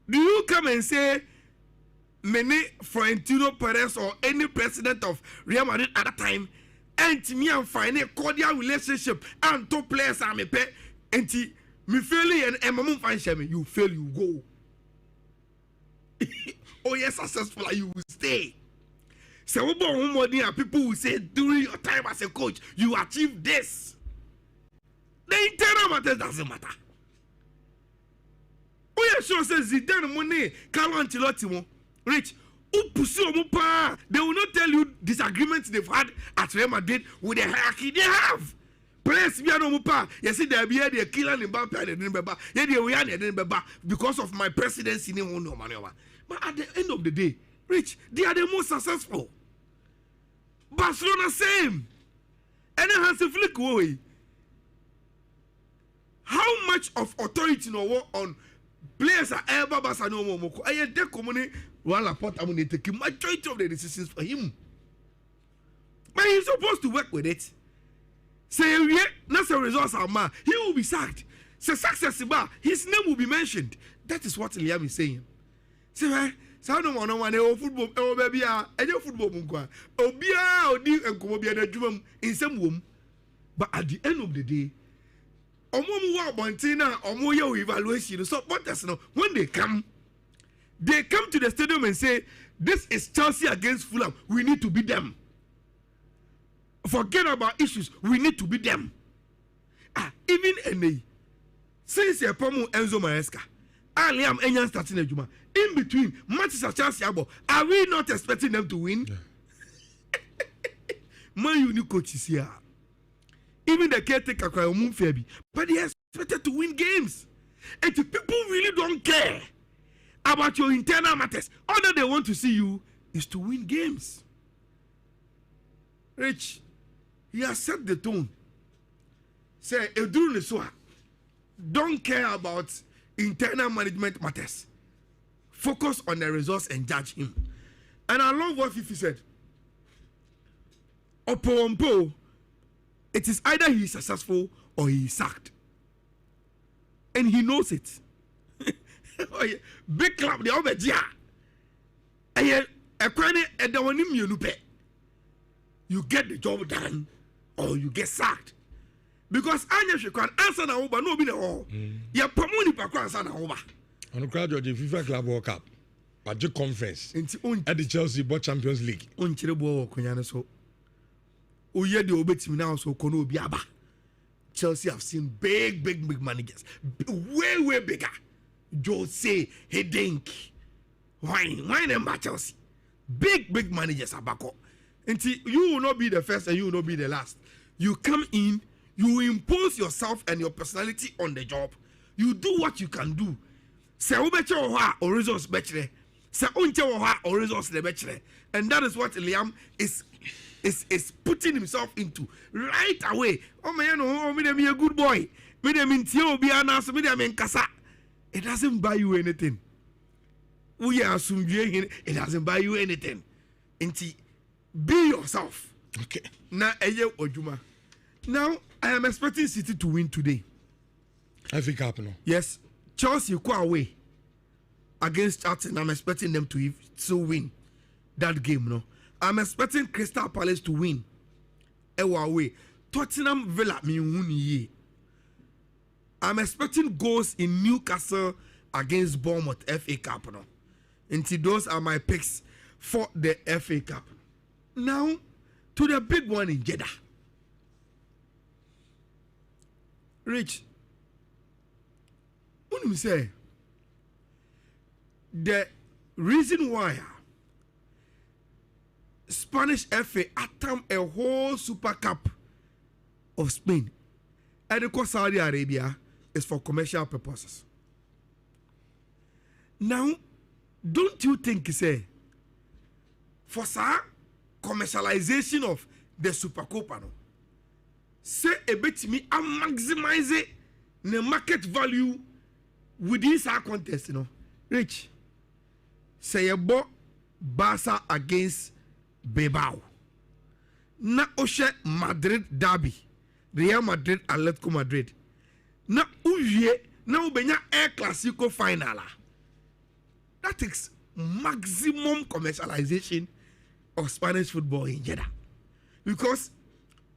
Do you come and say many Florentino Perez or any president of Real Madrid at that time and me and find a cordial relationship and top players are me pay and me fail and my mom find shame, you fail, you go. Oh yes, successful, you will stay. So people will say during your time as a coach, you achieve this. The internal matters doesn't matter. Oh yeah, sure says Zidane money, Carlo Ancelotti, Rich. They will not tell you disagreements they've had at Real Madrid with the hierarchy they have. Players be no mupa. You see they be here they kill and Mbappe and didn't remember. Yeah, they were and didn't remember because of my presidency. But at the end of the day, Rich, they are the most successful. Barcelona same. And then Hansi Flick way. How much of authority no on players are ever Barcelona moko? I had that community. Well, I'm taking majority of the decisions for him. But he's supposed to work with it. Say, yeah, that's the results are man. He will be sacked. Say, success, his name will be mentioned. That is what Liam is saying. Say, so no one football, oh baby, football, in some womb. But at the end of the day, Omo wa bontina omo ye evaluation. So what does no when they come to the stadium and say this is Chelsea against Fulham. We need to beat them. Forget about issues. We need to beat them. Even NA. Since your Pomo Enzo Maresca, Liam Enyan starting a Juma. In between, Manchester Chelsea, are we not expecting them to win? Yeah. My unique coach is here. Even the caretaker, but they are expected to win games. And the people really don't care about your internal matters. All that they want to see you is to win games. Rich, he has set the tone. Say, Edru Nesua, don't care about internal management matters. Focus on the results and judge him. And I love what Fifi said. Opo, it is either he is successful or he is sacked. And he knows it. Oh, yeah. Big club, the over dia. You get the job done or you get sacked. Because Anya she can answer na over no be the all. Ya pamuni pa kwa answer na over. On crowd the FIFA Club World Cup. But the conference at the Chelsea Board Champions League. On chirebo konya so. Oye de obetimi now so kono obi aba. Chelsea have seen big managers. Way bigger. Jose Hedink. Why them by Chelsea? Big managers abako. Until you will not be the first and you will not be the last. You come in, you impose yourself and your personality on the job. You do what you can do. Say or results better. Say or results the better. And that is what Liam is putting himself into right away. Oh man, oh me a good boy. Me dem in Tio be anas, me dem in Kasa. It doesn't buy you anything. We are assuming it doesn't buy you anything. Inti be yourself. Okay. Now Eye Ojuma. Now I am expecting City to win today. I think happen. Yes. Chelsea go away against Charlton. I'm expecting them to win that game. No, I'm expecting Crystal Palace to win. Away. Tottenham Villa me. I'm expecting goals in Newcastle against Bournemouth FA Cup. No, and those are my picks for the FA Cup. Now to the big one in Jeddah. Rich. What do you say? The reason why Spanish FA attempt a whole Super Cup of Spain and the Saudi Arabia is for commercial purposes. Now, don't you think say for commercialization of the Super Copa, no? Say a bit to me and maximize it the market value within our contest, you know. Rich, say about Barca against Bilbao. Na Oshe Madrid derby, Real Madrid, Atletico Madrid. Na Uye, na Ubenya El Clasico final. That is maximum commercialization of Spanish football in Jeddah. Because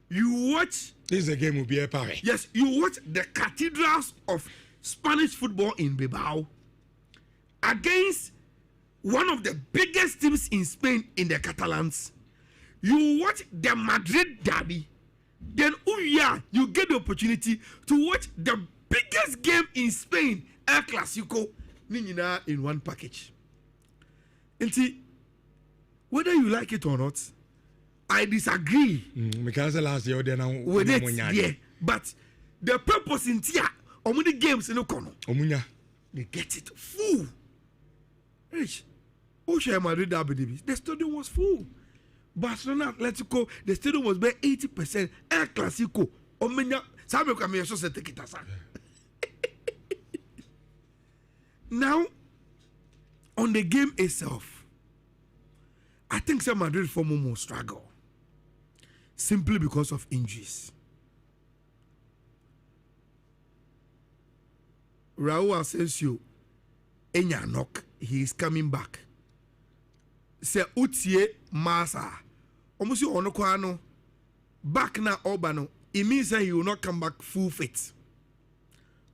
you watch. This is a game will be a party. Yes, you watch the cathedrals of Spanish football in Bilbao against one of the biggest teams in Spain in the Catalans. You watch the Madrid derby, then you get the opportunity to watch the biggest game in Spain, El Clasico, in one package. And see, whether you like it or not, I disagree because last year with it, yeah. But the purpose in Tia, the games in Okono, they get it full. Rich, Madrid derby, the stadium was full. Barcelona, Atletico, the stadium was by 80%. El Clasico, now, on the game itself, I think some Madrid for more struggle simply because of injuries. Raul Asensio, Enya knock, he is coming back. Se Utie Masa, almost you ono back na Obano. It means that he will not come back full fit.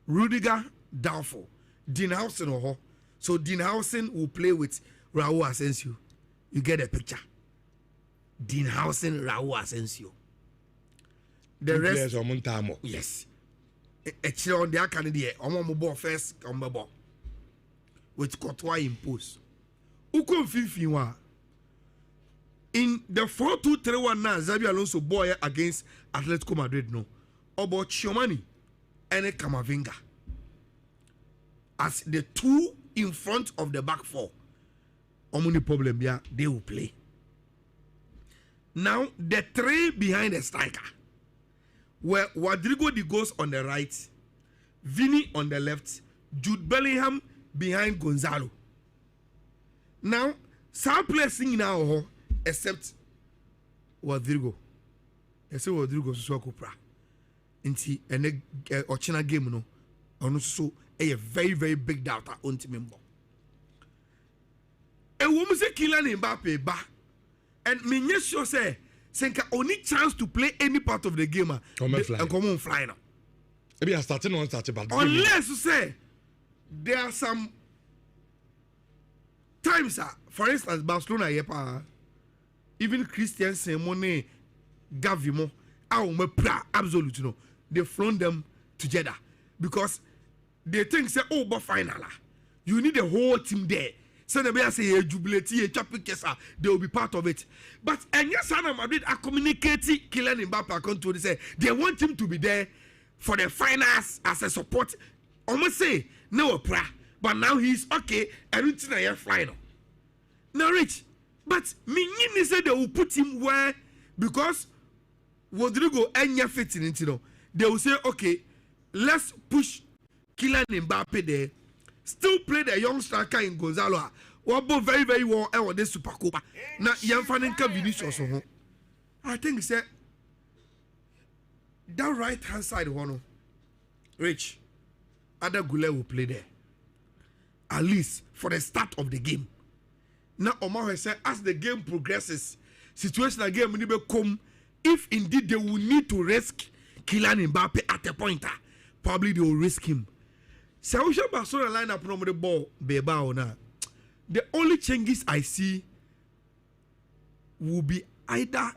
Rudiger doubtful. Dean Howson or so Dean Howson will play with Raul Asensio. You get a picture. Dean Howson, Raul Asensio. The rest, yes. A chill on the Canadian, on first, on my ball. With Courtois impose. Uko Fifiwa. In the 4-2-3-1 now, Xabi Alonso boy against Atletico Madrid, no. About Chiomani and Camavinga. As the two in front of the back four. Omuni problem, yeah, they will play. Now, the three behind the striker. Where Rodrigo de goes on the right, Vini on the left, Jude Bellingham behind Gonzalo. Now, some players sing now, except Rodrigo. Except Rodrigo so Kupra. Inti ene Ochina game no. Ono so a very very big doubter on team member. A woman say Kylian Mbappe ba, and me yes sure say Senka only chance to play any part of the game and come on fly now. Maybe I started on started but unless you say there are some times for instance Barcelona yepa even Christian Simone Gavimo absolutely no they flown them together because they think say oh but final you need the whole team there. So the say a jubilate a chapikesa, they will be part of it. But and yes, Madrid are communicating Kylian Mbappe account to say they want him to be there for the finals as a support. Almost say no pra, but now he's okay. I don't think I final. Now rich, but Minini said they will put him where because Rodrigo and fitting into no. They will say okay, let's push Kylian Mbappe there. Still play the young striker in Gonzalo. Wabo very very well on this Super Copa. Now Yanfaninka Vinicius. I think say that right hand side one. Rich. Ada Gule will play there. At least for the start of the game. Now Omar has said as the game progresses, situation again will come. If indeed they will need to risk Kylian Mbappe at a pointer, probably they will risk him. So we shall Barcelona line up from the ball, Beba. The only changes I see will be either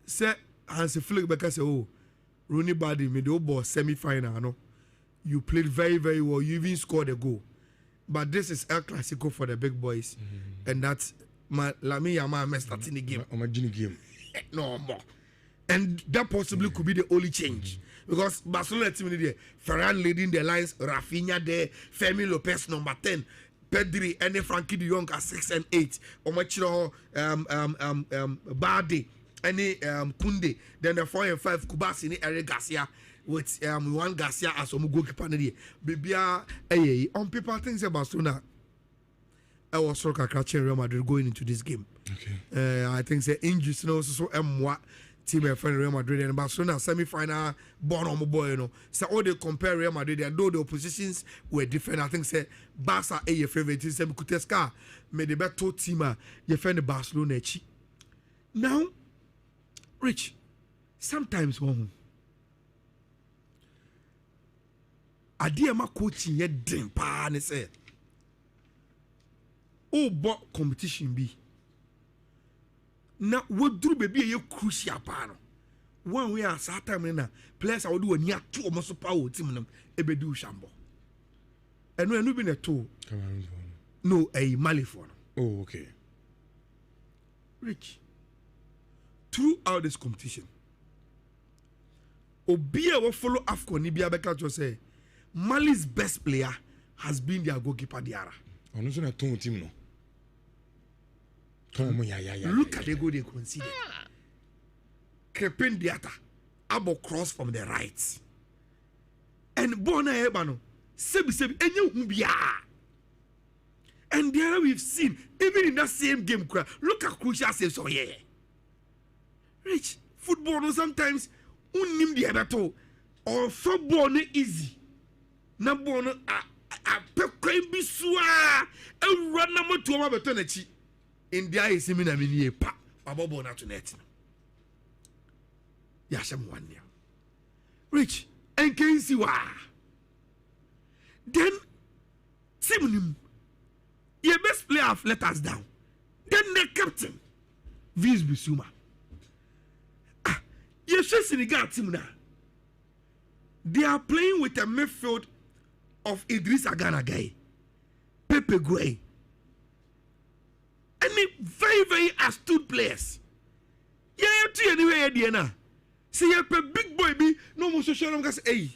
say Hansi Flick because say oh Rooney Badi made the ball semi-final. No, you played very very well. You even scored a goal, but this is El Clasico for the big boys, and that's my Lamine Yamal starting the game. I'm a genie game. No more, and that possibly could be the only change. Because Barcelona team there, Ferran leading the lines, Rafinha there, Fermin Lopez number 10, Pedri and Frankie de Jong at 6 and 8, Omachiro Bardi, any Kunde, then the 4 and 5 Kubasi, Eric Garcia with Juan Garcia as a goalkeeper. Baby, on paper things about Barcelona. I was so catching Real Madrid going into this game. Okay. I think the injuries so team and friend Real Madrid and Barcelona semi-final born on my boy, you know. So all they compare Real Madrid and though the oppositions were different, I think say Barca a your favorite team. Say Kuteska made the better team. You find the Barcelona. Now, Rich, sometimes one. Adia ma coaching yet dream pa ne say. Oh, but competition be. Now, what do baby a crucial part? One way as a time na players I will do a near 2 almost power team them ebedu shambo. And when you been a 2, no a Malifon. Oh, okay. Rich. Throughout this competition, Obia will follow Afcon Nibia Beka to say Mali's best player has been their goalkeeper Diarra. I'm not going to team no. Look at the goal they conceded. Crepin Diata, Abo cross from the right. And Bona Ebano, Sebi, and you and there we've seen, even in that same game, look at crucial saves. Oh, yeah. Rich, football no sometimes, unim the abato, or football no easy. Nabono, a pekwe biswa, a run number 2 of a India is similar to me, pa, Bobo not to net. Yasham 1 year. Rich, and can see why. Then, Simunim, your best player have let us down. Then the captain, Vince Bissouma. You should see the guy team now. They are playing with a midfield of Idris Agana guy, Pepe Gueye, and very, very astute players. Yeah, you anyway, Diana. See, you a big boy be no more social longer say, hey,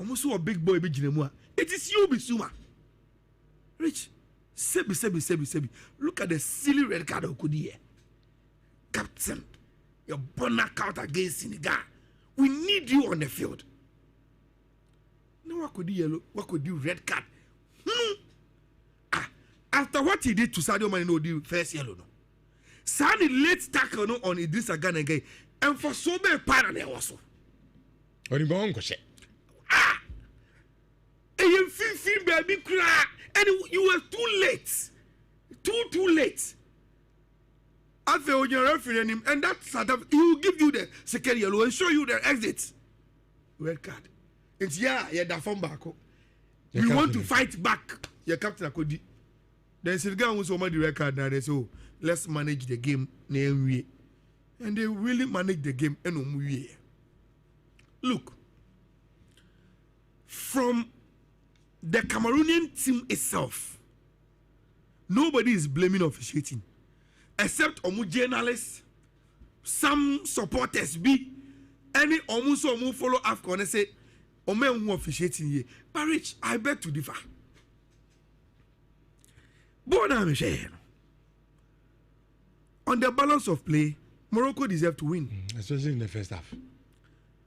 almost a big boy be Jinemua. It is you, Bissouma. Rich, Sebi. Look at the silly red card of Kudie. Captain, your burner count against Senegal. We need you on the field. No, what could you yellow? What could you red card? After what he did to Sadio Mane, no, the first yellow. No. Sani late tackle no on Idris Agana again, and for so many parallel also. Only one question. And you feel baby cry, and you were too late. Too late. After when you're refereeing him, and that sort of he will give you the second yellow and show you the exit. Red card. It's yeah, that form back. We want to fight back. Your captain Akodi. Then Senegal was over the record now. They say, oh, let's manage the game. And they really manage the game. Look, from the Cameroonian team itself, nobody is blaming officiating, except journalists, some supporters be, any almost follow AFCON and say, Omen who officiating here. But Rich, I beg to differ. On the balance of play, Morocco deserve to win. Especially in the first half.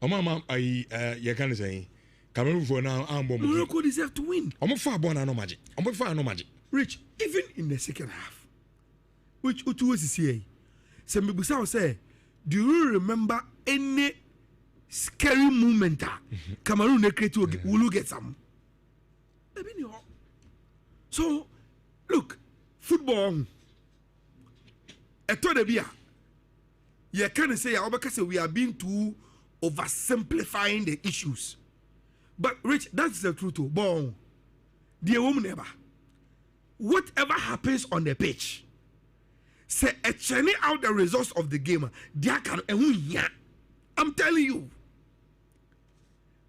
You can say, Cameroon for now, Morocco deserve to win. I'm far born no magic. Rich, even in the second half, which Utu is here, Semibusao say, do you remember any scary moment? Cameroon will get some. So, look, football. You can't say we are being too oversimplifying the issues. But Rich, that's the truth. Bon, dear woman ever. Whatever happens on the pitch, say a churning out the results of the game. I'm telling you.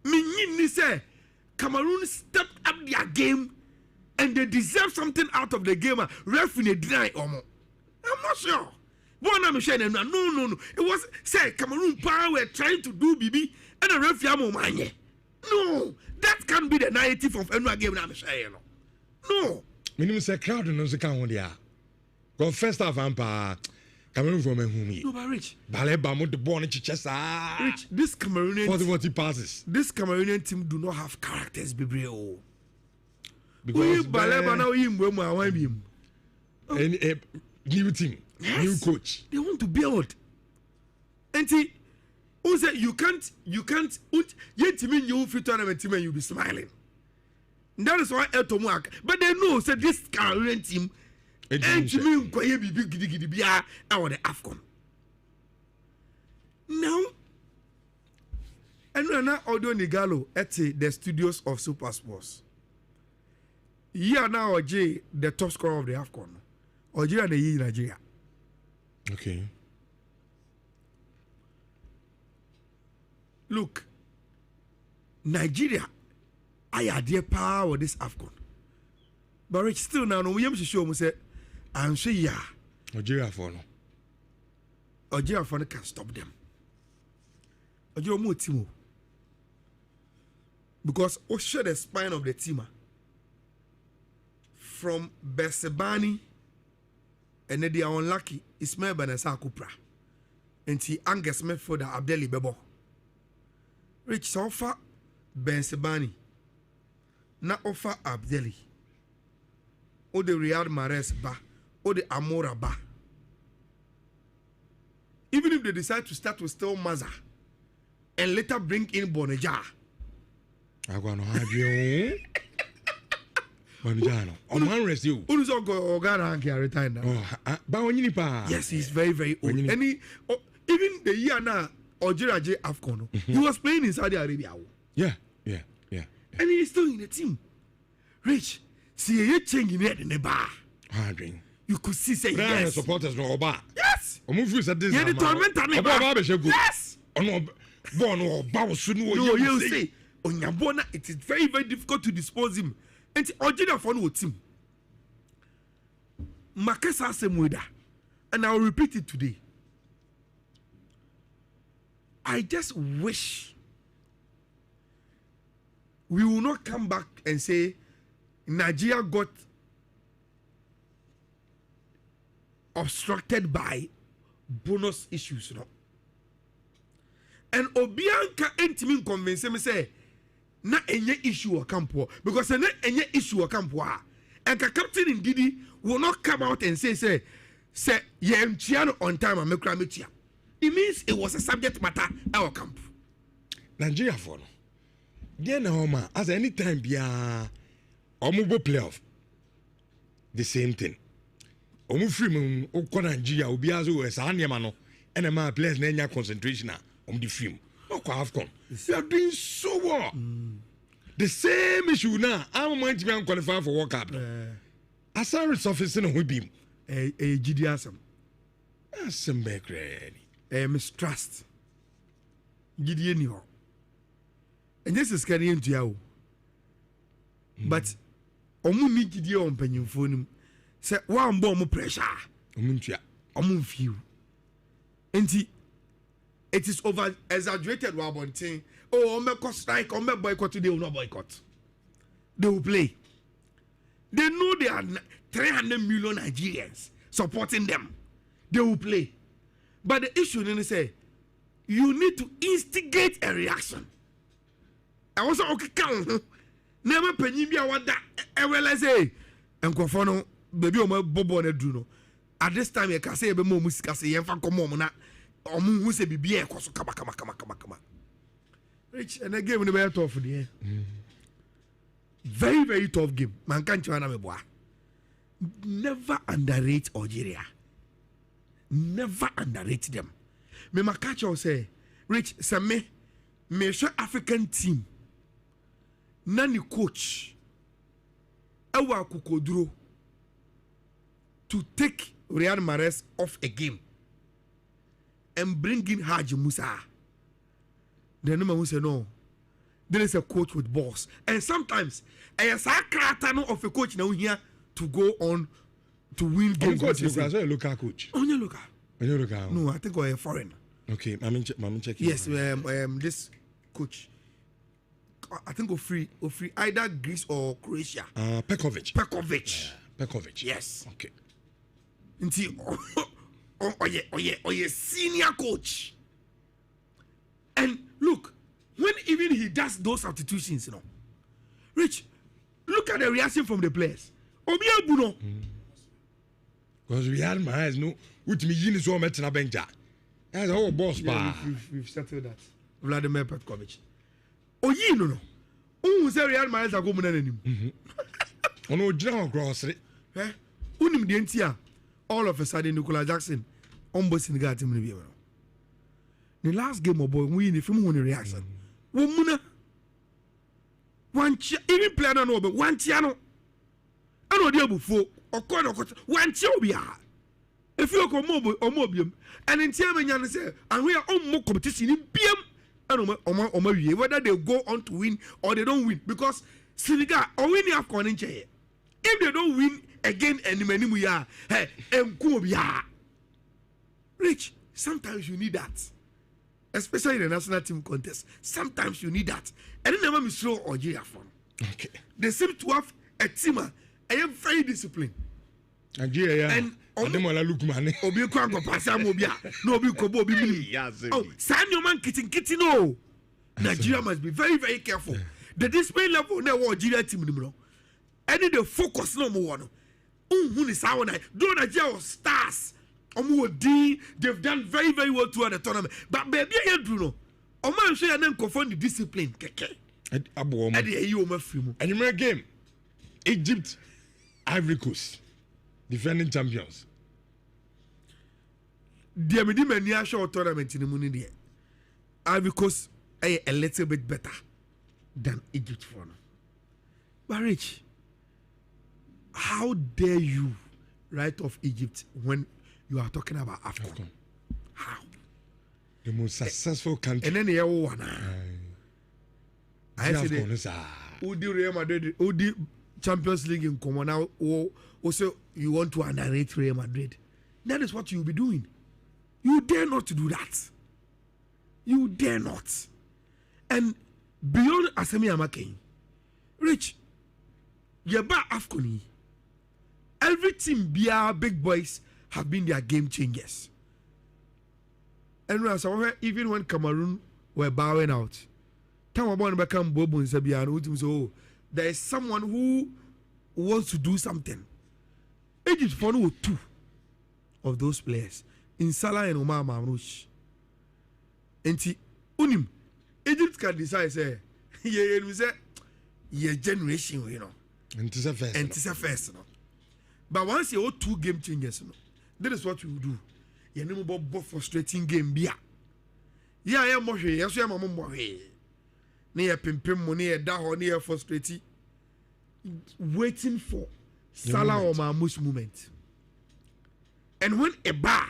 Me say Cameroon stepped up their game and they deserve something out of the game. Referee deny I'm not sure. No. It was say Cameroon power were trying to do BB and a referee no, that can't be the narrative of any game. No. Minimum say crowd no se kan dia. Go first half ampa Cameroon from whom no, but Rich. Baleba mo the ball in Chichester. Rich, this Cameroonian 40 passes. This Cameroonian team do not have characters, baby. Because Baleba now him. A new team, yes. New coach. They want to build. And see, who said you can't yet mean you fit tournament team and you'll be smiling. That is why Elton work. But they know said this Cameroonian team and to me be our the AFCON. Now and now Audio Nigalo at the studios of Super Sports. Yeah, now OJ the top scorer of the AFCON. OJ and the Nigeria. Okay. Look, Nigeria, I had their power with this AFCON. But Rich still now, no, we have to show me say, I'm sure yeah. Nigeria for no. Nigeria for no can stop them. Nigeria more team. Because we share the spine of the team. From Besebani, and then they are unlucky, Ismail Benessa Kupra. And he Angus Medford Abdeli Bebo. Rich so offer Besebani. Na offer Abdeli. O the Riyad Mahrez ba. O the Amora ba. Even if they decide to start with still Maza and later bring in Boneja. I go no have you. Bonjano. On one rest you. Who's all go Ghana carry time now? Oh, but when you pa. Yes, he's very, very old. And he, even the year now, Ojira J AFCON, he was playing in Saudi Arabia. Yeah. And he's still in the team. Rich, see you changing it in the bar. You could see say yes. Supporters no oba. Yes. This. Yeah, the torment and yes. No, you say on your bona, it is very, very difficult to dispose him. And original phone with him. Makasa Semuda. And I'll repeat it today. I just wish we will not come back and say Nigeria got obstructed by bonus issues. No? And Obianka entimin convince me say na enye issue akampo because na enye issue akampo and the captain in Didi will not come out and say yem on time and mekra metia. It means it was a subject matter our camp. Nigeria for there na as any time bia omubo playoff the same thing. Omu free mu okọ Nigeria obi azo we sa niam no and ma players na nya concentration the film. Okọ AFCON. They are doing so well. The same issue now. I'm going to be qualified for World Cup. As a resurface in a whip. GDSM. Some background. Mistrust. Gideon you. And this is carrying to you. But Omu need Gideon on penny phone. Say one bomb pressure. Omu few. And it is over exaggerated Wabontin. Oh, Omeko strike, Omeko boycott today will not boycott. They will play. They know there are 300 million Nigerians supporting them. They will play. But the issue is say you need to instigate a reaction. I was okay count. Never penny be a wada realize and confono baby o bobo na do no. At this time you can say be mo music say yemfa komo na omu hu se bibia e koso kama. Rich and a game in the very tough there. Very, very tough game. Man can't chana me boy. Never underrate Algeria. Never underrate them. Me makacho say, Rich, say me show African team. Nani coach. Ewa kukodro to take Riyad Mahrez off a game and bring in Haji Musa. The number who say no. There is a coach with balls, and sometimes a sacratano of a coach now here to go on to win games. Coach, you are a local coach. On your local. On your local. No, I think we're a foreigner. Okay, I'm checking. Yes, this coach. I think of free either Greece or Croatia. Pekovic. Yeah, Pekovic. Yes. Okay. Until oh, senior coach. And look, when even he does those substitutions, Rich, look at the reaction from the players. Obiya Buno. Because we had my eyes, no, which me yin so met na benja. As our boss, we've settled that. Vladimir Petkovic. Oyi no. Who say Real Madrid are going to him? Ono jina cross it. Unim the entia. All of a sudden, Nicola Jackson, Senegal team. The last game of boy win if you want a reaction. Womuna one even player don't know but one tiano. I know the before or corner one chobia. If you come mobile or mobium and in Tiaman say and we are on more competition in PM. I don't know whether they go on to win or they don't win because Senegal or winning AFCON in chair. If they don't win again and many we are hey Rich, sometimes you need that. Especially in the national team contest. Sometimes you need that. And then never miss throw Algeria from. Okay. They seem to have a team and very disciplined. Nigeria, and look man. Obi Kwango Pasa Mobia. No Obi Kobo Obi. Oh, Sanyo man kitty no. Nigeria must be very, very careful. The discipline level now Algeria team no. And the focus no more. Who is our night? Do Nigeria stars. They've done very, very well throughout the tournament. But baby, I don't know. I'm sure you don't confond the discipline. And you make a game. Egypt, Ivory Coast, defending champions. The American short tournament in the morning. Ivory Coast a little bit better than Egypt for now. But Rich, how dare you write off Egypt when you are talking about AFCON? How? The most successful country. And then the other one. I said, who do Real Madrid, who do Champions League in common now, also you want to underrate Real Madrid. That is what you'll be doing. You dare not to do that. You dare not. And beyond Asemi Amakein, Rich, Yaba Afconi, every team, big boys, have been their game changers. And even when Cameroon were bowing out, there is someone who wants to do something. Egypt found 2 of those players in Salah and Omar Mamrouche. And unim Egypt can decide say yeah generation, you know. And it's a first. But once you have 2 game changers, that is what you do. You know about frustrating game bia. Yeah, more here. Yes, I'm more here. Near pimpim money, da ho near frustrating, waiting for Salah or Mamouche moment. And when a bar,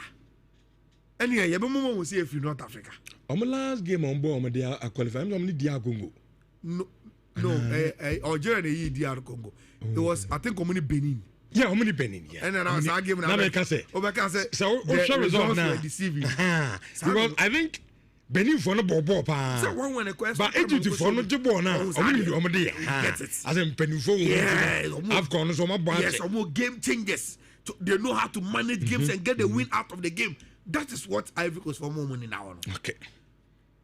and yeah, you will see if you North Africa. On my last game on board, they are qualified. I'm only DR Congo. No, Algeria, DR Congo. It was, I think, only Benin. Yeah, how many Benin? Yeah. And then I was arguing. Now, I can say. So, the results now. Deceiving. Because I think Benin for no ball. But Egypt for no ball now. Get it. As in Benin for I've gone so much. Yes, some more game changers. They know how to manage games and get the win out of the game. That is what Ivory Coast for more money now. Okay.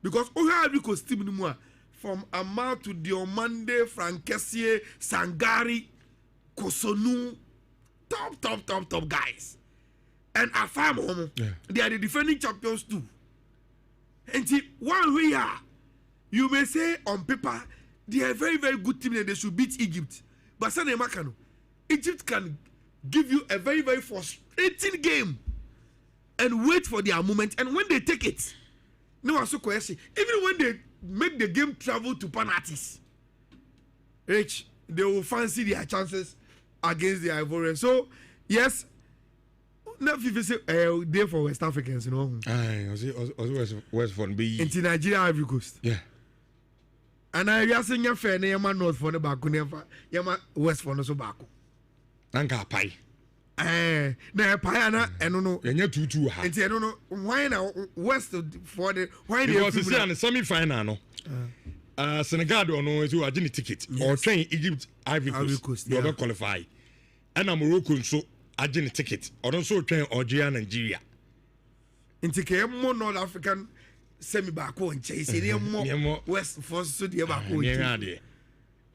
Because Ivory Coast team anymore from Amal to Diomande, Frankessier, Sangari, Kosonu, top guys. And Afam, they are the defending champions too. And see, while we are, you may say on paper, they are a very, very good team and they should beat Egypt. But Sane Makano, Egypt can give you a very, very frustrating game and wait for their moment. And when they take it, no, so question. Even when they make the game travel to penalties, Rich, they will fancy their chances against the Ivorians. So, yes, not FIFA say there for West Africans, you know. West for be into Nigeria, Ivory Coast. Yeah. And I just saying your fair name, North for the back, Yama West for the so back. Anka pie. Na pie and no. And you 2-2 ha. And I don't know why now West for the why they was in the semi-final no. Senegal don't know is who are getting ticket or train Egypt Ivory Coast. They will qualify. And Morocco so agent ticket or also train Algeria Nigeria. Into more North African semi back and chase more West for so the back.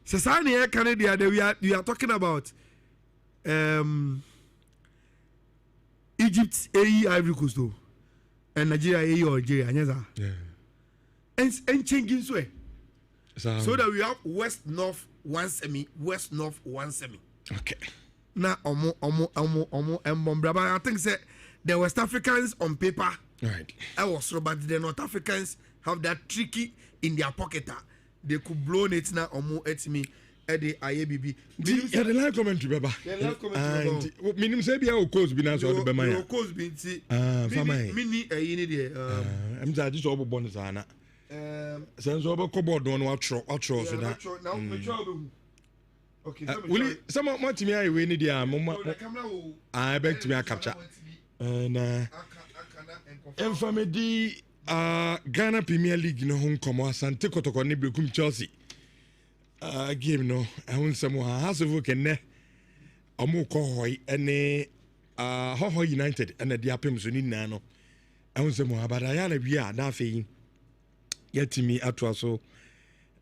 Society Canada we are talking about Egypt Ivory Coast and Nigeria Algeria yeah. And changing so that we have West North 1 semi, West North 1 semi. Okay. Now, I think say the West Africans on paper, right? I was but the North Africans have that tricky in their pocket. They could blow it now at me at the IABB. Yeah, the live commentary, Baba. The live commentary. Minimum say be our course be now so the Bema. Of course, be see. Mini I'm just over bonus ana. Since over cupboard on what so that. Okay, some of my team I win the I beg to be a capture. And infamy Ghana Premier League no home come Asante Kotoko ni Bekum Chelsea. Game no I want some has of work and Omo Kohoy and Hoho United and the Diapim Suni Nano. I want some but I am a beer nothing yet me at so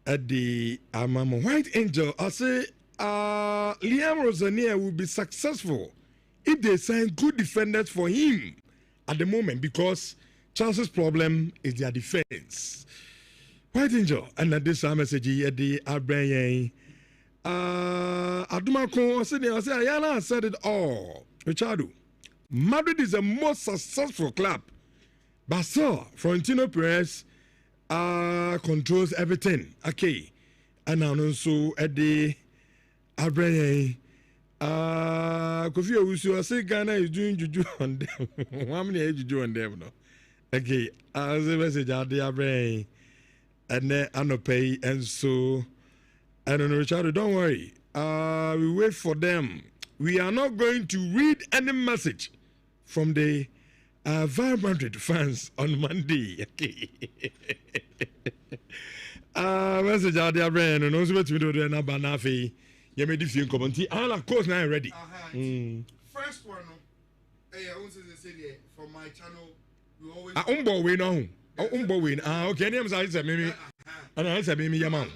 at the White Angel. I say Liam Rosanier will be successful if they sign good defenders for him at the moment because Chelsea's problem is their defense. White Angel and at this message at the Abraham Adumako I said it all. Richardo, Madrid is the most successful club, but so Florentino Perez controls everything. Okay, and also at the Abraham Kofi Owusu, I say Ghana is doing juju on them. How many age juju on them? No. Okay, as a message out there, brain, and then I no pay, and so I don't know, Richard. Don't worry. We wait for them. We are not going to read any message from the Vibrant fans on Monday. Okay. Message out there, brain, and also to do the number nafi. You made the few comment. Of course, now I'm ready. First one, I want to say from my channel, we always. Umbo we know. Umbo we. Okay. Names I said maybe. And I said maybe your mom.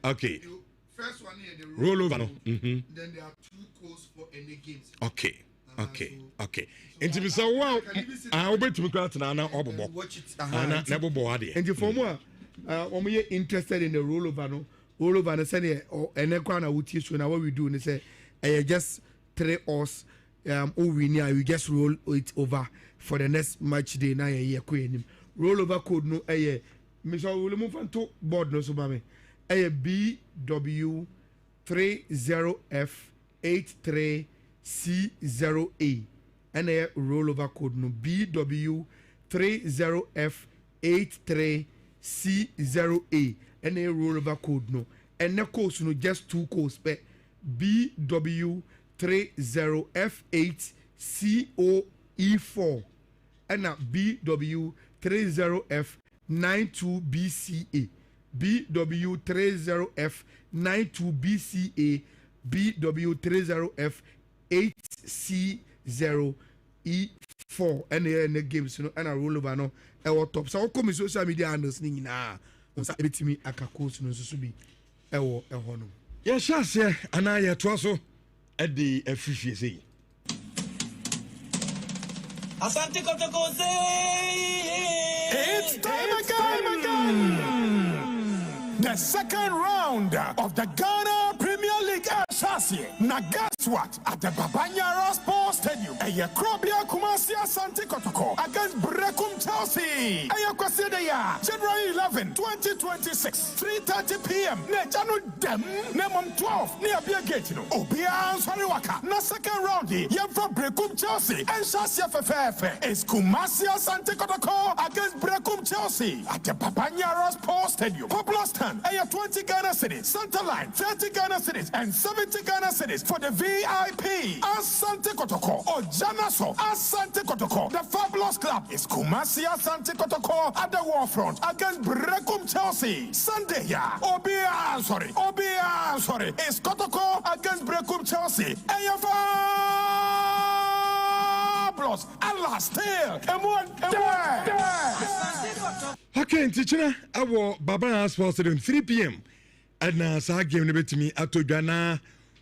Okay. First one here, the roll over. No. Then there are 2 calls for any games. Okay. Okay. Into me so wow. I'll bet to me crowd now. Obobo. Watch it. Never board. And for more, when we are interested in the rollover, no. Rollover and say and then crown out issue. Now what we do and say just 3 hours we just roll it over for the next match day na year queen. Rollover code no Mr. Will move on to board no so me BW30F83C0A and a rollover code no BW30F83C0A and a rollover code no and the course no just 2 codes BW30F8COE4 and a BW30F92BCA BW30F92BCA BW30F8C0E4 and the games no and a rollover no our top so come social media handles ni na onsa ebetimi akakos no so bi ewo eho no ya shase ana ya toaso e de afifie sei Asante Kotoko It's time again. The second round of the Ghana Premier League Ashanti. Now guess what? At the Babanyara Sports Stadium, Krobia Kumasi Asante Kotoko against Brekum Chelsea. January 11, 2026, 3:30 p.m. Nejano Dem, Nemom 12, near Bia Gate. Obia Sariwaka. Na second round, Yemfa Brekum Chelsea and Shasia FFF. It's Kumasi Asante Kotoko against Brekum Chelsea at the Babanyara Sports Stadium. Popular stand, 20 Ghana cedis, center line, 30 Ghana cedis, and 70 Ghana cedis for the VIP. Asante Kotoko or Janaso Asante Kotoko. The Fabulous Club is Kumasi Asante Kotoko at the war front against Brekum Chelsea. Sunday, Obia, sorry. It's Kotoko against Brekum Chelsea. And Fabulous. Allah still. Okay, teacher, our Baba Sports Stadium 3 p.m. And now, sa game no betimi atodwana.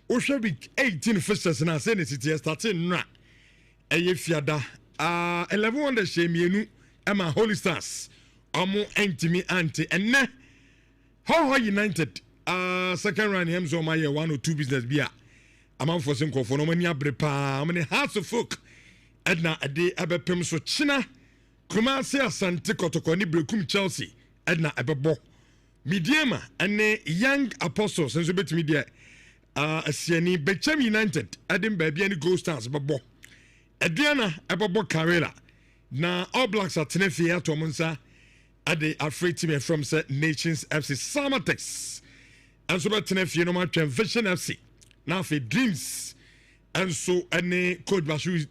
Ohwe week 18 fixtures na say city starting na. Eye fiada. 11 on the shemienu Emma Holy Stars. Omo entimi anti enne. How United second round him so my 1 or 2 business bia. Amount for some for no many abrepa. Many hearts of folk. Edna ade abepem so china. Kumasi Asante Kotoko ni Brekum Chelsea Edna Ebebo Midiema ane Young Apostles and so betimi dia asiani Bechem United Edin baby any Gold Stars bebo Ediana Ebebo Carrera na All Blacks at Tenefia to Monsa ade afraid team from Nations FC Samatex and so Tenefia no match Vision FC now for Dreams and so ane coach Bashu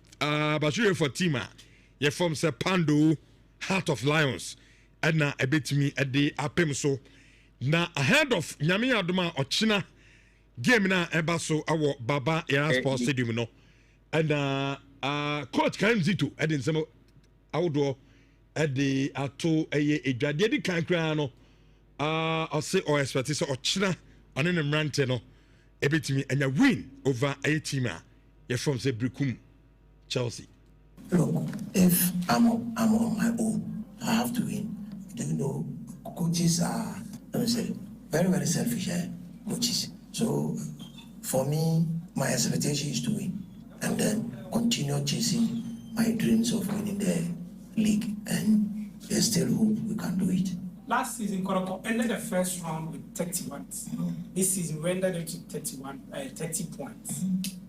for Tima ye form se Pando Heart of Lions and na ebetimi ade apem so na ahead of Nyame Adoma Ochina game na eba so awo Baba Era Sports Stadium no and coach Kanzito edin sem outdoor ade ato eye edwade di kan kra no ose o expect so Ochina ane ne mrante no ebetimi anya win over a team ye form se Brekum Chelsea. Look, if I'm on my own, I have to win. Do you know, coaches are, let me say, very, very selfish coaches. So, for me, my expectation is to win and then continue chasing my dreams of winning the league. And there's still hope we can do it. last season, Koroko ended the first round with 31. This season, we ended it to 30 points.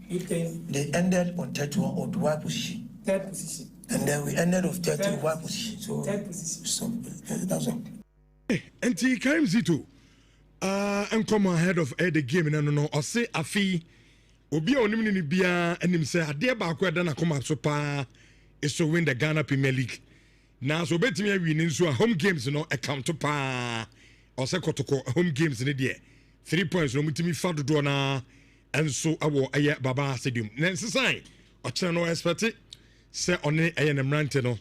You think they ended on 31 or what position? Third position. And then we ended with 31 position. So third position. So that's all. And he came Zito. And come ahead of the game no or say afi obi onimni ni bia anim say ade ba akwa da na come up so pa is to win the Ghana Premier League. Now so betimi win nso home games no account to pa or say kotoko home games ni there 3 points no mutimi fa dodo na enso awo aye baba stadium. Nancy sign o chere no expect say one aye na mrante no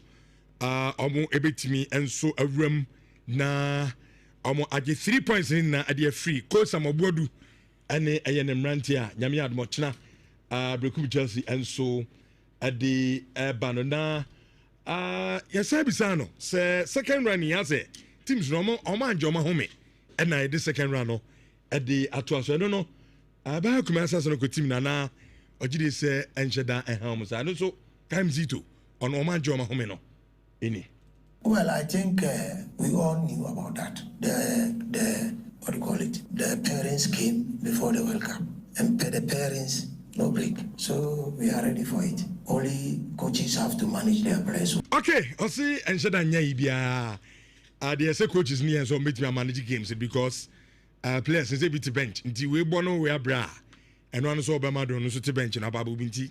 omo ebetimi enso awram na omo age 3 points in na ade free coach Samobodu ane aye na mrante a nyame admo chena Brekum Chelsea enso ade bano na yes bisano say second round yes teams no mo anjoma home and na the second round no ade ato so no no ba kuma asase no ko team na ojide say encheda eham so no so time zito on anjoma home no any. Well, I think we all knew about that. The what do you call it? The parents came before the World Cup, and the parents no break. So we are ready for it. Only coaches have to manage their players. Okay, I see. And said Anya Ibia. They say coaches near so make me manage games because players say bit bench. Until we bono we are bra, and one so Obama don't so to bench na babu binti.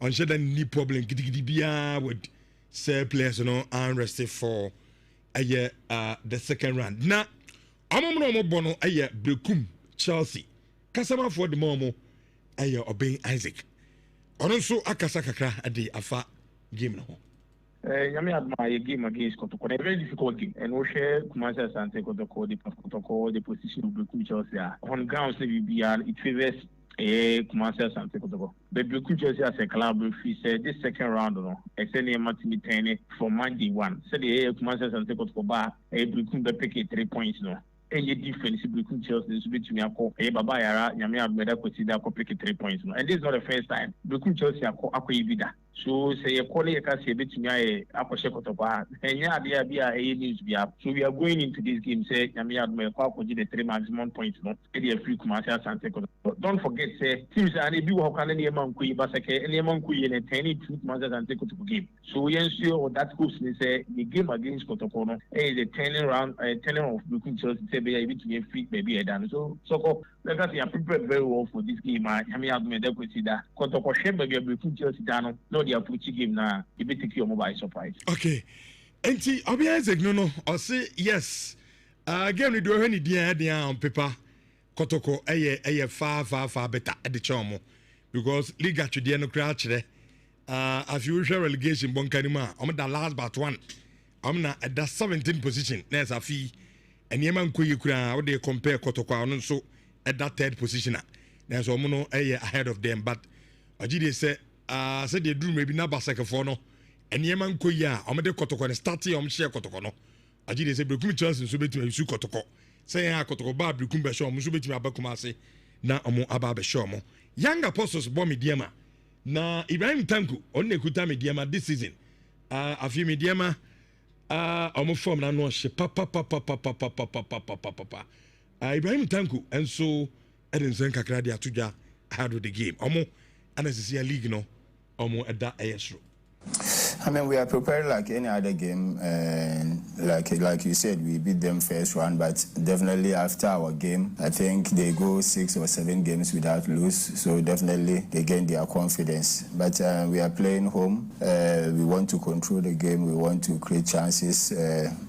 On said any problem gidi bia with. Say players no unrested for the second round. Na amomo bono aye Brekum Chelsea. Kasama for the momo aye Obey Isaac. Onso akasa kakra ade afa game no. Yami admire game against Kotoko. A very difficult game. And we share Kumasi Asante Kotoko, the position of Brekum Chelsea. On grounds it favors Kumasi Asante Kotoko. But Brekum Chelsea as a club, we said this second round, no, extending Martin Tene from Monday one. So the Kumasi Asante Kotoko bar, Brekum be pick 3 points, no. Any difference Brekum Chelsea is between Yako, Baba Yara, Yami Admeda consider pick 3 points, no. And this is not the first time. Brekum Chelsea are Ibida. So say a colleague can say between me Akoshe Kotoko. And yeah, there be a news be up. So we are going into this game, say Yami Admeda the 3 maximum points, no. Area free Kumasi Asante Kotoko. Don't forget, say teams are any big work on any amount kui basake any amount kui and 10 months and take to game. So we ensure that coach say the game against Kotoko is a turning round, turning of Brekum Chelsea say be able to get free maybe a done. So let us say I'm prepared very well for this game. I have made that consider Kotoko shame maybe Brekum Chelsea down. No, they approach game now. You be take your mobile surprise. Okay, and see, Obi Isaac no. I say yes. Again we do any idea on paper. Kotoko eye far better at the chomo because Liga to the no crouch as usual relegation bonkanima I'm the last but one I'm na at the 17th position there's a fee and yeman kuyi kura they compare Kotoko so at that third position there's omono ahead of them but ajide say said they do maybe na basake for no and yeman kuyi I'm the Kotoko starting share Kotoko no ajide say Brekum Chelsea so betu su Kotoko say ya Kotoko ba Brekum be show mo so betimi abakuma ase na omo aba be show mo young apostles bo me diema na Ibrahim Tanku on ne kuta me diema this season afi me diema omo form na no hye papa Ibrahim Tanku enso edensen kakra dia toja ahead of the game omo anasisia league no omo eda ayesro. I mean, we are prepared like any other game, and like you said, we beat them first round, but definitely after our game, I think they go 6 or 7 games without lose, so definitely they gain their confidence. But we are playing home. We want to control the game. We want to create chances,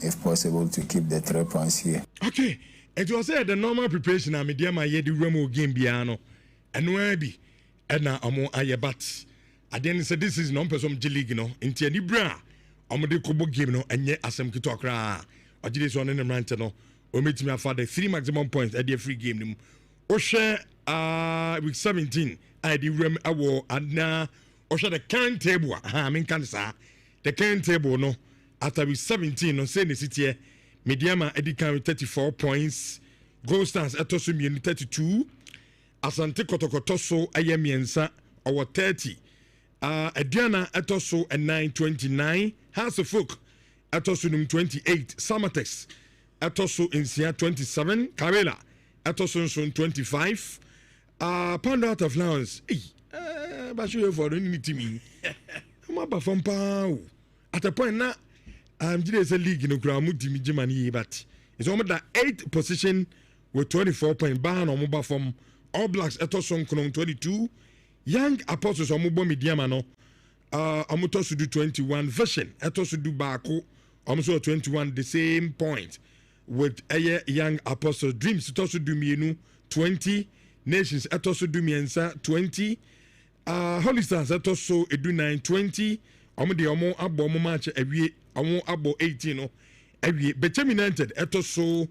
if possible, to keep the 3 points here. Okay, it was the normal preparation. I'm media my yedi remo game biano, and where be, and now I'm ayabat. I didn't say this is non person league, you know. Into any bra, I'm the Kobo game, no, and yet as I'm to talk. I did this one in the rant, no, or meet me for the 3 maximum points at the free game. Osha, week 17, I did rem a war, and now Osha the current table. I mean, cancer, the current table, no, after week 17, on Sunday City, Mediama Edikan 34 points, Gold Stars Etosum 32, Asante Kotokotoso, Ayamiensa, our 30. Adriana Etoso and 929, House of Folk Etoso 28, Samatex Etoso Insia 27, Karela, Etoso 25, Pound out of Lawrence. But you for the team. I'm about from Pau. At a point now, I'm just a league in the ground, Germany, but it's almost that 8th position with 24 points. Ban on mobile from All Blacks, Etoso 22, Young Apostles on mobile Diamano, Amutosu do 21, Vision, Etoso do Bako, almost 21, the same point. With Young Apostles, Dreams, Etoso do Mienu, 20, Nations, Etoso do Miensa, 20, Holy Stars, Etoso edu 9, 20, Omode Omo Abo Omo match every Omo Abo 18, every Bechem United, Etoso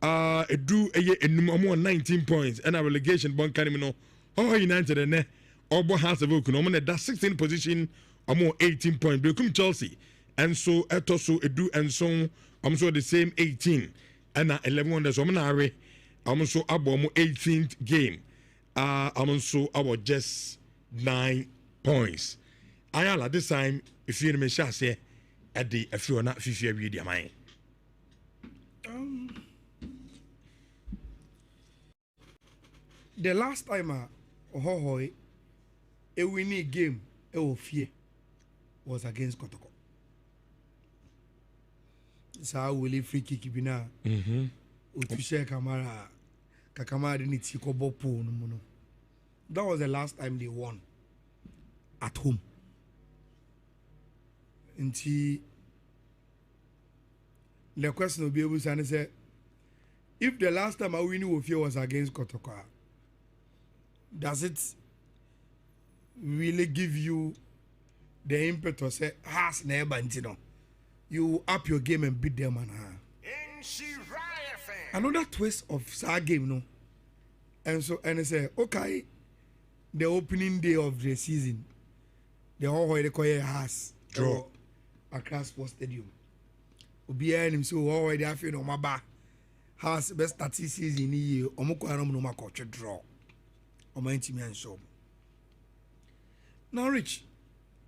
edu Omo 19 points, and a relegation bon Kanimino, Oh United and Obo House of Okun, Omo that 16th position, Omo 18 points, Become Chelsea, and so Etoso edu and so I'm so the same 18 and 11 wonders. I'm so about 18th game. I'm so about just 9 points. Ayala this time if you me shall say at the if you are not 50 every day mine. The last time a winning game was against Kotoko. Sa wele free kick bi na otushe Kamara didn't see kobo po no. That was the last time they won at home. And the question will be able to say if the last time I win with you was against Kotoka, does it really give you the impetus say has never been you up your game and beat them and another twist of our game, no? And so and I say, okay, the opening day of the season, the whole way the Koye has draw Accra Sports Stadium. Obiara him so all way after no maba has best 30 season year omoko anom no makoche draw. Omanti and show. Now Rich,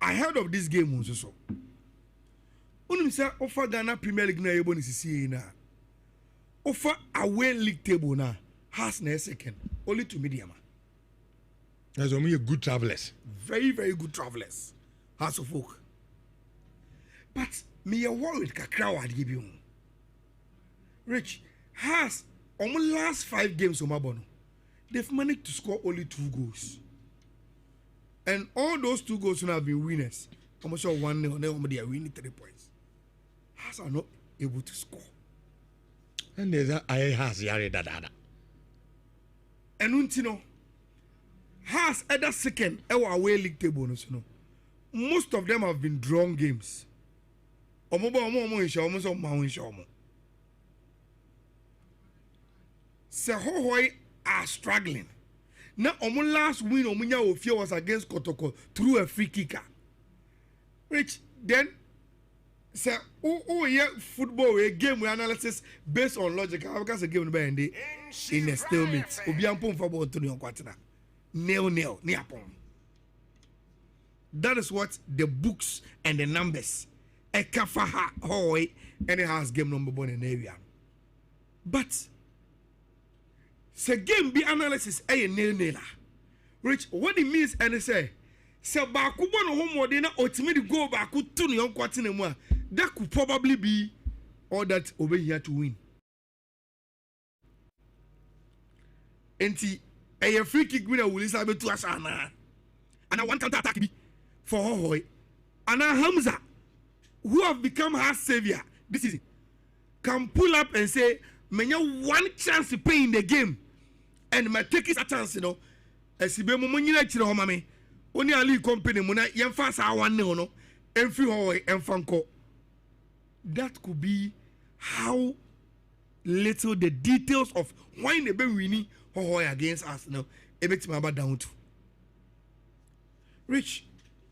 I heard of this game also. Say offer Ghana Premier League na able to see na offer away league table na has na second only to medium. There's only a good travelers. Very good travelers. House of folk. But me a worried kakra wa give you. Rich has on the last 5 games on Mabono. They've managed to score only 2 goals. And all those 2 goals have been winners. I'm sure 1-0 they are winning 3 points. Has are not able to score. And there's a has yari dada. And untino has either second or away league table. No, most of them have been drawn games. Sehohoi are struggling. Now, last win Omunya was against Kotoko through a free kicker. Which then say yeah, football a game with analysis based on logic. Because a game in a stalemate. Obiampon for about 2 quarter. Nil neapon. That is what the books and the numbers a kafaha hoy and it has game number 1 in area. But say game be analysis a nil. Rich, what it means and it say baku no homo de na ultimate go baku 2 yon quarter mu. That could probably be all that over here to win. Enti a free kick winner will is able to asana. And I want counter attack for Hohoy. And Hamza, who have become her savior this season, can pull up and say, "Menya one chance to play in the game, and my take is a chance, you know." As he be mumunyina chiro homame, only Ali company muna yemfa sa 1-0 no, emfi Hohoy emfanko. That could be how little the details of why they be winning Hohoy against us now. Everything about down to. Rich,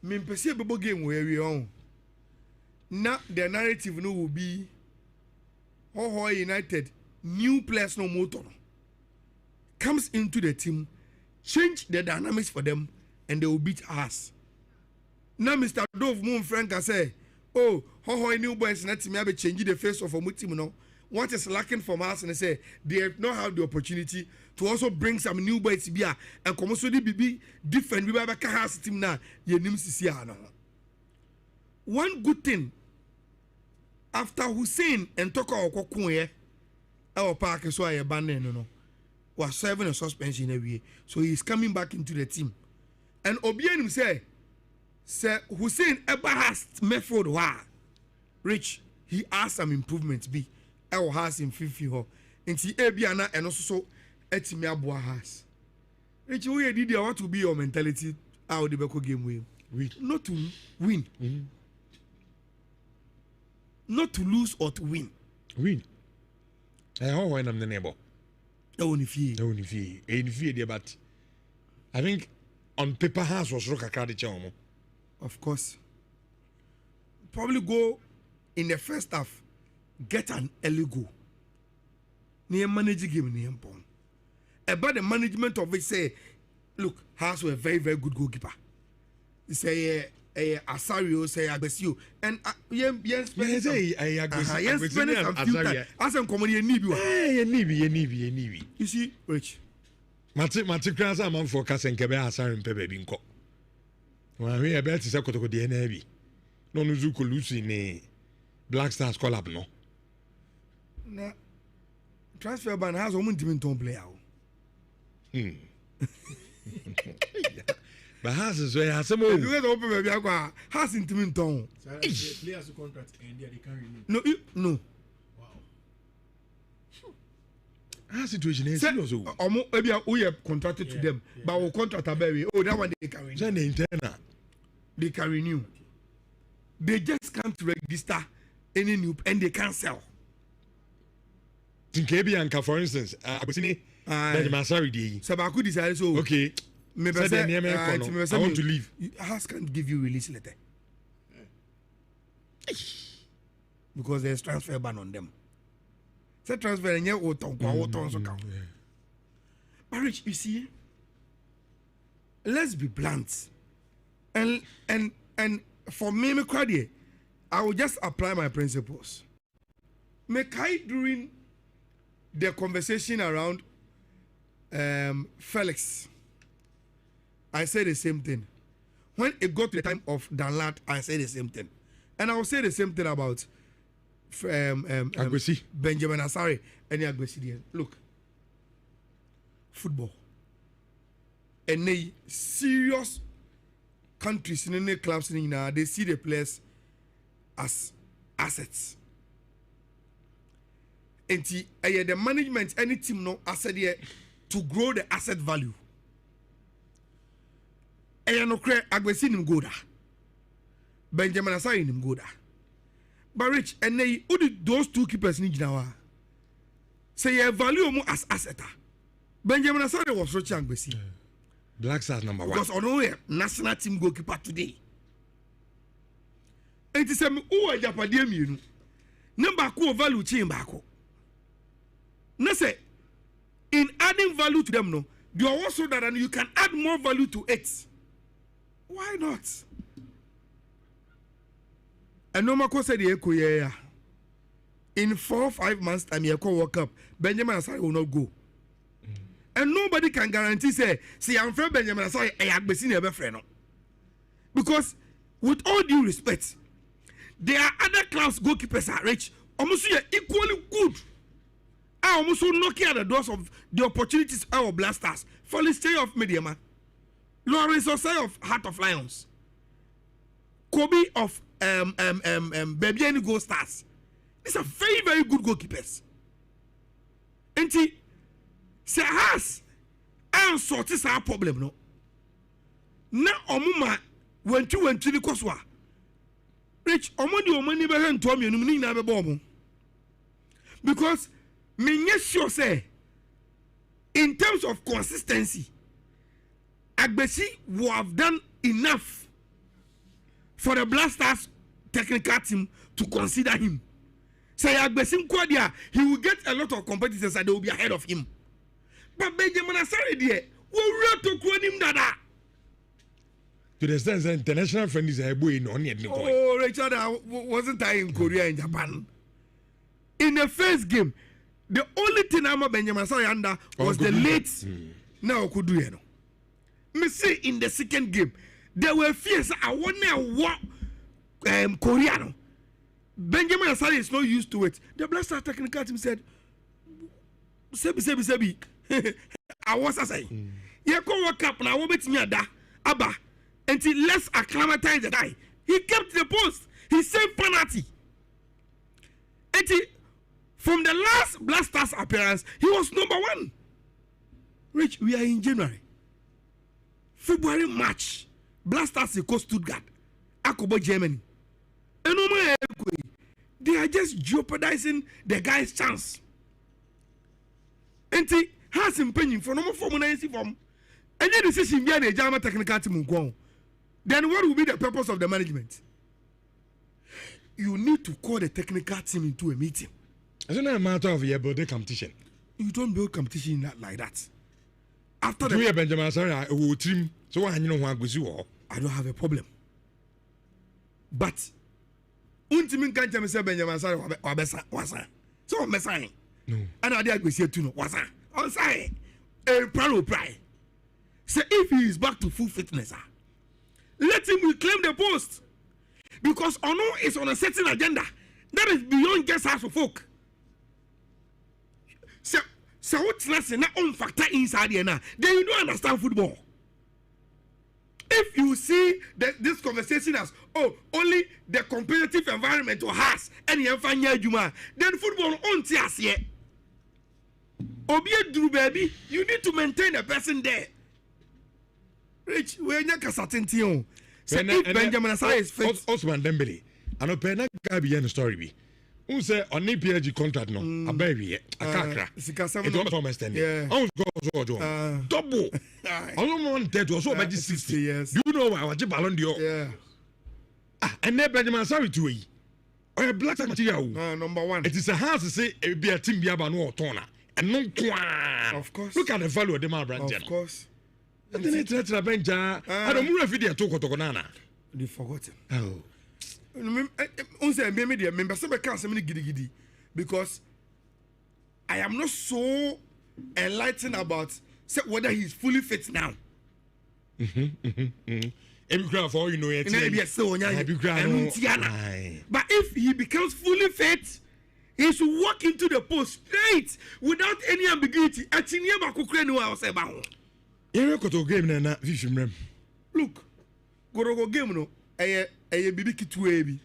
me perceive the game where we are. Now the narrative no will be Hohoy United new players no motor comes into the team, change the dynamics for them, and they will beat us. Now Mr. Dove Moon Frank say, "Oh, Hohoy new boys not me have changed the face of a team no. what is lacking from us, and they say they have not had the opportunity to also bring some new boys to be and come also be different. We have a house team now. One good thing after Hussein and Donkor Okokunye, our park is why abandoned was serving a suspension every year, so he's coming back into the team. And Obianim say Hussein ever has method Rich, he has some improvements. Be our has in 50 ho. Inti Ebiana and also Etimia Boa has. Rich, we did what to be your mentality out the Beko game win. Not to win. Not to lose or to win. Win. How when I'm the neighbor. Only fee. But I think on paper has was rock a card. Of course. Probably go in the first half, get an early goal. Near manage game near Pong. About the management of it, say, look, Haas were a very, very good goalkeeper. He say Asario, say Agbesio, and yes, as I'm coming here, Nibi. You see, Rich. Mati Krasa, I'm for Cassan Kebe Asar and Pepe Binko. Well, we are better to say the Navy. No Nuzuko Lucy, ne Black Stars call up, no. Na transfer ban has a woman to play out. But has is where has some open has intimate tone. Players contract and they can't renew. No. Our situation is also. Maybe we have contracted to them, but we contract a baby. Oh, that one they can renew. They can renew. They just can't register any new and they can't sell. Tinkebianka, for instance, Benjamin Saridi. Sabaku decided so. Okay. I want to leave. House can't give you release letter because there's transfer ban on them. Say transfer and you But Rich, you see, let's be blunt, and for me, I will just apply my principles. Mekai during the conversation around Felix, I say the same thing. When it got to the time of Danlad, I say the same thing. And I will say the same thing about Benjamin Asare and Agbesi. Look, football. And they serious countries in the clubs, they see the players as assets. And the management, any team, no asset here to grow the asset value. Agbesi nim go da. Benjamin Asare nim go da. But Rich, and they those two keepers ni gina wa. Say you value mo as asset. Benjamin Asare was rich Agbesi. Black Stars number 1. Because on national team goalkeeper today. And it is who are Japadia mienu. Number ko value chain bako. Na say in adding value to them no, they are also that and you can add more value to it. Why not? And no matter said the in 4 or 5 months time you call World Cup, Benjamin Asare will not go. And nobody can guarantee say I'm friend Benjamin Asare I have seen a friend. Because with all due respect, there are other class goalkeepers are rich, almost equally good. I almost knocking at the doors of the opportunities of Blasters. For the stay of Media Man. Lawrence Osei of Heart of Lions. Kobe of Baby and Gold Stars. These are very, very good goalkeepers. And he say has and sort is our problem, no. Now Omuma went to the Koswa. Rich Omoni behind Tommy and never bomb. Because me sure say in terms of consistency, Agbesi will have done enough for the Blasters technical team to consider him. Say Agbesi Nkwadia, he will get a lot of competitors and they will be ahead of him. But Benjamin Asare there, will real to call him dada. To the extent that international friends are boy in on yet. Oh, Richard, wasn't I in Korea and Japan? in the first game, the only thing I'm a Benjamin Sayanda was the late now could do you know. Me say in the second game, there were fears. I want what Koreano. Benjamin Asari is not used to it. The Black Star technical team said, Sebi. I was saying, you go work up now. What me ada Abba until let's acclimatize the guy. He kept the post. He saved penalty. And from the last Black Stars appearance, he was number 1. Rich, we are in January. February, March. Black Stars equals Stuttgart. Akobo, Germany. And they are just jeopardizing the guy's chance. And he has him paying for no form and form. And then decision behind the German technical team go. Then what will be the purpose of the management? You need to call the technical team into a meeting. It's not a matter of building competition. You don't build competition like that. After the year Benjamin, sorry, I will trim. So I know what goes you. I don't have a problem. But Untimin can't tell me say Benjamin sorry was so I'm saying. No. And I did go see to no was I'm saying a proud pride. Say if he is back to full fitness, let him reclaim the post. Because Ono is on a certain agenda that is beyond just House of Folk. So what's not on factor inside here now? Then you don't understand football. If you see this conversation as only the competitive environment has any Juma, then football on tias here. Obie Drew baby, you need to maintain a person there. Rich, when you can certain thing. Say if Benjamin Asai is fit. Osman Dembele, and Opena Gabi and story be. Who say on the PG contract no? A baby, a kakra. It was almost ending. I was going double. I don't want that to also about 60 years. Do you know why I was Ballon d'Or? Yeah. And then Benjamin Asai to we. Or a black material. Number 1. It is a house to say it be a team Biaba no Tona. And no of course. Look at the value of the man brand. Of course. And then it's a bench. I don't move a video to Kotokonana. They forgotten. Oh. Because I am not so enlightened about whether he's fully fit now. For you know it. But if he becomes fully fit, he should walk into the post straight without any ambiguity. Look, go game no. Eye bibi kitwe bi.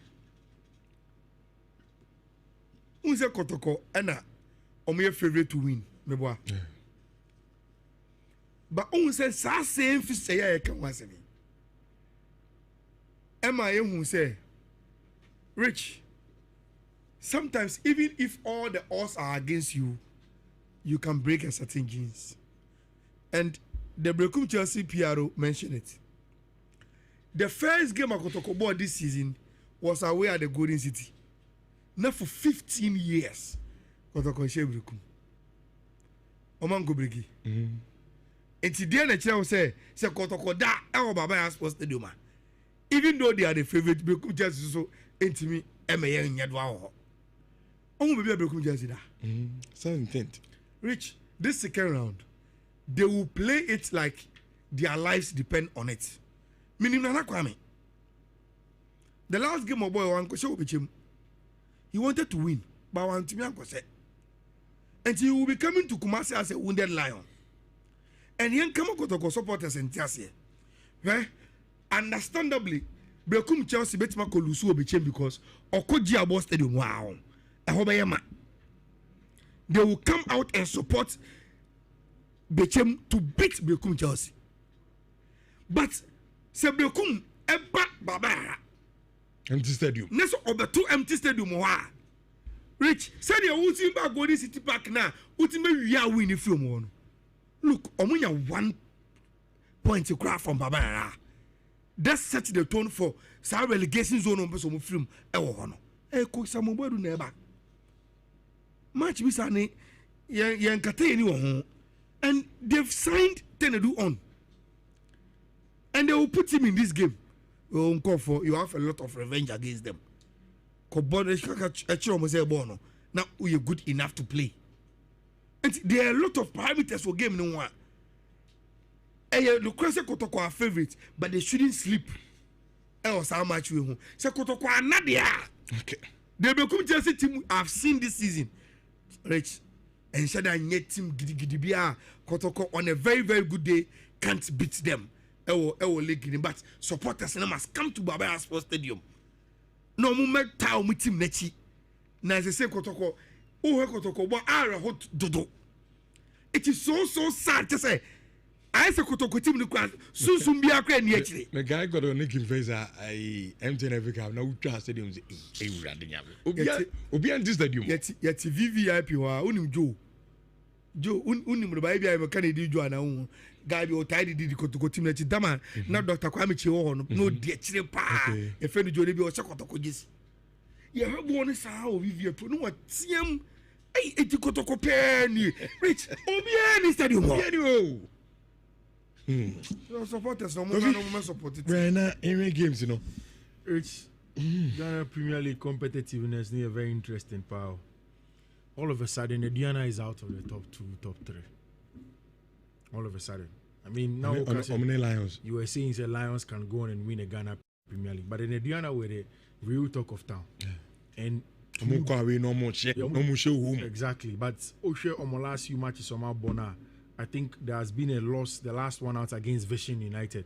Unse Kotoko na omo favorite to win, me boa. But unse sa same fi say ya kan wasemi. Emma ye hu say Rich, sometimes even if all the odds are against you, you can break a certain genes. And the Brekum Chelsea PRO mentioned it. The first game of Kotoko board this season was away at the Golden City. Now for 15 years, Kotoko Shebrekum. Oman Gobrigi. And today the chair will say Kotoko da our Baba Sports Stadium. Even though they are the favorite, Brekum Chelsea so intimate MAN Yadwa. Omo baby Brekum Chelsea da. So intent. Rich, this second round, they will play it like their lives depend on it. Meaning Nana Kwame. The last game of boy he wanted to win, but one team said, and he will be coming to Kumasi as a wounded lion. And he come to supporters and Tiasie. Right? Understandably, Brekum Chelsea betima kolusu obichem because Okoji Abo Stadium wow. They will come out and support Bechem to beat Brekum Chelsea. But Sebrekum eba baba empty stadium. Neso over 2 empty stadium wa. Rich, said you won't back Golden City Park now. Ultimately we are winning from one. Look, omunya 1 point to cry from Baba. That sets the tone for some relegation zone on person film. Coach Samuel never. Match bisane yan kate anyone, and they've signed Tenedu on. And they will put him in this game. You have a lot of revenge against them. now we are good enough to play. And there are a lot of parameters for game no one. The Kwesi Kotoko are favorite, but they shouldn't sleep. Else how much we home. Say Kotoko are not there. Okay. They become just a team I've seen this season. Rich and Shada Nye team Gidibia Kotoko on a very, very good day can't beat them. League, but supporters must come to Baba Sports Stadium. No moment town with team Nechi. Na se say Kotoko, Kotoko, but are hot dodo. It is so sad to say. I say Kotoko team the class. Soon be a cranny actually. The guy got a nicking face. I empty every car. Now we trust stadium. Obian this stadium. Yet VVIP wa unim Joe unim the baby I can do Joe na guy be tidy the Kotoko team that dama na Dr. Kwame Chiwo no dear chipa. A friend Joe be o Kotoko gis. You have one is how VVIP no what TM. Hey, it's Kotoko penny. Rich Obian stadium. Your supporters no more support it. Right now, in games, you know. It's Ghana Premier League competitiveness is a very interesting power. All of a sudden, the Diana is out of the top 2, top 3. All of a sudden. I mean, now Lions. You were saying the Lions can go on and win a Ghana Premier League, but in the Diana were the real talk of town. Yeah. And exactly. But Oshe on my last few matches on my Bona. I think there has been a loss, the last one out against Vision United.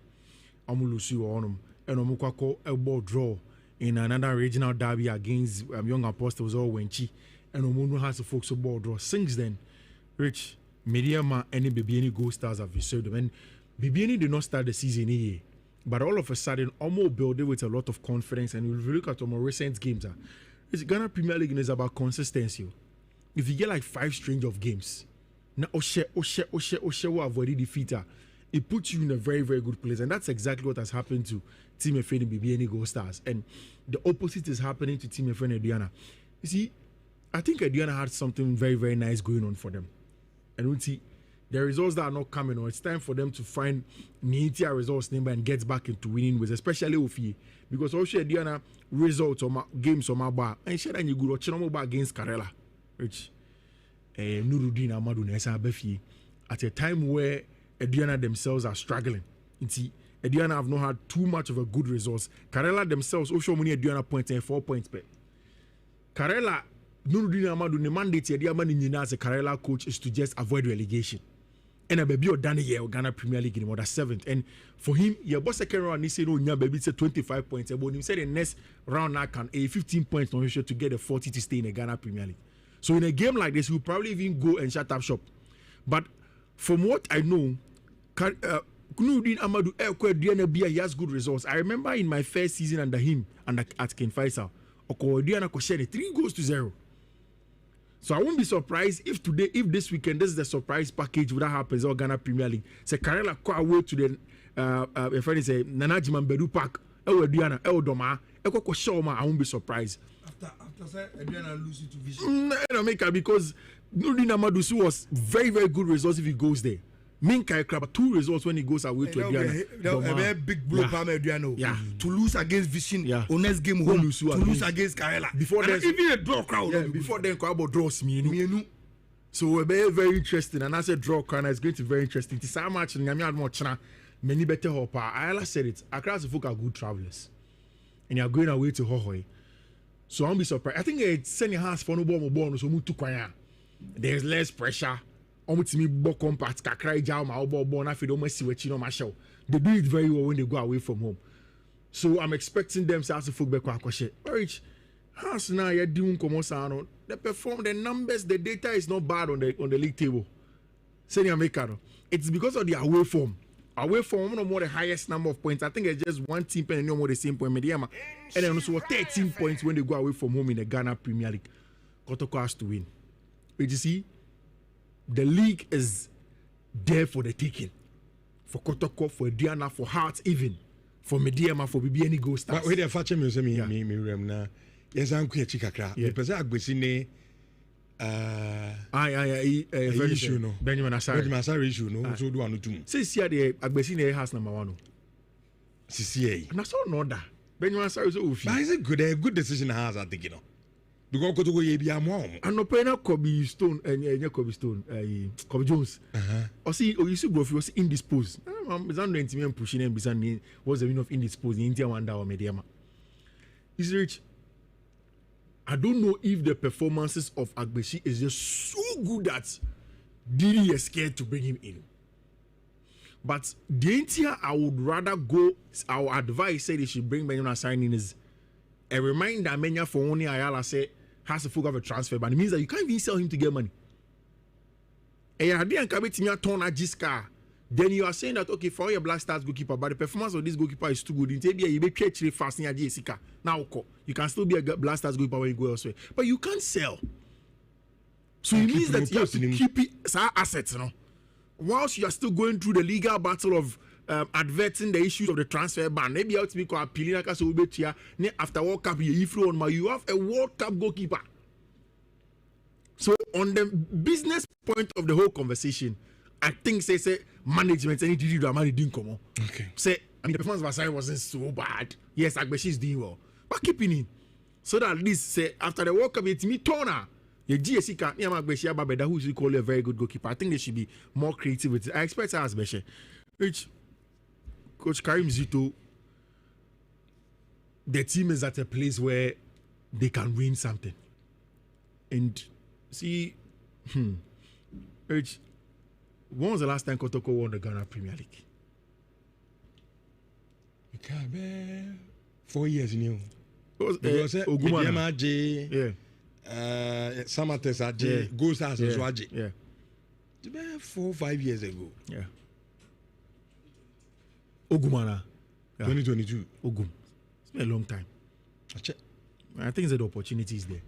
Amulusi Onum and Omukwako elbow draw in another regional derby against Young Apostles or Wenchi. And Omunu has to focus on ball draw. Since then, Rich, Mediama and Bibiani Gold Stars have reserved them. And Bibiani did not start the season here. But all of a sudden, Omo built it with a lot of confidence. And if you look at Omo recent games, it's Ghana Premier League is about consistency. If you get like 5 string of games, now Oshe will avoid defeat. It puts you in a very, very good place. And that's exactly what has happened to Team Efeni Bibiani Gold Stars. And the opposite is happening to Team Efeni Ediana. You see, I think Ediana had something very, very nice going on for them. And we see the results that are not coming on. It's time for them to find Nhyira results number and get back into winning ways, especially Ofi. Because Oshe Ediana results on my games on my bar. And she had a good Chinomo against Karela. Which Nurudin Amadou Nessa Befi at a time where Ediana themselves are struggling. Ediana have not had too much of a good results. Karela themselves also money Ediana points and 4 points per. Karela Nurudin Amadou the mandate Ediana as a Karela coach is to just avoid relegation. And a baby or Danny Ghana Premier League in order 7th. And for him, your boss second round he said no baby said 25 points. But he said the next round now can a 15 points on to get a 40 to stay in the Ghana Premier League. So in a game like this, we'll probably even go and shut up shop. But from what I know, Kunudin Amadou he has good results. I remember in my first season under him and at Ken Faisal, Okoediana Koshere 3-0. So I won't be surprised if this weekend, this is the surprise package that happens in Ghana Premier League. Say Karela go away to the if I say Nanajiman Bedu Park, Diana, Doma, I won't be surprised. After Ediana lose to Vision. Because Nurdin Amadusu was very, very good results if he goes there. Minka Kraba 2 results when he goes away to Ediana. A very big blow for Ediano. Yeah. To lose against Vision, on next game home, to lose against Karela. Before then, even a draw crowd. Yeah, before then, Kwabo draws me. So we're very, very interesting. And as a draw crowd, it's going to be very interesting. It's so much many better hopper. I said it. Across the folk are good travelers. And you're going away to Hohoi. So I'll be surprised. I think it's sending hands for no ball, so move to Kwaya. There's less pressure. Almost me bo compact kakrai jaw ma ball na feed almost see what you know my show. They do it very well when they go away from home. So I'm expecting them to also back kwakoshe. Rich, hands now you're doing komosano. They perform the numbers, the data is not bad on the league table. Senior Mekano. It's because of the away form. Away from no more the highest number of points. I think it's just one team and no more the same point. Mediama. And then also 13 points when they go away from home in the Ghana Premier League. Kotoko has to win. But you see, the league is there for the taking. For Kotoko, for Diana, for Hearts even. For Mediama, for Bibiani Gold Stars. But wait, if I tell me, me remna. Yes, I'm quite chikakra. The person Agbesine. Very issue no. Benjamin Asari issue no. So do anutum. Say see the Agbesine house number 1. CCA. Na so no da. Benjamin Asari so ofi. But is it good? A good decision has I think you know. because Kotoko ye be a mom. And no pena Kobe Stone and Kobe Stone, Kobe Jones. Or see, or you see, bro, was indisposed. I'm not pushing him because was the meaning of indisposed in India one or medium. He's rich. I don't know if the performances of Agbeshi is just so good that Didi is scared to bring him in. But the India I would rather go, our advice said they should bring Benjamin signing is a reminder Menya for only Ayala say has to focus on a transfer, but it means that you can't even sell him to get money. And I didn't come to me turn a Jiska. Then you are saying that okay, for your Black Stars goalkeeper, but the performance of this goalkeeper is too good. In Tebia, you be actually fast in Jessica. Now, you can still be a Black Stars goalkeeper when you go elsewhere, but you can't sell. So it means that you have to keep it as assets, you know. Whilst you are still going through the legal battle of adverting the issues of the transfer ban, maybe you have to be appealing after World Cup, you have a World Cup goalkeeper. So on the business point of the whole conversation, I think say management any did the money didn't come on. Okay. Say the performance of Asai wasn't so bad. Yes, Agbeshi is doing well, but keeping in so that at least say after the World Cup, it's me Tona. The GSC can Agbeshi Ababeda, who should call a very good goalkeeper. I think they should be more creative with it. I expect her as Beshe. Which Coach Karim Zito, the team is at a place where they can win something. And see, Which when was the last time Kotoko won the Ghana Premier League? It can't be 4 years new. Because Ogumana J, yeah. Samates J, Ghost House as well. Yeah. It's about 4 or 5 years ago. Yeah. Ogumana. Yeah. 2022. Ogum. It's been a long time. I think the opportunity is there.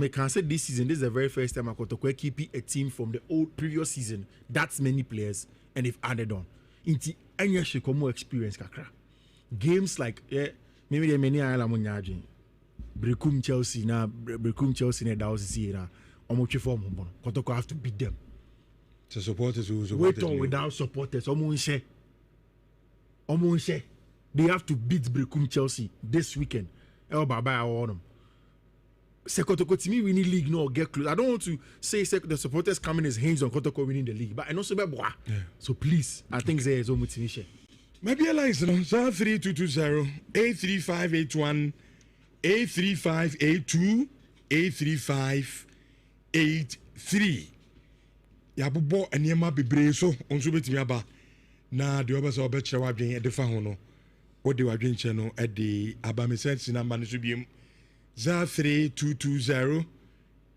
I can say this season, this is the very first time I could keep a team from the old previous season. That's many players, and they've added on. Into any more experience, kakra. Games like maybe the many I am Brekum Chelsea na that was the na almost form Kotoko have to beat them. So supporters who wait on without supporters. Almost they have to beat Brekum Chelsea this weekend. El Baba I want them. Kotoko to me winning league no get close. I don't want to say the supporters coming his hands on Kotoko winning the league, but I know so bad. Yeah. So please, I think there is motivation. Maybe a license, 3220 83581 83582 83583. Yabubo and Yama Bibre so on Subitiaba. Na the others are better wagging at the Fahono. What they were drinking channel at the Abami Sense in Ambanisubium 3220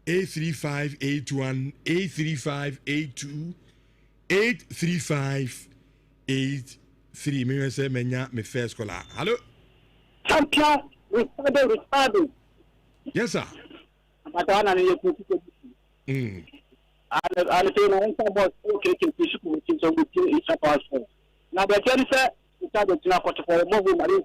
83581 83582 83583. Me say menya me first caller. Hello. Champion responding. Yes sir. But I know you and say na about okay to push with so with each person. Now the tell say it's a to na for move money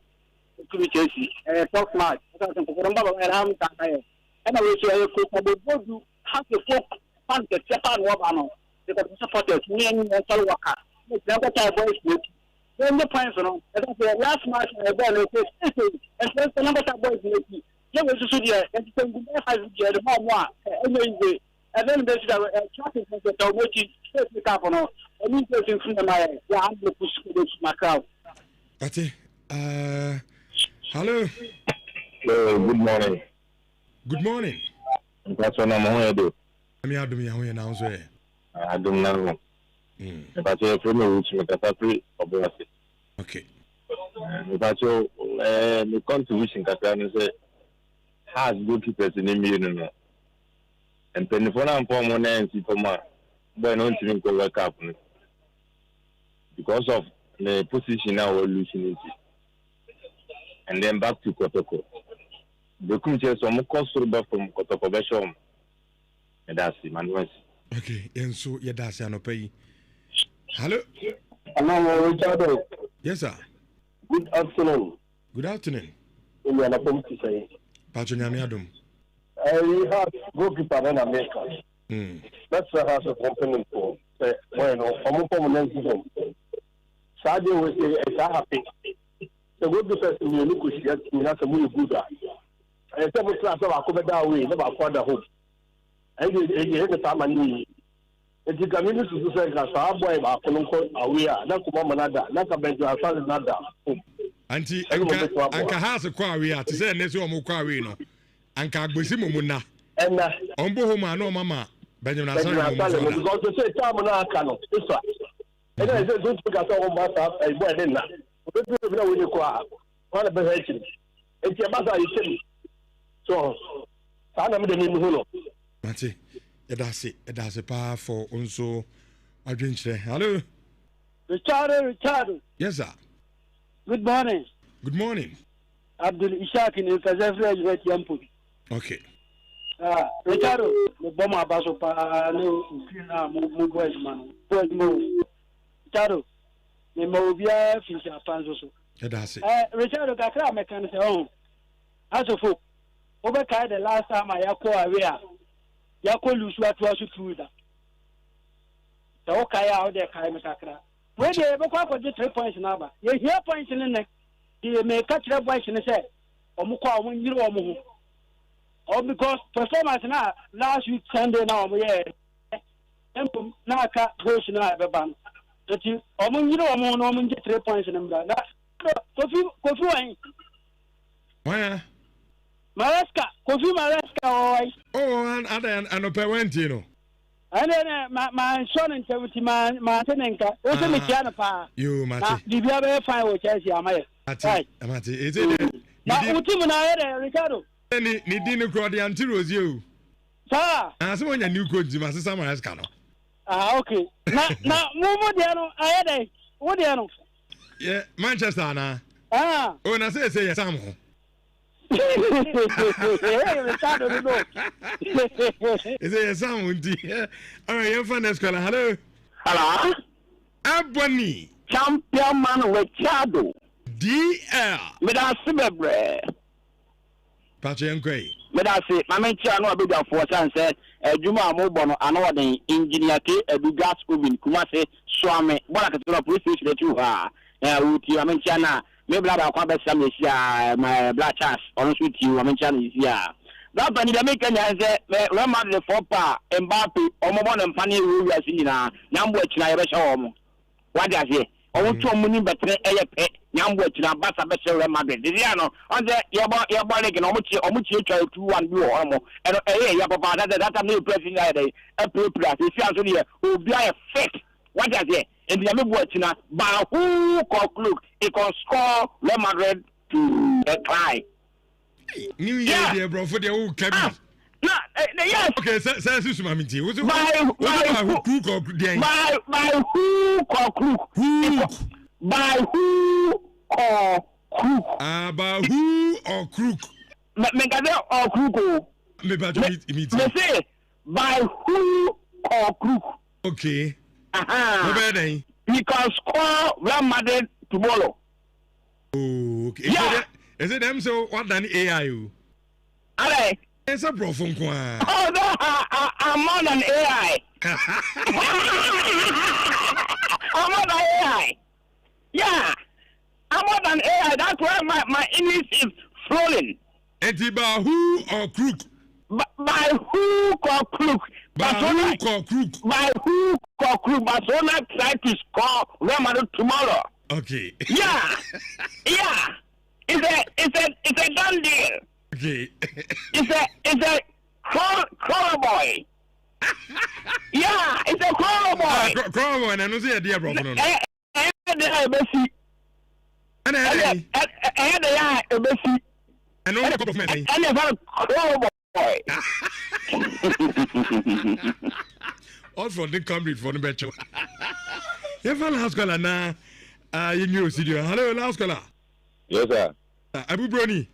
to be Chelsea. Talk smart. I think for number of ram time. And I will say you could do have to folk fan the Japan one because supporters me and mental worker. Never try boys with. Then the points on the last match and first the number of boys make. You will see the and the more anyway. And then there's a traffic that are making the car on an interesting from my my crowd. That's it. Hello. Good morning. Good morning. That's what I'm going to do. I'm here to be now. I don't know. But you're from the country of the okay. But the contribution that has goalkeepers in the million. And Penifona and Pomona and Sipoma, but not to work up because of the position now we're losing it. And then back to Kotoko. The creature some cost from Kotoko Besham. And that's the man. Okay, and so yeah, that's an pay. Hello. Hello, Richard. Yes, sir. Good afternoon. Good afternoon. You are not to say. Patroniamiadum. I have goalkeeper in America. That's a house of component for. Bueno, I'm permanent. Sadio was a happy. The goalkeeper in the look is yet not a muy good guy. several class of Akomeda away, never quarter home. And you hit the time and if you come into the second class, our boy, away, not Kumanada, not a bench, another. Auntie, Anka has a quarry to say, Nesu Mokarino, Anka Busimuna, and Ombohoma, no mamma, Benjamin Asylum, because to say, Tamana Cano, this one. And I said, don't pick us all matter, and where then. What a behavior. It's your mother, you say. So, I don't know. Mati, it has a power for also. I drink there. Hello, Richard. Yes, sir. Good morning. Good morning. Abdul Ishaq in Kazafra, Yampu. Okay. Richard, the bomber Basopa, no, Muguesman, Richard, the Movia Fisher Panzo. That's it. Richard Kakra mechanic home. As a folk, overcard the last time I acquired. Yako lose what was through that. The Okaya out there, Kaimaka. When they ever for the 3 points number, you hear points in the neck, you may catch that voice in the set, or Mukwa when you know more. Or because performance now, last week Sunday now, we had Naka goes in a band. That you, or when you know more, no 3 points in them. Kofi, why? Maraska, Maraska, oh, and a parentino. And then my son and 70 man, Martinenka, also Michiana. You, Mati. Did you ever find what Chelsea am I? Mati, is it? Now, Utimana, Ricardo. Ni didn't call the antiros you. Sir, as when your new coach, Master Samaras Cano. Okay. Now, Mumodiano, I had a Wodiano. Yeah, Manchester, na. Oh, I say, yes, I'm. Is it a sound? All right, your friend is calling. Hello. Hello. Aboni. Champion man with Chado. DL. Madame Sibebre. Patrick Gray. Madame, my man, Chano, a big for sunset. Juma Mobono, another engineer, a big gas moving, Kumase, Swami, what I can police station that you are. Uti, I mean, Chana. Maybe I can't some this my black chance, honest with you, I mentioned is here. That when the American has a Rama the 4 pa, Mbappe, or more than funny rule as in Namwich, I wish home. What does he? I want to money better a pet, Namwich, and Bassa Bessa Madrid. The Diano, on the Yabonic and Omuchi try to 1 euro or more, and Yapapa, that's a new president, a pro plus, it's actually who be a fake. What does he? And the other watching by who conclude it can score Real Madrid to a tie. New Year, dear bro, for the old cabin. Yes. Okay, say this, Mammy. What's by who conclude? By who conclude? By who or crook? By who or crook? Megade or crook? Me say by who or crook? Okay. He can score Real Madrid tomorrow. Oh, okay. Yeah. Is it them so what than AI? Alright. It's a bro from Kwan. Oh no, I'm more than AI. I'm more than AI. Yeah. I'm more than AI. That's why my English is flowing. And by who or crook? By who or crook? By who or crook? By who or crook? Barcelona try to score Real Madrid tomorrow. Okay. Yeah. Yeah. It's a done deal. Okay. It's a crawl boy. Yeah, it's a crawl boy. Crawl boy, and I don't see a dear bro. And Messi. And Messi. And only a couple of men. And a crawl boy. All from the country for the better. You found house color now. You knew studio. Hello, house color. Yes, sir. Abu Brony.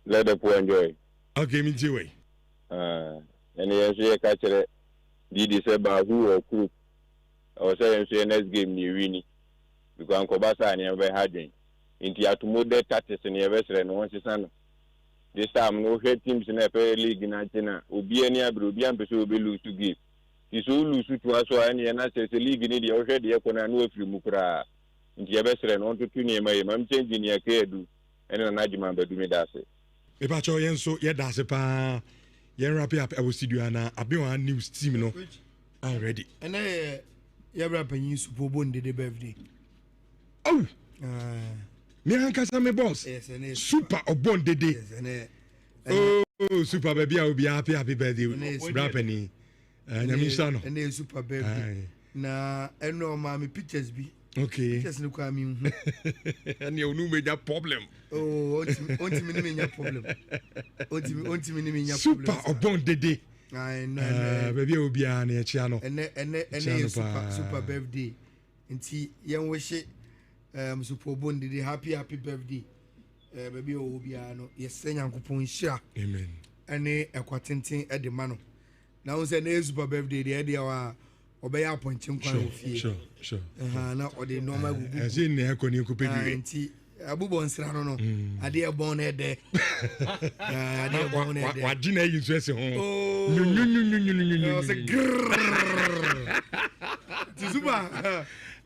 Let the poor enjoy. Okay, me too. And yes, you catch it. Did you say about who or cook? I was saying, next game, you win. Because Uncle Bassa and you have had it. Into your tomorrow taxes in your vessel and once son. This time, no head teams in a fair league in Argentina. Ubi any Abrubian will be lose to give. This will lose to us, or any another league in the ocean, the Econ and Wefri Mukra. Into your vessel and on to Tunia, I'm changing your care, and an Ajman, but do me that's it. Ebacho yen so ye da se pa yen wrap up our studio na abi one news team no already. And ye wrap in Super Bowl the birthday. Oh. Me hankasa me boss. Yes, and super obon dede. Yes, oh, super baby, I will be happy birthday. Rapping. Nyamisha no. And super birthday. Na eno mami pictures bi. Okay. Pictures no kwa mi hu. And you no major problem. Oh, onti mi ni nya problem. Onti mi ni nya problem. Super obon dede. I know. Baby obi a na echi ano. Ene super birthday. Nti yen we she super obon dede happy birthday. Baby obi a no yesɛ Nyankopɔn hyira. Amen. Ene ekwatenten e de ma no. Na wo sɛ na super birthday de e de wa obey appointing kwan ofie. Sure. Na ode normal gugu. Ase ne akoni ko pedure. Nti abubo nsra no ade e bon na ede. Ade e bon na ede. Wa gina yi so ese ho. Nyu. Se grrr. Ti super.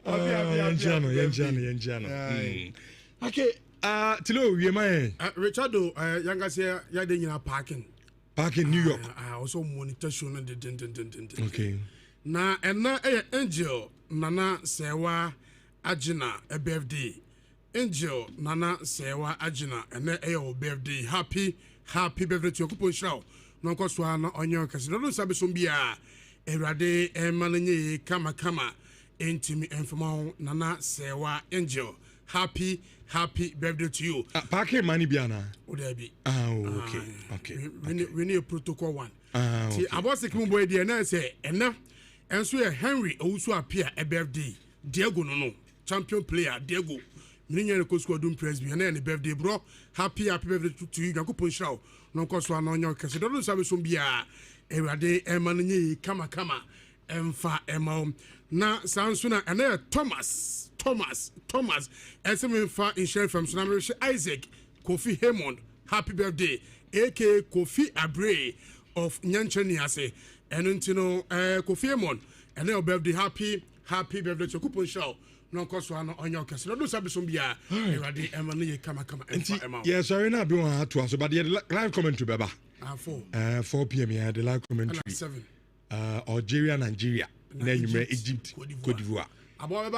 Yenjano. Okay, tilo wie mai. Richardo, yangase ya de nyina parking New York. Also monitor show no Okay. Na enna Angel Nana Sewa Agina a birthday. Angel Nana Sewa Agina and a birthday. Happy birthday to your coupon show. No coswana on your casino sabesumbia. Erade Emananye Kama Intimi Enfamon Nana Sewa Angel. Happy birthday to you. Parking money biana. Would there be? Okay. We need a protocol one. Okay. I was the boy dear and I say enough. And so Henry also appear a birthday. Diego no champion player Diego. Minion ko squad dum presby and any birthday bro. Happy birthday to you. Go push out. No cause one on your case. Don't sabe so bia. Erade emanyi kama emfa emom. Na sansuna and Thomas. SM in share from Sunamish Isaac Kofi Hammond. Happy birthday. A.K. Kofi Abre of Nyanchaniase. And Untino Kofi Hammond. And their birthday. Happy birthday to Coupon Show. No cost one on your castle. No Sabisumbia. Eradi Emily Kama. Yes, sorry, not doing hard to us, but the live commentary, Baba. 4 p.m. Yeah, the live commentary. 7. Algeria, Nigeria. Then you may Egypt, Cote d'Ivoire. About